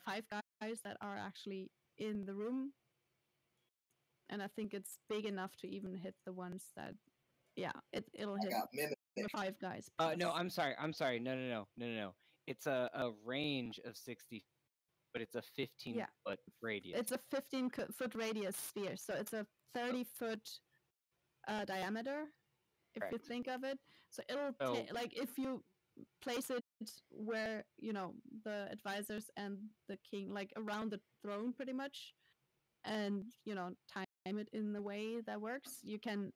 5 guys that are actually in the room, and I think it's big enough to even hit the ones that, it'll I hit got mimic. the 5 guys. No, plus. I'm sorry. No. It's a range of 60, but it's a 15-foot radius. It's a 15-foot radius sphere, so it's a 30-foot diameter, if you Correct. think of it. So it'll like if you place it where the advisors and the king, like around the throne, pretty much, and time it in the way that works, you can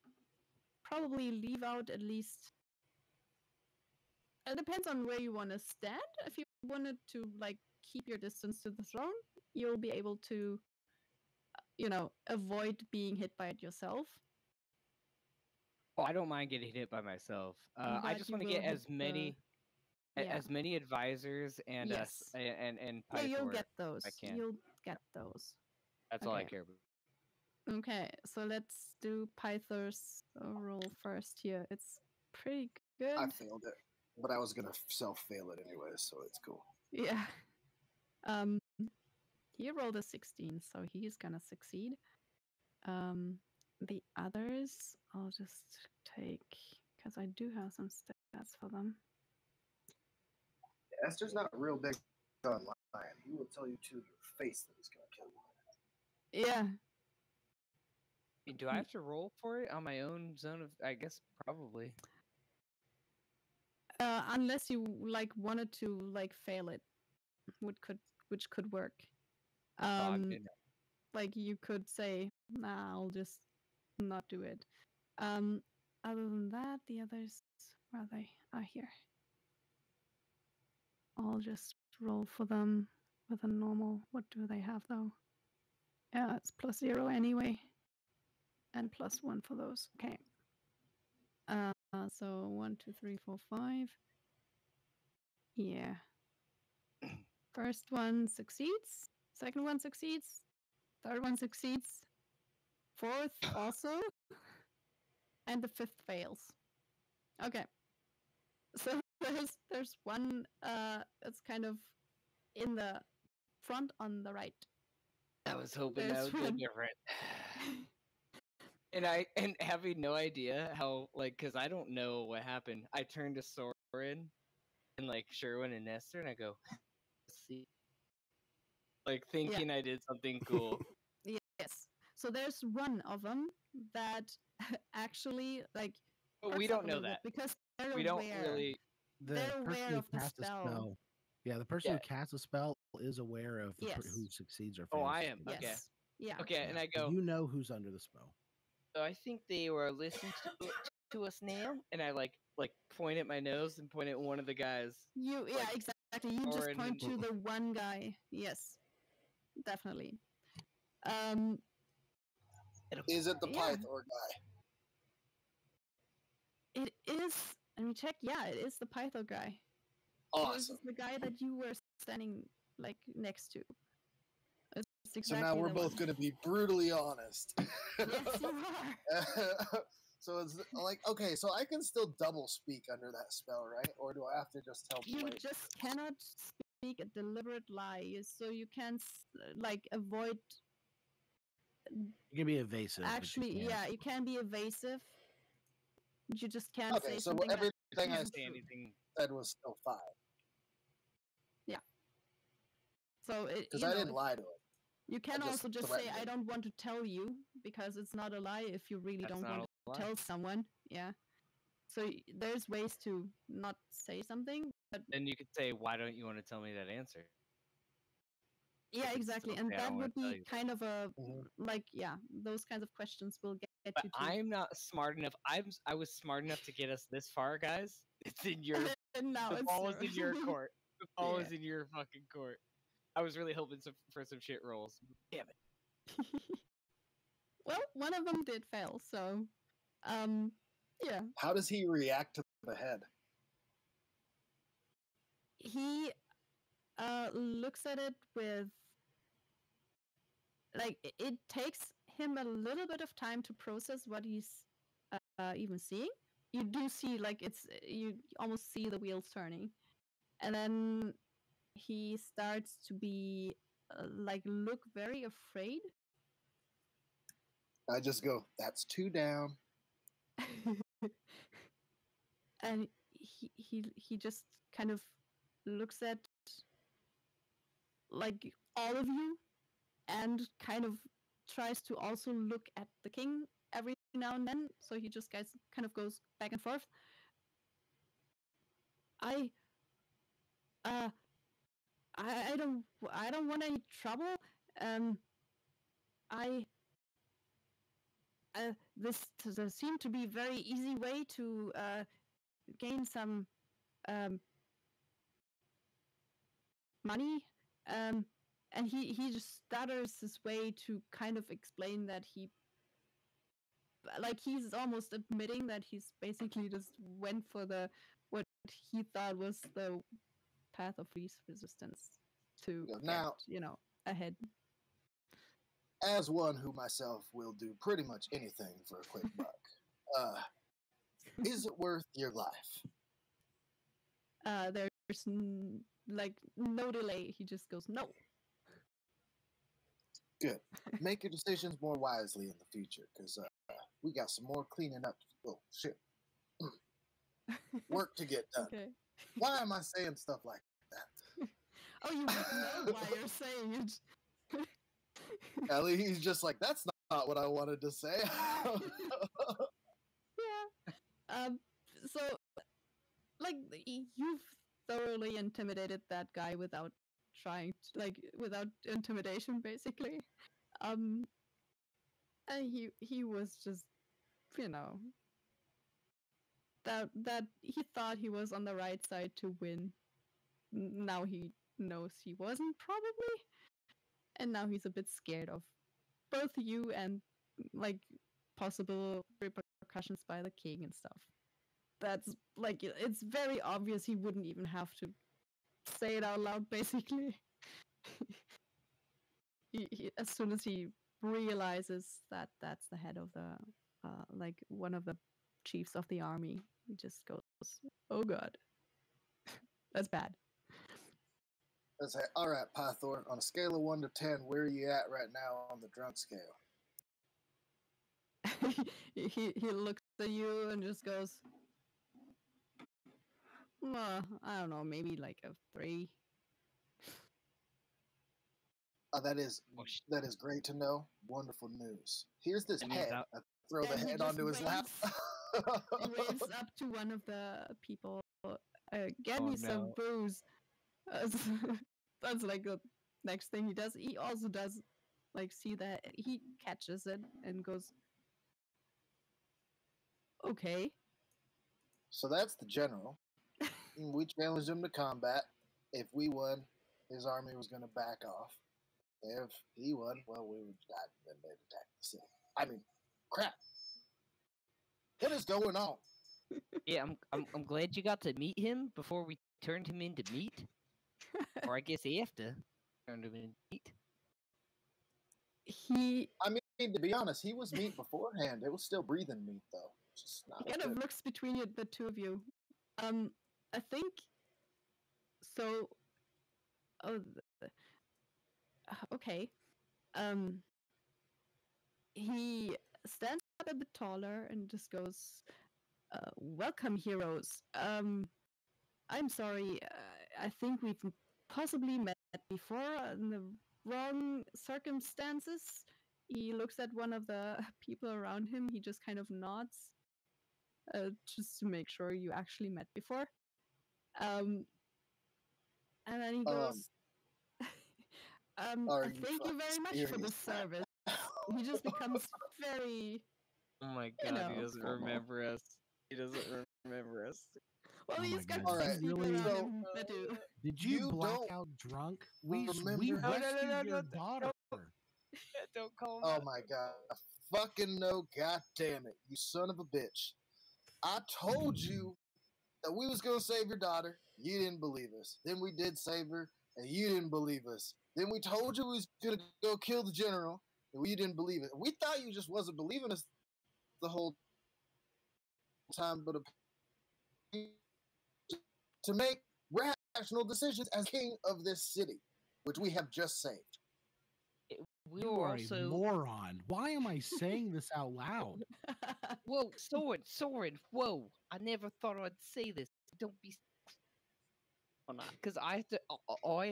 probably leave out at least. It depends on where you want to stand. If you wanted to like keep your distance to the throne, you'll be able to avoid being hit by it yourself. Oh, I don't mind getting hit by myself. I just want to get as many advisors and Yes. and Yeah, you'll Pythor get those. I can. You'll get those. That's all I Okay. care about. Okay, so let's do Pythor's roll first here. It's pretty good. I failed it, but I was gonna self-fail it anyway, so it's cool. Yeah. He rolled a 16, so he's gonna succeed. The others, I'll just take, because I do have some stats for them. Esther's not real big online. He will tell you to your face that he's gonna kill you. Yeah. Do I have to roll for it on my own zone of? I guess probably. Unless you like wanted to like fail it, which could work. Like you could say, "Nah, I'll just not do it." Other than that, the others, where are they? Here. I'll just roll for them with a normal. What do they have though? Yeah, it's +0 anyway, and +1 for those. Okay. So 1, 2, 3, 4, 5. Yeah. First one succeeds. Second one succeeds. Third one succeeds. Fourth also. And the fifth fails. Okay. So there's one it's kind of in the front on the right. I was hoping There's that would one. be different. And having no idea how, like, because I don't know what happened. I turned to Soren and like Sherwin and Nestor, and I go, see, like thinking I did something cool. Yes. So there's one of them that actually like. But we don't know that because they're we aware. don't really. They're aware of the spell. Yeah, the person who casts a spell is aware of who succeeds or fails. Oh, I am. Yes. Okay. Yeah. Okay, and I go. You know who's under the spell. So I think they were listening to us now, and I like point at my nose and point at one of the guys. Exactly. You just point to the one guy. Yes, definitely. Is it the Pythor guy? It is. Let me check. Yeah, it is the Pythor guy. Awesome. This is the guy that you were standing like next to. Exactly so now we're both going to be brutally honest. Yes, you are. So it's like, okay, so I can still double speak under that spell, right? Or do I have to just tell You just cannot speak a deliberate lie, so you can like avoid. You can be evasive. Actually, you can be evasive. You just can't say so something. Everything I said was still fine. Yeah. So because I didn't lie to him. You can also just say, "I don't want to tell you," because it's not a lie if you really don't want to tell someone. Yeah. So there's ways to not say something, but then you could say, "Why don't you want to tell me that answer?" Yeah, exactly, and that would be kind of a those kinds of questions will get but you. I'm not smart enough. I was smart enough to get us this far, guys. It's in your. The ball is in your court. The ball is in your fucking court. I was really hoping for some shit rolls. Damn it. Well, one of them did fail, so yeah. How does he react to the head? he looks at it with like it takes him a little bit of time to process what he's even seeing. You do see like you almost see the wheels turning, and then he starts to be like look very afraid. I just go, that's 2 down. And he just kind of looks at like all of you and kind of tries to also look at the king every now and then. So he just kind of goes back and forth. I I don't want any trouble. I there seemed to be a very easy way to gain some money. And he just stutters his way to kind of explain that he's almost admitting that he's basically just went for what he thought was the path of least resistance to Now, get, ahead. As one who myself will do pretty much anything for a quick buck, is it worth your life? There's no delay. He just goes, no. Good. Make your decisions more wisely in the future, because we got some more cleaning up. Oh, shit. Work to get done. Okay. Why am I saying stuff like that? Oh, you know why you're saying it. Ellie, he's just like, that's not what I wanted to say. Yeah. So, like, you've thoroughly intimidated that guy without without intimidation, basically. And he was just, that he thought he was on the right side to win. Now he knows he wasn't, probably. And now he's a bit scared of both you and, like, possible repercussions by the king and stuff. That's, like, it's very obvious he wouldn't even have to say it out loud, basically. As soon as he realizes that that's the head of the, one of the chiefs of the army, he just goes, oh god. That's bad. Let's say, all right, Pythor, on a scale of 1 to 10, where are you at right now on the drunk scale? he looks at you and just goes, I don't know, maybe like a 3. That is great to know. Wonderful news. Here's this head. I throw the head onto his lap. He waves up to one of the people. Get me some booze. That's like the next thing he does. He also does, like, see that he catches it and goes, okay. So that's the general. We challenged him to combat. If we won, his army was going to back off. If he won, well, we would die and they'd attack the city. I mean, crap. What is going on? Yeah, I'm glad you got to meet him before we turned him into meat. Or I guess after turned him into meat. I mean, to be honest, he was meat beforehand. It was still breathing meat, though. Just not he kind of looks between the two of you. I think so. Oh, okay. He stands up a bit taller and just goes, welcome, heroes. I'm sorry, I think we've possibly met before in the wrong circumstances. He looks at one of the people around him. He just kind of nods, just to make sure you actually met before. And then he goes, thank you very much for the service. He just becomes very... Oh my god, he doesn't formal. remember us. He doesn't remember us. Well, he's got God. 6 people Really? around him that do. Did you black don't out drunk? We remember- rescued No, your daughter. Don't call him Oh out. my god. Fucking no, god damn it. You son of a bitch. I told you that we was gonna save your daughter. You didn't believe us. Then we did save her, and you didn't believe us. Then we told you we was gonna go kill the general, and we didn't believe it. We thought you just wasn't believing us the whole time, but to make rational decisions as king of this city, which we have just saved. We You were are also a moron. Why am I saying this out loud? whoa, Soren, whoa! I never thought I'd say this. Don't be, because I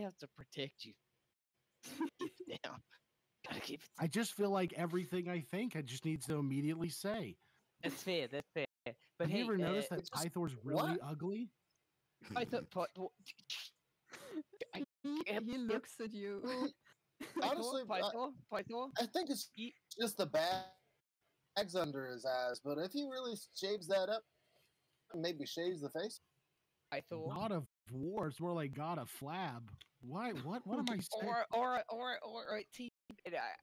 have to protect you. Keep it down. Gotta keep it. I just feel like everything I think I just needs to immediately say. That's fair. That's fair. But Have hey, you ever noticed that it's just- Pythor's really what? ugly? I thought he looks at you. Honestly, Pythor. I think it's just the bags under his eyes. But if he really shaves that up, maybe shaves the face. Pythor. God of War. It's more like God of Flab. Why? What am I saying? Or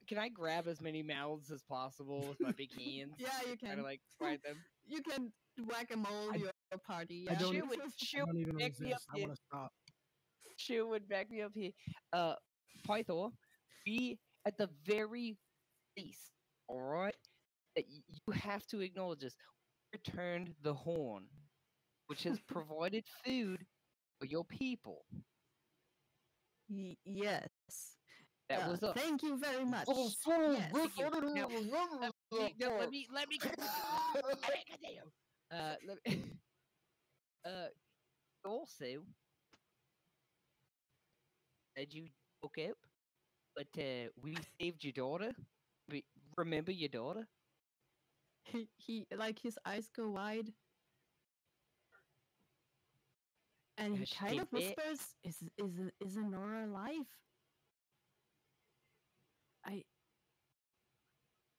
can I grab as many mouths as possible with my big hands? Yeah, you Try to can. like fry them. You can whack-a-mole your party. I Yeah. don't, She I don't even back me up resist. I here. want to stop. She would back me up here. Pythor, be at the very least, all right? That you have to acknowledge this. Returned the horn, which has provided food for your people. Yes. That was us. Thank you very much. Oh, fool! Yes. Rick, you. I didn't Now, even remember Let that me also said you woke up, but we saved your daughter. Remember your daughter? He like his eyes go wide, and he She kind came of back. whispers, "Is Nora alive?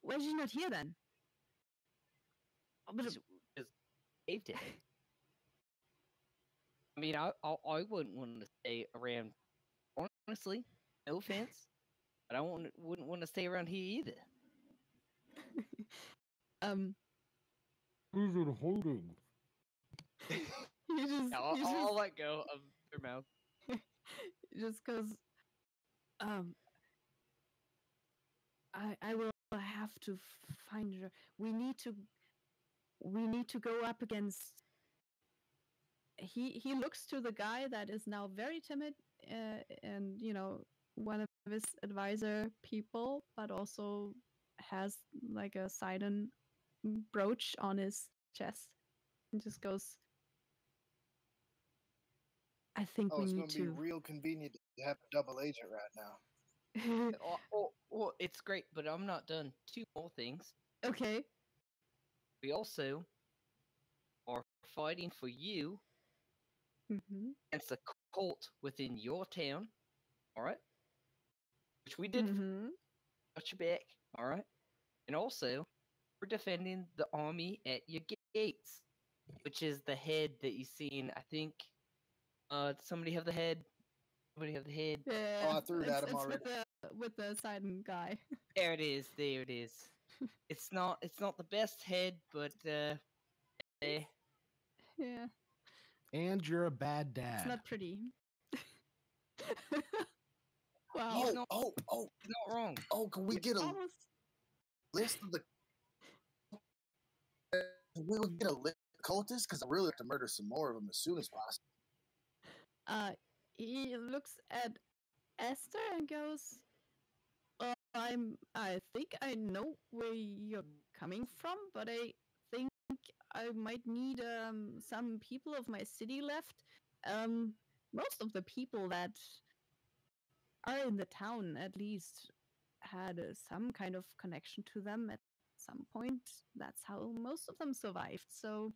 Why is she not here then?" Oh, but Just saved it. I mean, I wouldn't want to stay around. Honestly, no offense, but I wouldn't want to stay around here either. Who's in hiding? he just I'll let go of their mouth. just goes, I will have to find her. We need to go up against. He looks to the guy that is now very timid, and one of his advisor people, but also has like a Sidon brooch on his chest, and just goes, I think Oh, we it's need going to be to. real convenient to have a double agent right now. It's great, but I'm not done. Two more things. Okay. We also are fighting for you against a cult within your town. All right, which we did. Got your back. All right, and also we're defending the army at your gates, which is the head that you seen. I think. Somebody have the head. Somebody have the head. Yeah, Oh, I threw it at him it's already. with the Sidon guy. There it is. There it is. It's not the best head, but Yeah, And you're a bad dad. it's not pretty. Wow. He's not wrong. Oh, can we get a Almost. list of the? Can we get a list of cultists? Because I really like to murder some more of them as soon as possible. He looks at Esther and goes, I think I know where you're coming from, but I think I might need some people of my city left. Most of the people that are in the town, at least, had some kind of connection to them at some point. That's how most of them survived. So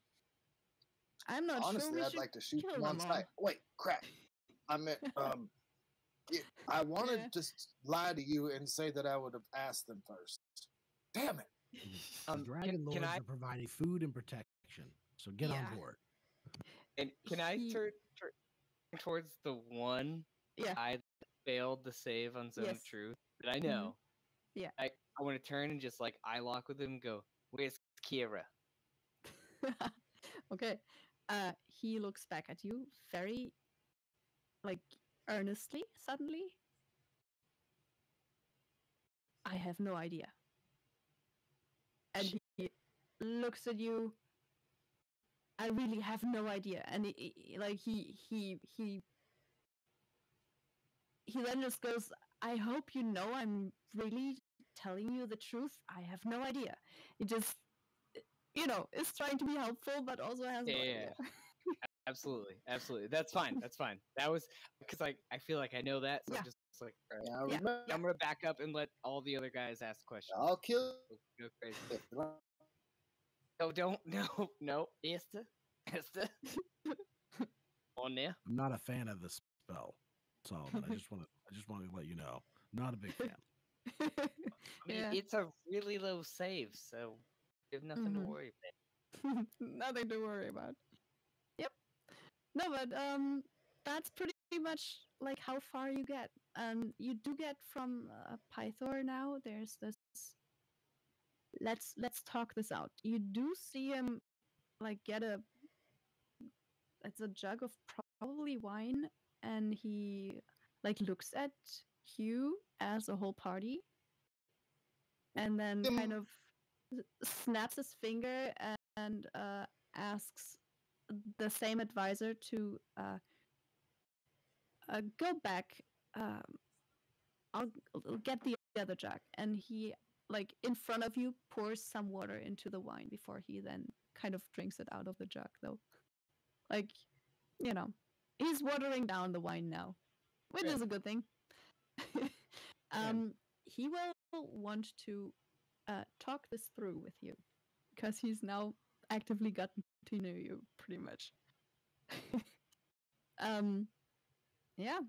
I'm not Honestly, sure we I'd should like to shoot kill them them on all. sight. Wait, crap. I meant, yeah, I want to Yeah. just lie to you and say that I would have asked them first. Damn it. Dragon Lords can I are providing food and protection, so get Yeah. on board. and can I He- turn towards the one Yeah. guy that failed the save on Zone Yes. of Truth that I know? Yeah. I want to turn and just like eye lock with him and go, "Where's Kira?" Okay. he looks back at you very, like, earnestly, suddenly. I have no idea. And he looks at you. I really have no idea. And he then just goes, I hope you know I'm really telling you the truth. I have no idea. It just, is trying to be helpful, but also has no idea. Absolutely. That's fine. That was because I feel like I know that, so Yeah. I'm just like, all right. Yeah, Yeah. remember, I'm gonna back up and let all the other guys ask questions. I'll kill Go crazy. it. No, don't. No. Esther. On there. I'm not a fan of the spell, Solomon. I just want to let you know. Not a big fan. I mean, Yeah. it's a really low save, so you have nothing to Mhm. worry about. Nothing to worry about. Yep. No, but that's pretty much like how far you get. You do get from Pythor now. There's this. Let's talk this out. You do see him like get it's a jug of probably wine, and he like looks at Hugh as a whole party, and then kind of snaps his finger and asks the same advisor to go back. I'll get the other jug, and he like in front of you pours some water into the wine before he then kind of drinks it out of the jug, though. Like, he's watering down the wine now, which is a good thing. He will want to talk this through with you because he's now actively gotten to know you pretty much. Yeah.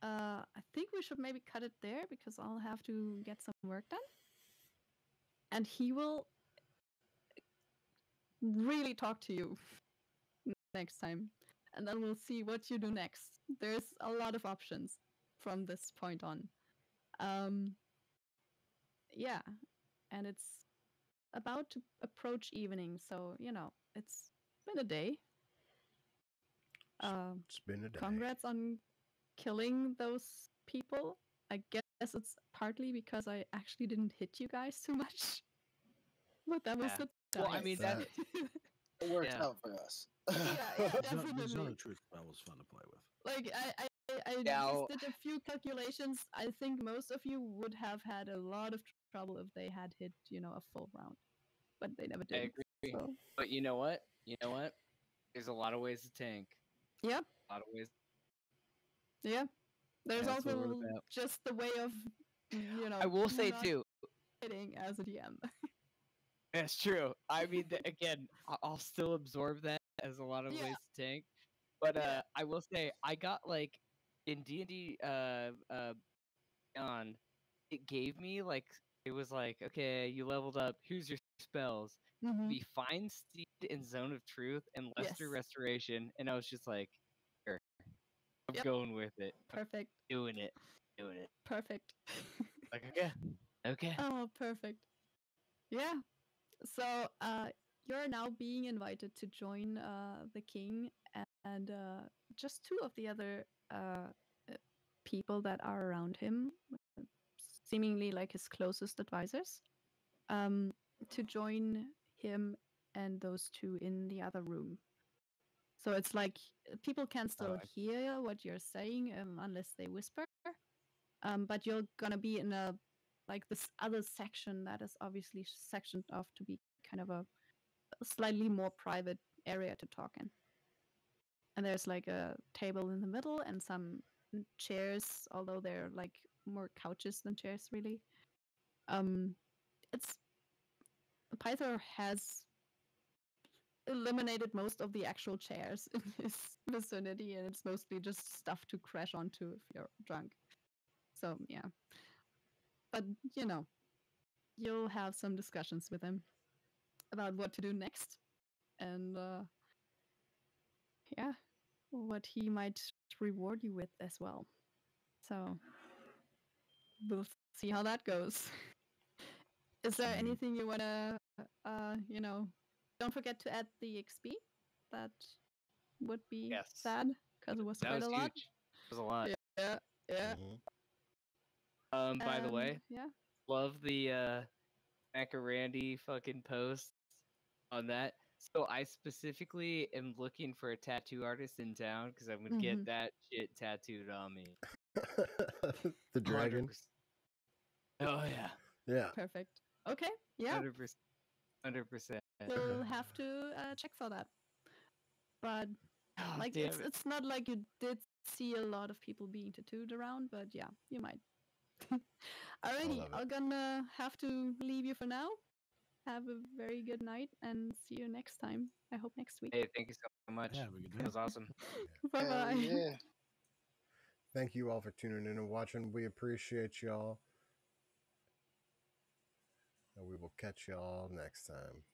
I think we should maybe cut it there because I'll have to get some work done. And he will really talk to you next time. And then we'll see what you do next. There's a lot of options from this point on. Yeah. And it's about to approach evening, so, it's been a day. It's been a day. Congrats on killing those people. I guess it's partly because I actually didn't hit you guys too much. But that was Yeah. the Well, I dice. mean, that- It worked Yeah. out for us. yeah, The definitely. Zone of Truth spell was fun to play with. Like, I Now- just did a few calculations. I think most of you would have had a lot of trouble if they had hit, a full round. But they never I did. agree. So. But you know what? There's a lot of ways to tank. Yep. A lot of ways. Yeah. There's That's what also we're about. just the way of, I will say not too. hitting as a DM. That's true. I mean, again, I'll still absorb that as a lot of Yeah. ways to tank. But Yeah. I will say I got like in D&D Beyond, it gave me like it was like, okay, you leveled up. Here's your spells. Mhm. Be Find Steed in Zone of Truth and Lester Yes. Restoration, and I was just like, sure, I'm Yep. going with it. Perfect. Doing it. Perfect. Like okay. Oh, perfect. Yeah. So, you're now being invited to join the king and just two of the other people that are around him, seemingly like his closest advisors, to join him and those two in the other room. So it's like people can still hear what you're saying unless they whisper. But you're gonna be in this other section that is obviously sectioned off to be kind of a slightly more private area to talk in. And there's like a table in the middle and some chairs, although they're like more couches than chairs, really. It's Pythor has eliminated most of the actual chairs in his vicinity, and it's mostly just stuff to crash onto if you're drunk. So yeah, but you'll have some discussions with him about what to do next, and yeah, what he might reward you with as well. So we'll see how that goes. Is there anything you wanna, don't forget to add the XP that would be Yes. sad because it was That quite was a lot. huge. It was a lot. Yeah, yeah. Mhm. By the way, yeah. love the Mac and Randy fucking posts on that. So I specifically am looking for a tattoo artist in town because I'm gonna get that shit tattooed on me. The dragon. 100%. Oh yeah, Yeah. Perfect. Okay. Yeah. 100%. 100%. You'll have to check for that. But Oh, like damn it. it's not like you did see a lot of people being tattooed around, but yeah, you might. Alrighty, love it. I'm gonna have to leave you for now. Have a very good night and see you next time. I hope next week. Hey, thank you so much. Yeah, have a good That day. was awesome. Bye Hell bye. yeah. Thank you all for tuning in and watching. We appreciate y'all. And we will catch y'all next time.